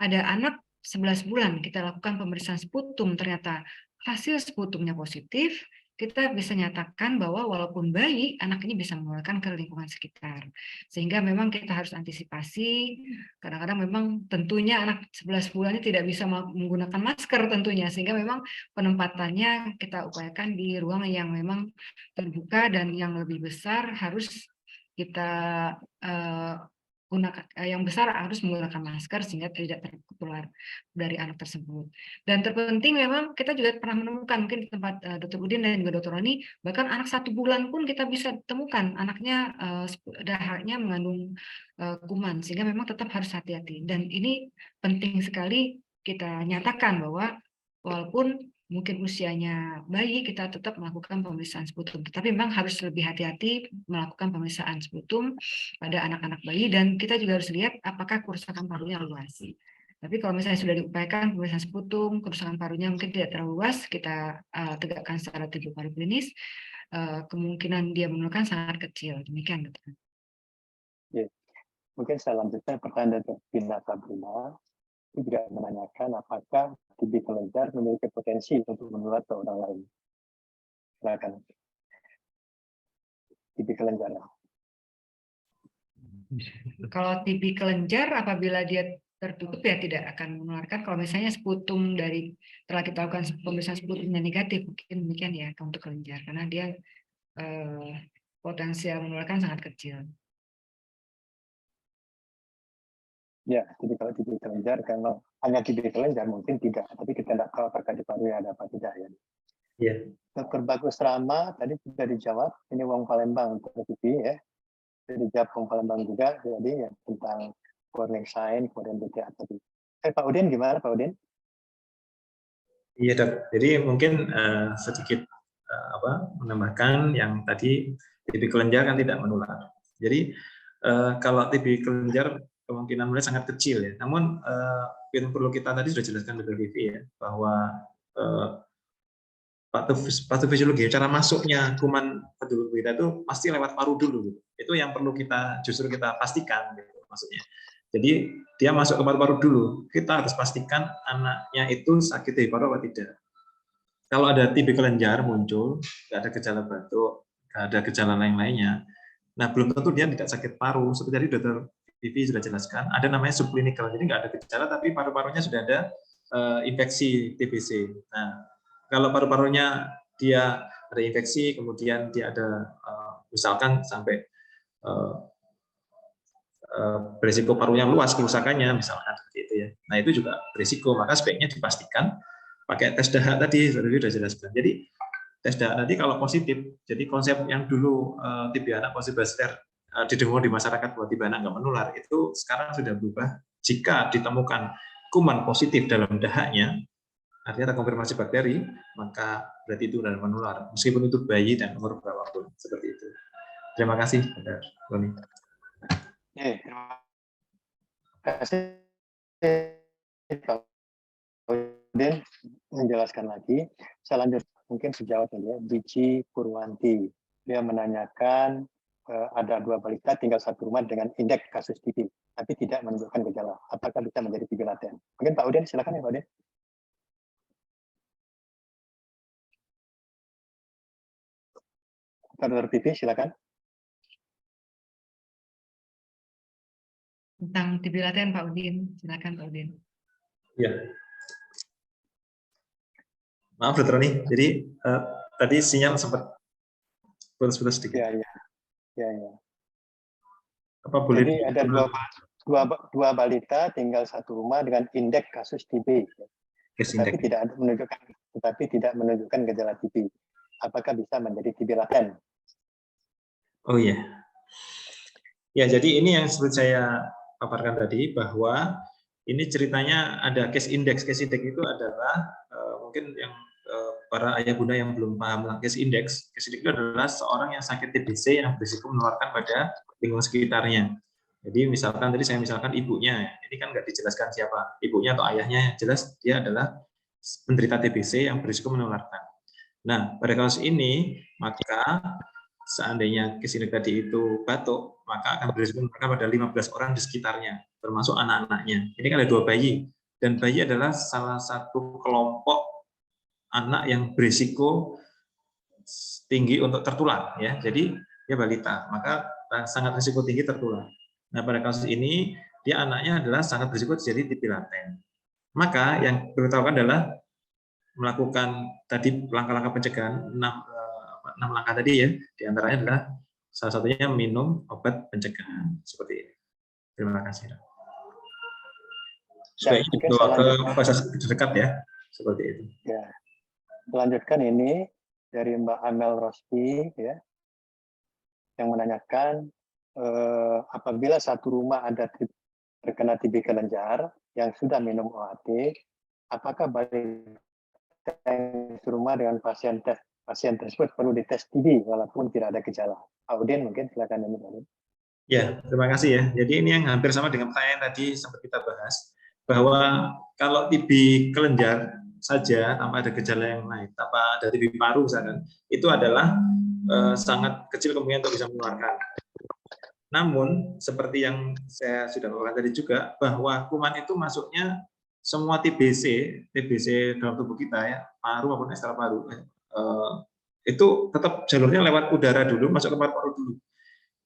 Speaker 4: ada anak 11 bulan, kita lakukan pemeriksaan sputum, ternyata hasil sputumnya positif, kita bisa nyatakan bahwa walaupun bayi, anak ini bisa menularkan ke lingkungan sekitar. Sehingga memang kita harus antisipasi, kadang-kadang memang tentunya anak 11 bulan ini tidak bisa menggunakan masker tentunya, sehingga memang penempatannya kita upayakan di ruang yang memang terbuka dan yang lebih besar harus kita gunakan, yang besar harus menggunakan masker sehingga tidak tertular dari anak tersebut. Dan terpenting memang kita juga pernah menemukan mungkin di tempat Dr. Udin dan juga Dr. Roni, bahkan anak 1 bulan pun kita bisa temukan anaknya dahaknya mengandung kuman, sehingga memang tetap harus hati-hati. Dan ini penting sekali kita nyatakan bahwa walaupun mungkin usianya bayi, kita tetap melakukan pemeriksaan sputum. Tetapi memang harus lebih hati-hati melakukan pemeriksaan sputum pada anak-anak bayi, dan kita juga harus lihat apakah kerusakan parunya luas. Tapi kalau misalnya sudah diupayakan pemeriksaan sputum, kerusakan parunya mungkin tidak terlalu luas, kita tegakkan secara tujuh paru klinis, kemungkinan dia menularkan sangat kecil. Demikian, dokter.
Speaker 1: Ya. Mungkin saya lanjutkan pertanyaan dari Bina Sabrina. Itu juga menanyakan apakah TB kelenjar memiliki potensi untuk menular ke orang lain. Silakan. TB kelenjar.
Speaker 4: Kalau TB kelenjar apabila dia tertutup ya tidak akan menularkan. Kalau misalnya sputum dari setelah kita lakukan pemeriksaan sputumnya negatif, mungkin demikian ya untuk kelenjar, karena dia potensial menularkan sangat kecil.
Speaker 1: Ya, jadi kalau TB kelenjar, kalau hanya TB kelenjar mungkin tidak, tapi kita tidak tahu apakah di paru ada apa tidak ya.
Speaker 5: Iya.
Speaker 1: Dr. Bagus Rama tadi sudah dijawab, ini Wong Palembang untuk TB ya. Jadi dijawab Wong Palembang juga, jadi ya, tentang warning sign, kemudian BTA tadi. Pak Udin gimana Pak Udin?
Speaker 5: Iya Dok, jadi mungkin sedikit menambahkan yang tadi TB kelenjar kan tidak menular. Jadi kalau TB kelenjar kemungkinan mulai sangat kecil ya. Namun yang perlu kita tadi sudah jelaskan Dr. Vivi ya, bahwa patofisiologi cara masuknya kuman ke tubuh kita itu pasti lewat paru dulu. Itu yang perlu justru kita pastikan gitu, maksudnya. Jadi dia masuk ke paru-paru dulu. Kita harus pastikan anaknya itu sakit di paru atau tidak. Kalau ada TB kelenjar muncul, nggak ada gejala batuk, nggak ada gejala lain-lainnya, nah belum tentu dia tidak sakit paru. Seperti tadi Dr. Vivi sudah jelaskan, ada namanya subclinical, jadi nggak ada gejala tapi paru-parunya sudah ada infeksi TBC. Nah, kalau paru-parunya dia ada infeksi, kemudian dia ada misalkan sampai berisiko paru yang luas kerusakannya, misalkan seperti itu ya. Nah itu juga berisiko, maka sebaiknya dipastikan pakai tes dahak tadi sudah jelaskan. Jadi tes dahak tadi kalau positif, jadi konsep yang dulu TB anak positif didengar di masyarakat bahwa TB anak nggak menular, itu sekarang sudah berubah. Jika ditemukan kuman positif dalam dahaknya, artinya terkonfirmasi bakteri, maka berarti itu sudah menular, meskipun itu bayi dan umur berapapun, seperti itu. Terima kasih, Dr. Roni.
Speaker 1: Terima kasih Pak Udin menjelaskan lagi. Saya lanjut mungkin sejauh ini ya, Bici Purwanti. Dia menanyakan ada 2 balita tinggal satu rumah dengan indeks kasus TB, tapi tidak menunjukkan gejala. Apakah bisa menjadi TB laten? Mungkin Pak Udin, silakan ya Pak Udin. Dr. Pipi, silakan.
Speaker 4: Tentang TB laten Pak Udin, silakan Pak Udin.
Speaker 5: Ya. Maaf, Dr. Roni. Jadi tadi sinyal sempat putus-putus sedikit.
Speaker 1: Ya.
Speaker 5: Apa boleh?
Speaker 1: Jadi ada dua balita tinggal satu rumah dengan indeks kasus TB, tetapi tidak menunjukkan gejala TB. Apakah bisa menjadi TB laten?
Speaker 5: Oh iya. Ya, jadi ini yang seperti saya paparkan tadi, bahwa ini ceritanya ada case index. Case index itu adalah mungkin yang para ayah bunda yang belum paham tentang case index. Case index itu adalah seorang yang sakit TBC yang berisiko menularkan pada lingkungan sekitarnya. Jadi misalkan tadi saya misalkan ibunya, ini kan nggak dijelaskan siapa ibunya atau ayahnya, jelas dia adalah penderita TBC yang berisiko menularkan. Nah, pada kasus ini maka seandainya case index tadi itu batuk, maka akan berisiko menularkan pada 15 orang di sekitarnya, termasuk anak-anaknya. Ini kan ada 2 bayi, dan bayi adalah salah satu kelompok anak yang berisiko tinggi untuk tertular, ya. Jadi dia balita, maka sangat risiko tinggi tertular. Nah, pada kasus ini dia anaknya adalah sangat berisiko terjadi TB laten. Maka yang perlu dilakukan adalah melakukan tadi langkah-langkah pencegahan 6 langkah tadi ya, diantaranya adalah salah satunya minum obat pencegahan seperti ini. Terima kasih. Supaya dibawa ke fase terdekat ya, seperti itu.
Speaker 1: Ya. Melanjutkan ini dari Mbak Amel Rospi ya, yang menanyakan apabila satu rumah ada terkena TB kelenjar yang sudah minum OAT, apakah balita yang serumah dengan pasien tersebut perlu dites TB walaupun tidak ada gejala? Audien mungkin silakan ini.
Speaker 5: Ya, terima kasih ya. Jadi ini yang hampir sama dengan pertanyaan tadi sempat kita bahas, bahwa kalau TB kelenjar saja tanpa ada gejala yang lain, tanpa ada TB paru misalkan, itu adalah sangat kecil kemungkinan untuk bisa menularkan. Namun seperti yang saya sudah katakan tadi juga, bahwa kuman itu masuknya semua TBC dalam tubuh kita ya, paru maupun ekstral paru, itu tetap jalurnya lewat udara dulu, masuk ke paru-paru dulu.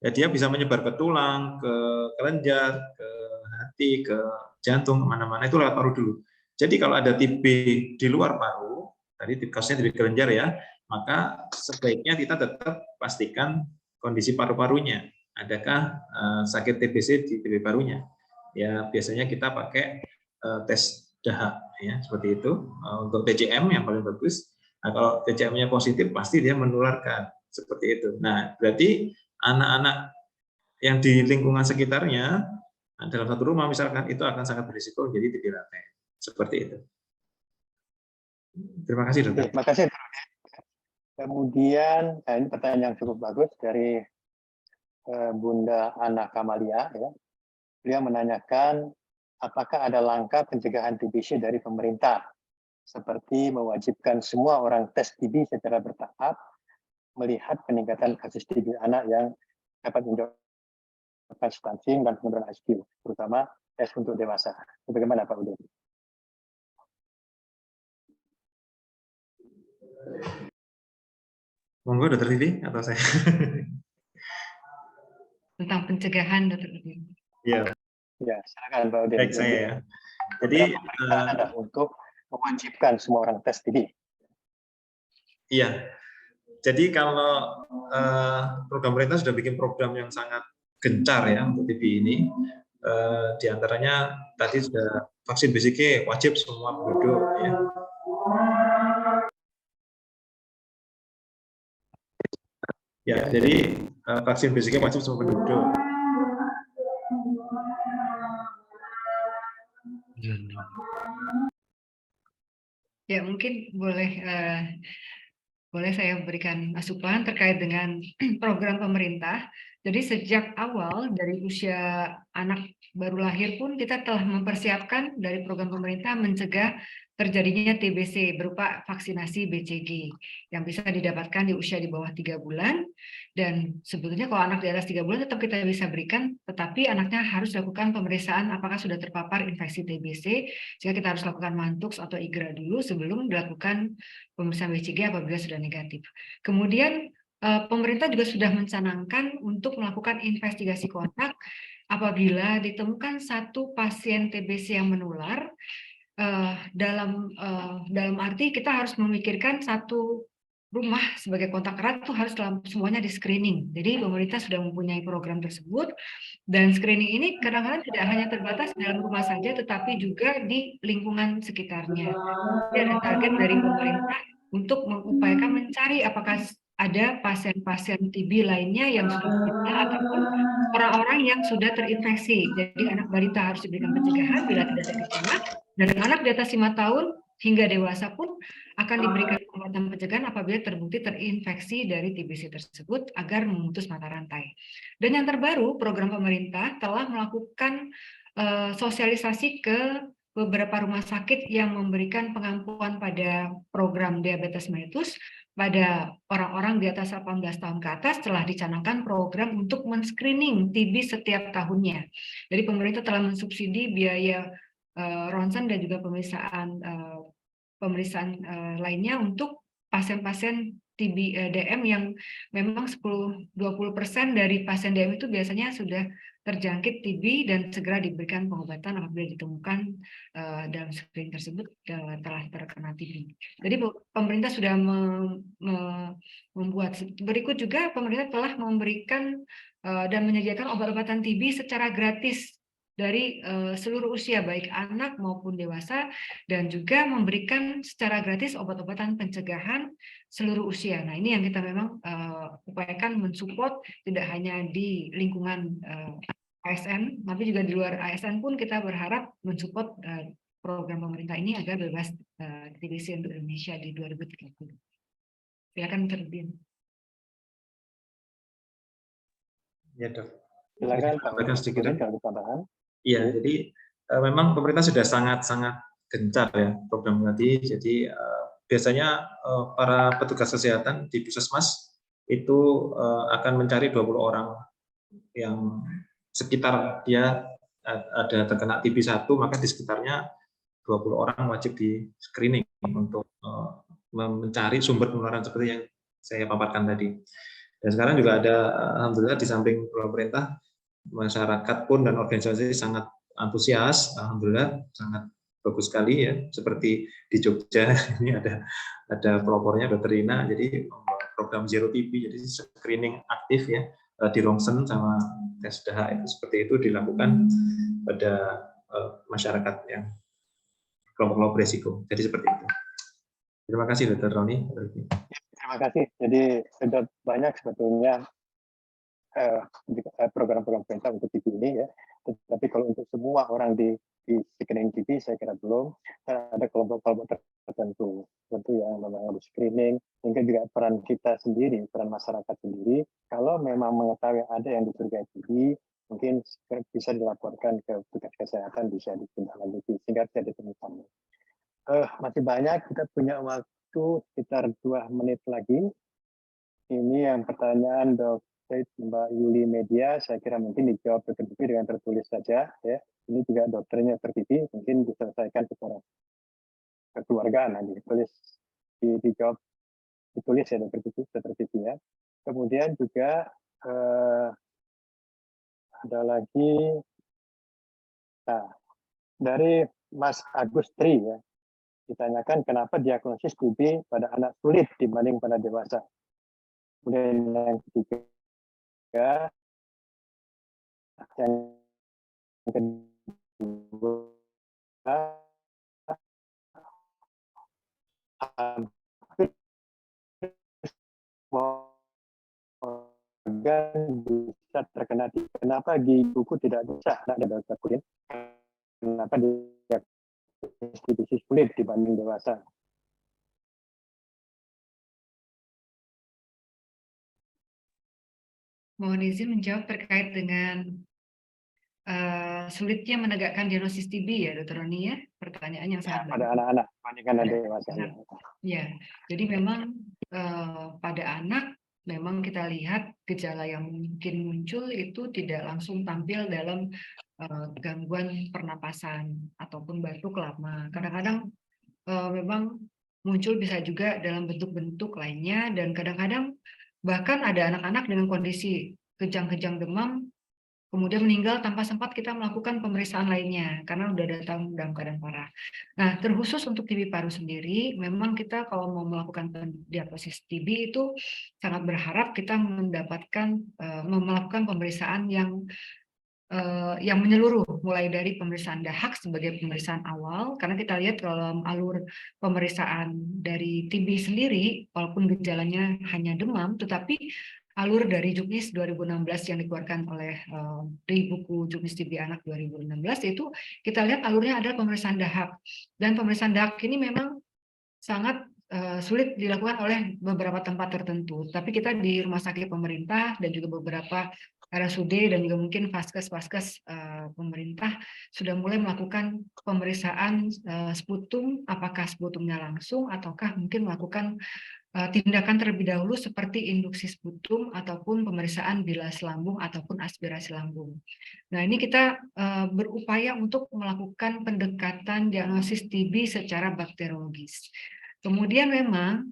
Speaker 5: Ya, dia bisa menyebar ke tulang, ke kelenjar, ke hati, ke jantung, kemana-mana itu lewat paru dulu. Jadi kalau ada TB di luar paru, tadi kasusnya TB kelenjar ya, maka sebaiknya kita tetap pastikan kondisi paru-parunya. Adakah sakit TBC di TB parunya? Ya biasanya kita pakai tes dahak ya, seperti itu. Untuk TCM yang paling bagus. Nah, kalau TCM-nya positif pasti dia menularkan seperti itu. Nah, berarti anak-anak yang di lingkungan sekitarnya dalam satu rumah misalkan itu akan sangat berisiko jadi TB laten. Seperti itu. Terima kasih, Dokter.
Speaker 1: Terima kasih. Kemudian, ini pertanyaan yang cukup bagus dari Bunda Ana Kamalia. Ya. Beliau menanyakan, apakah ada langkah pencegahan TBC dari pemerintah, seperti mewajibkan semua orang tes TB secara bertahap, melihat peningkatan kasus TB anak yang dapat menyebabkan stunting dan penurunan IQ, terutama tes untuk dewasa. Bagaimana Pak Udin?
Speaker 5: Monggo, Dokter Vivi atau saya?
Speaker 4: Tentang pencegahan, Dokter Udin.
Speaker 5: Ya.
Speaker 1: Ya, silakan Pak Udin.
Speaker 5: Baik, saya ya. Jadi
Speaker 1: ada untuk mewajibkan semua orang tes TB.
Speaker 5: Iya. Jadi kalau program pemerintah sudah bikin program yang sangat gencar ya untuk TB ini. Di antaranya tadi sudah vaksin BCG wajib semua penduduk ya. Ya, jadi vaksin BCG wajib semua penduduk.
Speaker 4: Ya, mungkin boleh saya berikan masukan terkait dengan program pemerintah. Jadi sejak awal dari usia anak baru lahir pun kita telah mempersiapkan dari program pemerintah mencegah terjadinya TBC berupa vaksinasi BCG yang bisa didapatkan di usia di bawah 3 bulan. Dan sebetulnya kalau anak di atas 3 bulan tetap kita bisa berikan, tetapi anaknya harus lakukan pemeriksaan apakah sudah terpapar infeksi TBC, sehingga kita harus lakukan mantux atau IGRA dulu sebelum dilakukan pemeriksaan BCG apabila sudah negatif. Kemudian pemerintah juga sudah mencanangkan untuk melakukan investigasi kontak apabila ditemukan satu pasien TBC yang menular. Dalam arti kita harus memikirkan satu rumah sebagai kontak erat itu harus semuanya di screening. Jadi pemerintah sudah mempunyai program tersebut, dan screening ini kadang-kadang tidak hanya terbatas dalam rumah saja, tetapi juga di lingkungan sekitarnya. Jadi ada target dari pemerintah untuk mengupayakan mencari apakah ada pasien-pasien TB lainnya yang sudah terkena ataupun orang-orang yang sudah terinfeksi. Jadi anak balita harus diberikan pencegahan bila tidak ada gejala, dan anak di atas 5 tahun hingga dewasa pun akan diberikan pengobatan pencegahan apabila terbukti terinfeksi dari TBC tersebut agar memutus mata rantai. Dan yang terbaru, program pemerintah telah melakukan sosialisasi ke beberapa rumah sakit yang memberikan pengampuan pada program diabetes mellitus pada orang-orang di atas 18 tahun ke atas. Telah dicanangkan program untuk men-screening TB setiap tahunnya. Jadi pemerintah telah mensubsidi biaya ronsen dan juga pemeriksaan lainnya untuk pasien-pasien TB DM yang memang 10-20% dari pasien DM itu biasanya sudah terjangkit TB dan segera diberikan pengobatan apabila ditemukan dalam screening tersebut telah terkena TB. Jadi pemerintah sudah membuat. Berikut juga pemerintah telah memberikan dan menyediakan obat-obatan TB secara gratis dari seluruh usia, baik anak maupun dewasa, dan juga memberikan secara gratis obat-obatan pencegahan seluruh usia. Nah, ini yang kita memang upayakan mensupport tidak hanya di lingkungan ASN, tapi juga di luar ASN pun kita berharap mensupport program pemerintah ini agar bebas TBC untuk Indonesia di 2030. Silakan terlebih.
Speaker 5: Ya, Dok.
Speaker 1: Silakan Pak.
Speaker 5: Berikan sedikit, Dok.
Speaker 1: Kalau tambahan.
Speaker 5: Iya, jadi memang pemerintah sudah sangat-sangat gencar ya program tadi. Jadi biasanya para petugas kesehatan di Puskesmas itu akan mencari 20 orang yang sekitar dia ada terkena TB 1, maka di sekitarnya 20 orang wajib di screening untuk mencari sumber penularan seperti yang saya paparkan tadi. Dan sekarang juga ada, alhamdulillah di samping pemerintah, masyarakat pun dan organisasi sangat antusias, alhamdulillah sangat bagus sekali ya. Seperti di Jogja ini ada pelopornya Dr. Rina, jadi program Zero TB, jadi screening aktif ya di ronsen sama tes dahak itu seperti itu dilakukan pada masyarakat yang kelompok-kelompok berisiko. Jadi seperti itu. Terima kasih Dr. Roni.
Speaker 1: Terima kasih. Jadi sudah banyak sebetulnya program-program pemerintah untuk TB ini ya. Tapi kalau untuk semua orang di screening TB saya kira belum. Ada kelompok-kelompok tertentu yang memang harus screening. Hingga juga peran kita sendiri, peran masyarakat sendiri. Kalau memang mengetahui ada yang dicurigai TB, mungkin bisa dilaporkan ke petugas kesehatan, bisa ditindaklanjuti sehingga tidak ditemukan. Masih banyak, kita punya waktu sekitar 2 menit lagi. Ini yang pertanyaan Mbak Yuli Media, saya kira mungkin dijawab Dr. Vivi dengan tertulis saja. Ya. Ini juga dokternya Dr. Vivi, mungkin diselesaikan secara kekeluargaan nanti. Dijawab, ditulis ya Dr. Vivi ya. Kemudian juga ada lagi dari Mas Agus Tri ya. Ditanyakan kenapa diagnosis TB pada anak sulit dibanding pada dewasa. Kemudian yang ketiga, yang kedua, organ bisa terkena. Kenapa di buku tidak bisa ada dokter kulit? Kenapa diagnosis TBC sulit dibanding dewasa?
Speaker 4: Mohon izin menjawab terkait dengan sulitnya menegakkan diagnosis TB ya, Dr. Roni ya. Pertanyaan yang sangat
Speaker 1: Pada
Speaker 4: baik.
Speaker 1: anak-anak dibandingkan
Speaker 4: Pada
Speaker 1: dewasa.
Speaker 4: anak. Ya, jadi memang pada anak memang kita lihat gejala yang mungkin muncul itu tidak langsung tampil dalam gangguan pernapasan ataupun batuk lama. Kadang-kadang memang muncul bisa juga dalam bentuk-bentuk lainnya, dan kadang-kadang bahkan ada anak-anak dengan kondisi kejang-kejang demam kemudian meninggal tanpa sempat kita melakukan pemeriksaan lainnya karena udah datang dalam keadaan parah. Nah, terkhusus untuk TB paru sendiri, memang kita kalau mau melakukan diagnosis TB itu sangat berharap kita mendapatkan melakukan pemeriksaan yang menyeluruh, mulai dari pemeriksaan dahak sebagai pemeriksaan awal, karena kita lihat dalam alur pemeriksaan dari TB sendiri, walaupun gejalanya hanya demam, tetapi alur dari Juknis 2016 yang dikeluarkan oleh di buku Juknis TB Anak 2016 itu kita lihat alurnya adalah pemeriksaan dahak, dan pemeriksaan dahak ini memang sangat sulit dilakukan oleh beberapa tempat tertentu. Tapi kita di rumah sakit pemerintah dan juga beberapa RSUD dan juga mungkin vaskes-vaskes pemerintah sudah mulai melakukan pemeriksaan sputum, apakah sputumnya langsung ataukah mungkin melakukan tindakan terlebih dahulu seperti induksi sputum ataupun pemeriksaan bilas lambung ataupun aspirasi lambung. Nah, ini kita berupaya untuk melakukan pendekatan diagnosis TB secara bakteriologis. Kemudian memang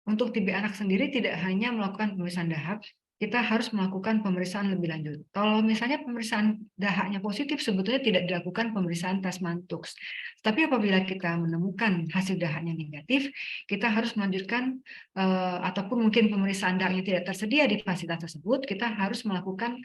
Speaker 4: untuk TB anak sendiri tidak hanya melakukan pemeriksaan dahak, kita harus melakukan pemeriksaan lebih lanjut. Kalau misalnya pemeriksaan dahaknya positif, sebetulnya tidak dilakukan pemeriksaan tes mantux. Tapi apabila kita menemukan hasil dahaknya negatif, kita harus melanjutkan ataupun mungkin pemeriksaan dahaknya tidak tersedia di fasilitas tersebut, kita harus melakukan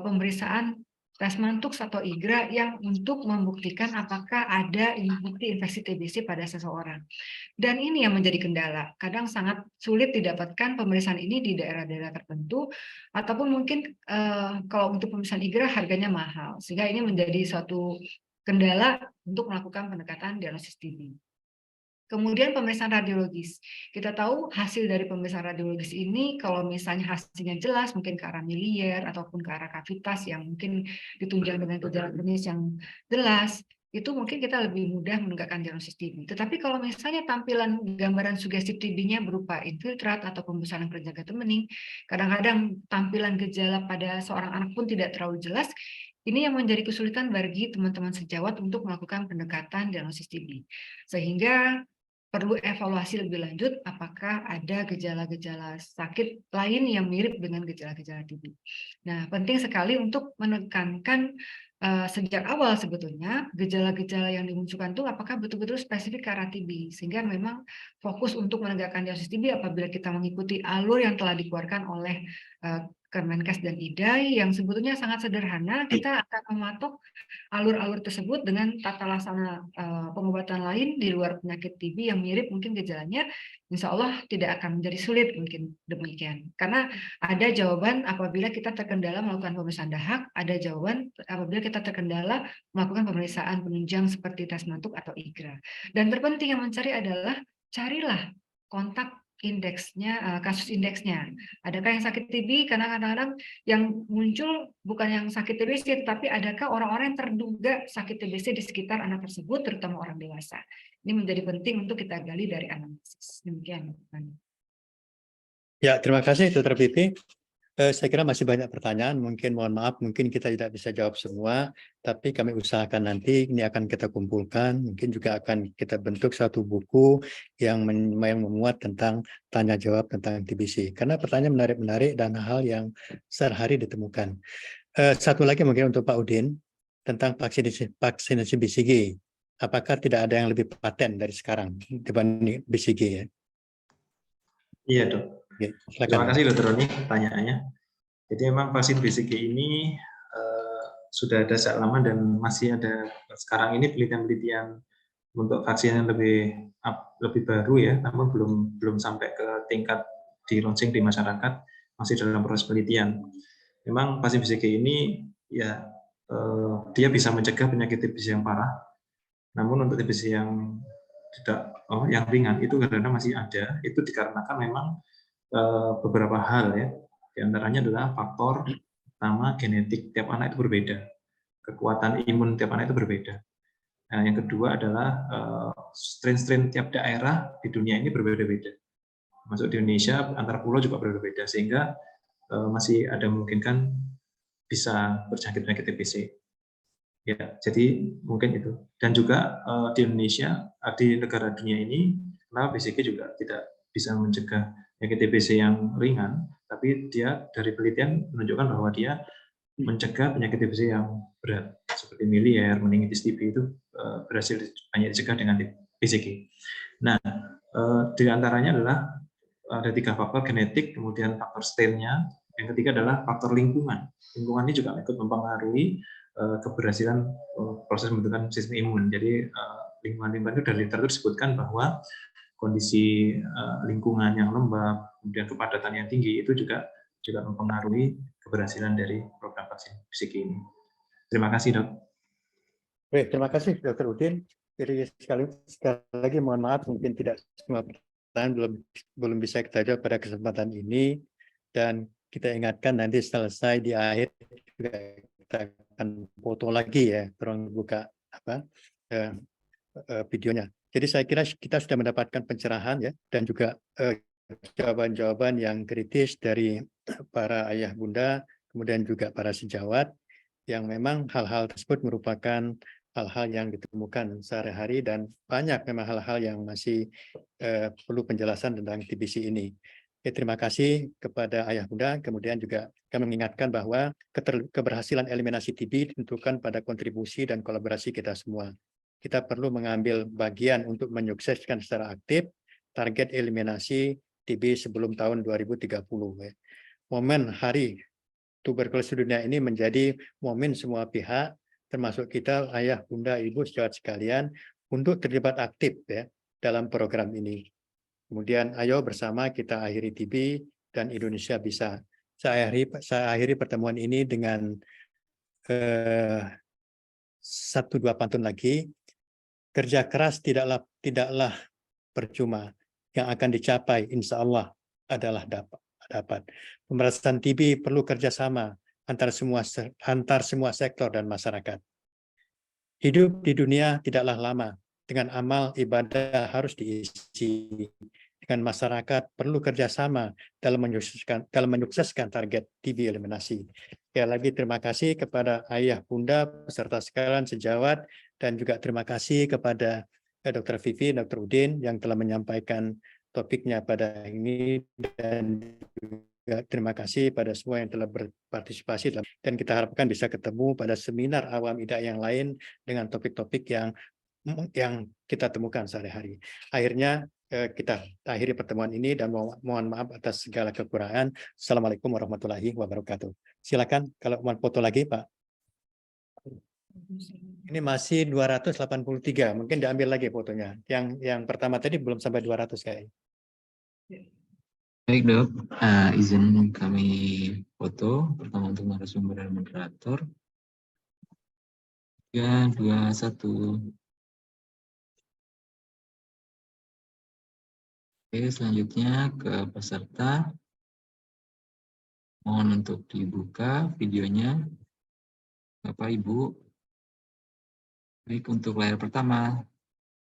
Speaker 4: pemeriksaan tes mantux atau IGRA yang untuk membuktikan apakah ada bukti infeksi TBC pada seseorang. Dan ini yang menjadi kendala. Kadang sangat sulit didapatkan pemeriksaan ini di daerah-daerah tertentu, ataupun mungkin kalau untuk pemeriksaan IGRA harganya mahal, sehingga ini menjadi suatu kendala untuk melakukan pendekatan diagnosis TB. Kemudian pemeriksaan radiologis. Kita tahu hasil dari pemeriksaan radiologis ini kalau misalnya hasilnya jelas mungkin ke arah milier ataupun ke arah kavitas yang mungkin ditunjang dengan gejala klinis yang jelas, itu mungkin kita lebih mudah menegakkan diagnosis TB. Tetapi kalau misalnya tampilan gambaran sugestif TB-nya berupa infiltrat atau pembesaran penjaga temening, kadang-kadang tampilan gejala pada seorang anak pun tidak terlalu jelas, ini yang menjadi kesulitan bagi teman-teman sejawat untuk melakukan pendekatan diagnosis TB. Sehingga perlu evaluasi lebih lanjut apakah ada gejala-gejala sakit lain yang mirip dengan gejala-gejala TB. Nah, penting sekali untuk menekankan sejak awal sebetulnya gejala-gejala yang dimunculkan itu apakah betul-betul spesifik ke arah TB, sehingga memang fokus untuk menegakkan diagnosis TB apabila kita mengikuti alur yang telah dikeluarkan oleh Kemenkes dan IDAI yang sebetulnya sangat sederhana, kita akan mematok alur-alur tersebut dengan tata laksana pengobatan lain di luar penyakit TB yang mirip mungkin gejalanya, insya Allah tidak akan menjadi sulit mungkin demikian. Karena ada jawaban apabila kita terkendala melakukan pemeriksaan dahak, ada jawaban apabila kita terkendala melakukan pemeriksaan penunjang seperti tes mantuk atau IGRA. Dan terpenting yang mencari adalah carilah kontak indeksnya, kasus indeksnya. Adakah yang sakit TB? Karena kadang-kadang yang muncul bukan yang sakit TBC, tetapi adakah orang-orang yang terduga sakit TBC di sekitar anak tersebut, terutama orang dewasa. Ini menjadi penting untuk kita gali dari analisis. Demikian.
Speaker 1: Ya, terima kasih Dr. Pipi. Saya kira masih banyak pertanyaan, mungkin mohon maaf, mungkin kita tidak bisa jawab semua, tapi kami usahakan nanti ini akan kita kumpulkan, mungkin juga akan kita bentuk satu buku yang memuat tentang tanya jawab tentang TBC. Karena pertanyaan menarik-menarik dan hal yang sehari-hari ditemukan. Satu lagi mungkin untuk Pak Udin, tentang vaksinasi BCG. Apakah tidak ada yang lebih paten dari sekarang dibanding BCG ya?
Speaker 5: Iya, Dok.
Speaker 1: Oke,
Speaker 5: Terima kasih Dr. Roni pertanyaannya. Jadi memang vaksin BCG ini sudah ada sejak lama dan masih ada sekarang ini penelitian-penelitian untuk vaksin yang lebih baru ya, namun belum sampai ke tingkat di launching di masyarakat, masih dalam proses penelitian. Memang vaksin BCG ini ya dia bisa mencegah penyakit TBC yang parah, namun untuk TBC yang yang ringan itu kadang-kadang masih ada. Itu dikarenakan memang beberapa hal ya. Di antaranya adalah faktor pertama genetik, tiap anak itu berbeda. Kekuatan imun tiap anak itu berbeda. Nah, yang kedua adalah strain-strain tiap daerah di dunia ini berbeda-beda. Masuk di Indonesia antar pulau juga berbeda-beda, sehingga masih ada memungkinkan bisa berjangkit penyakit TBC. Ya, jadi mungkin itu. Dan juga di Indonesia, di negara dunia ini, kenapa BCG juga tidak bisa mencegah penyakit TBC yang ringan, tapi dia dari penelitian menunjukkan bahwa dia mencegah penyakit TBC yang berat, seperti miliar, meningitis TB itu berhasil banyak dicegah dengan BCG. Nah, di antaranya adalah ada 3 faktor, genetik, kemudian faktor strain-nya, yang ketiga adalah faktor lingkungan. Lingkungan ini juga ikut mempengaruhi keberhasilan proses pembentukan sistem imun. Jadi lingkungan-lingkungan itu dari literatur disebutkan bahwa kondisi lingkungan yang lembab, kemudian kepadatan yang tinggi itu juga mempengaruhi keberhasilan dari program vaksin BCG ini. Terima kasih, Dok.
Speaker 1: Baik, terima kasih Dr. Udin. Jadi sekali lagi mohon maaf mungkin tidak semua pertanyaan belum bisa kita jawab pada kesempatan ini, dan kita ingatkan nanti selesai di akhir juga kita akan foto lagi ya, tolong buka videonya. Jadi saya kira kita sudah mendapatkan pencerahan ya, dan juga jawaban-jawaban yang kritis dari para ayah bunda, kemudian juga para sejawat, yang memang hal-hal tersebut merupakan hal-hal yang ditemukan sehari-hari, dan banyak memang hal-hal yang masih perlu penjelasan tentang TBC ini. Terima kasih kepada ayah bunda. Kemudian juga kami mengingatkan bahwa keberhasilan eliminasi TB ditentukan pada kontribusi dan kolaborasi kita semua. Kita perlu mengambil bagian untuk menyukseskan secara aktif target eliminasi TB sebelum tahun 2030. Momen Hari Tuberkulosis Dunia ini menjadi momen semua pihak, termasuk kita, ayah, bunda, ibu, sejawat sekalian, untuk terlibat aktif ya dalam program ini. Kemudian ayo bersama kita akhiri TB dan Indonesia bisa. Saya akhiri pertemuan ini dengan 1-2 pantun lagi. Kerja keras tidaklah percuma. Yang akan dicapai insya Allah adalah dapat. Pemberantasan TB perlu kerjasama antar semua sektor dan masyarakat. Hidup di dunia tidaklah lama. Dengan amal ibadah harus diisi. Dengan masyarakat perlu kerjasama dalam menyukseskan target TB eliminasi. Sekali lagi terima kasih kepada ayah bunda beserta sekalian sejawat, dan juga terima kasih kepada Dr. Vivi, Dr. Udin yang telah menyampaikan topiknya pada ini, dan juga terima kasih pada semua yang telah berpartisipasi dan kita harapkan bisa ketemu pada seminar awam IDA yang lain dengan topik-topik yang kita temukan sehari-hari. Akhirnya kita akhiri pertemuan ini dan mohon maaf atas segala kekurangan. Assalamualaikum warahmatullahi wabarakatuh. Silakan kalau mau foto lagi, Pak. Ini masih 283, mungkin diambil lagi fotonya. Yang pertama tadi belum sampai 200 kayaknya.
Speaker 3: Baik dok, izin kami foto pertama untuk narasumber dan moderator. 3, 2, 1. Oke, selanjutnya ke peserta. Mohon untuk dibuka videonya, Bapak Ibu. Baik, untuk layar pertama,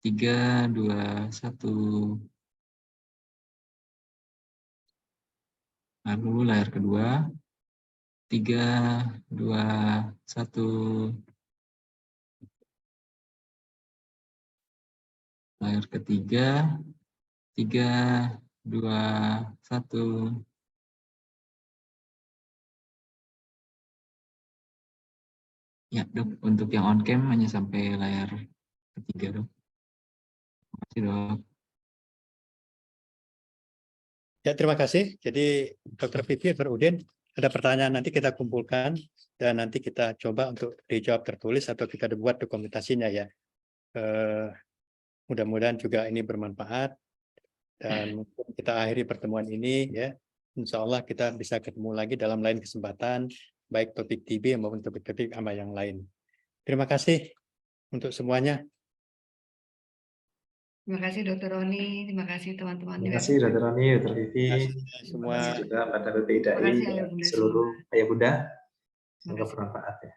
Speaker 3: 3, 2, 1. Lalu layar kedua, 3, 2, 1. Layar ketiga, 3, 2, 1. Ya, dok, untuk yang on cam hanya sampai layar ketiga, dok. Terima kasih, dok.
Speaker 1: Ya, terima kasih. Jadi Dr. Vivi, Dr. Udin, ada pertanyaan nanti kita kumpulkan dan nanti kita coba untuk dijawab tertulis atau kita buat dokumentasinya ya. Mudah-mudahan juga ini bermanfaat, dan kita akhiri pertemuan ini ya. Insya Allah kita bisa ketemu lagi dalam lain kesempatan, baik topik TB maupun topik-topik ama yang lain. Terima kasih untuk semuanya.
Speaker 4: Terima kasih Dr. Roni, terima kasih teman-teman di
Speaker 5: Terima kasih Dr. Roni, Dr. Vivi,
Speaker 1: Terima kasih
Speaker 5: terima
Speaker 1: semua.
Speaker 5: kasih juga pada PPI
Speaker 4: Terima kasih
Speaker 5: dan
Speaker 4: Ayah Bunda
Speaker 5: seluruh ayah bunda.
Speaker 4: Terima
Speaker 5: Semoga
Speaker 4: kasih.
Speaker 5: bermanfaat ya.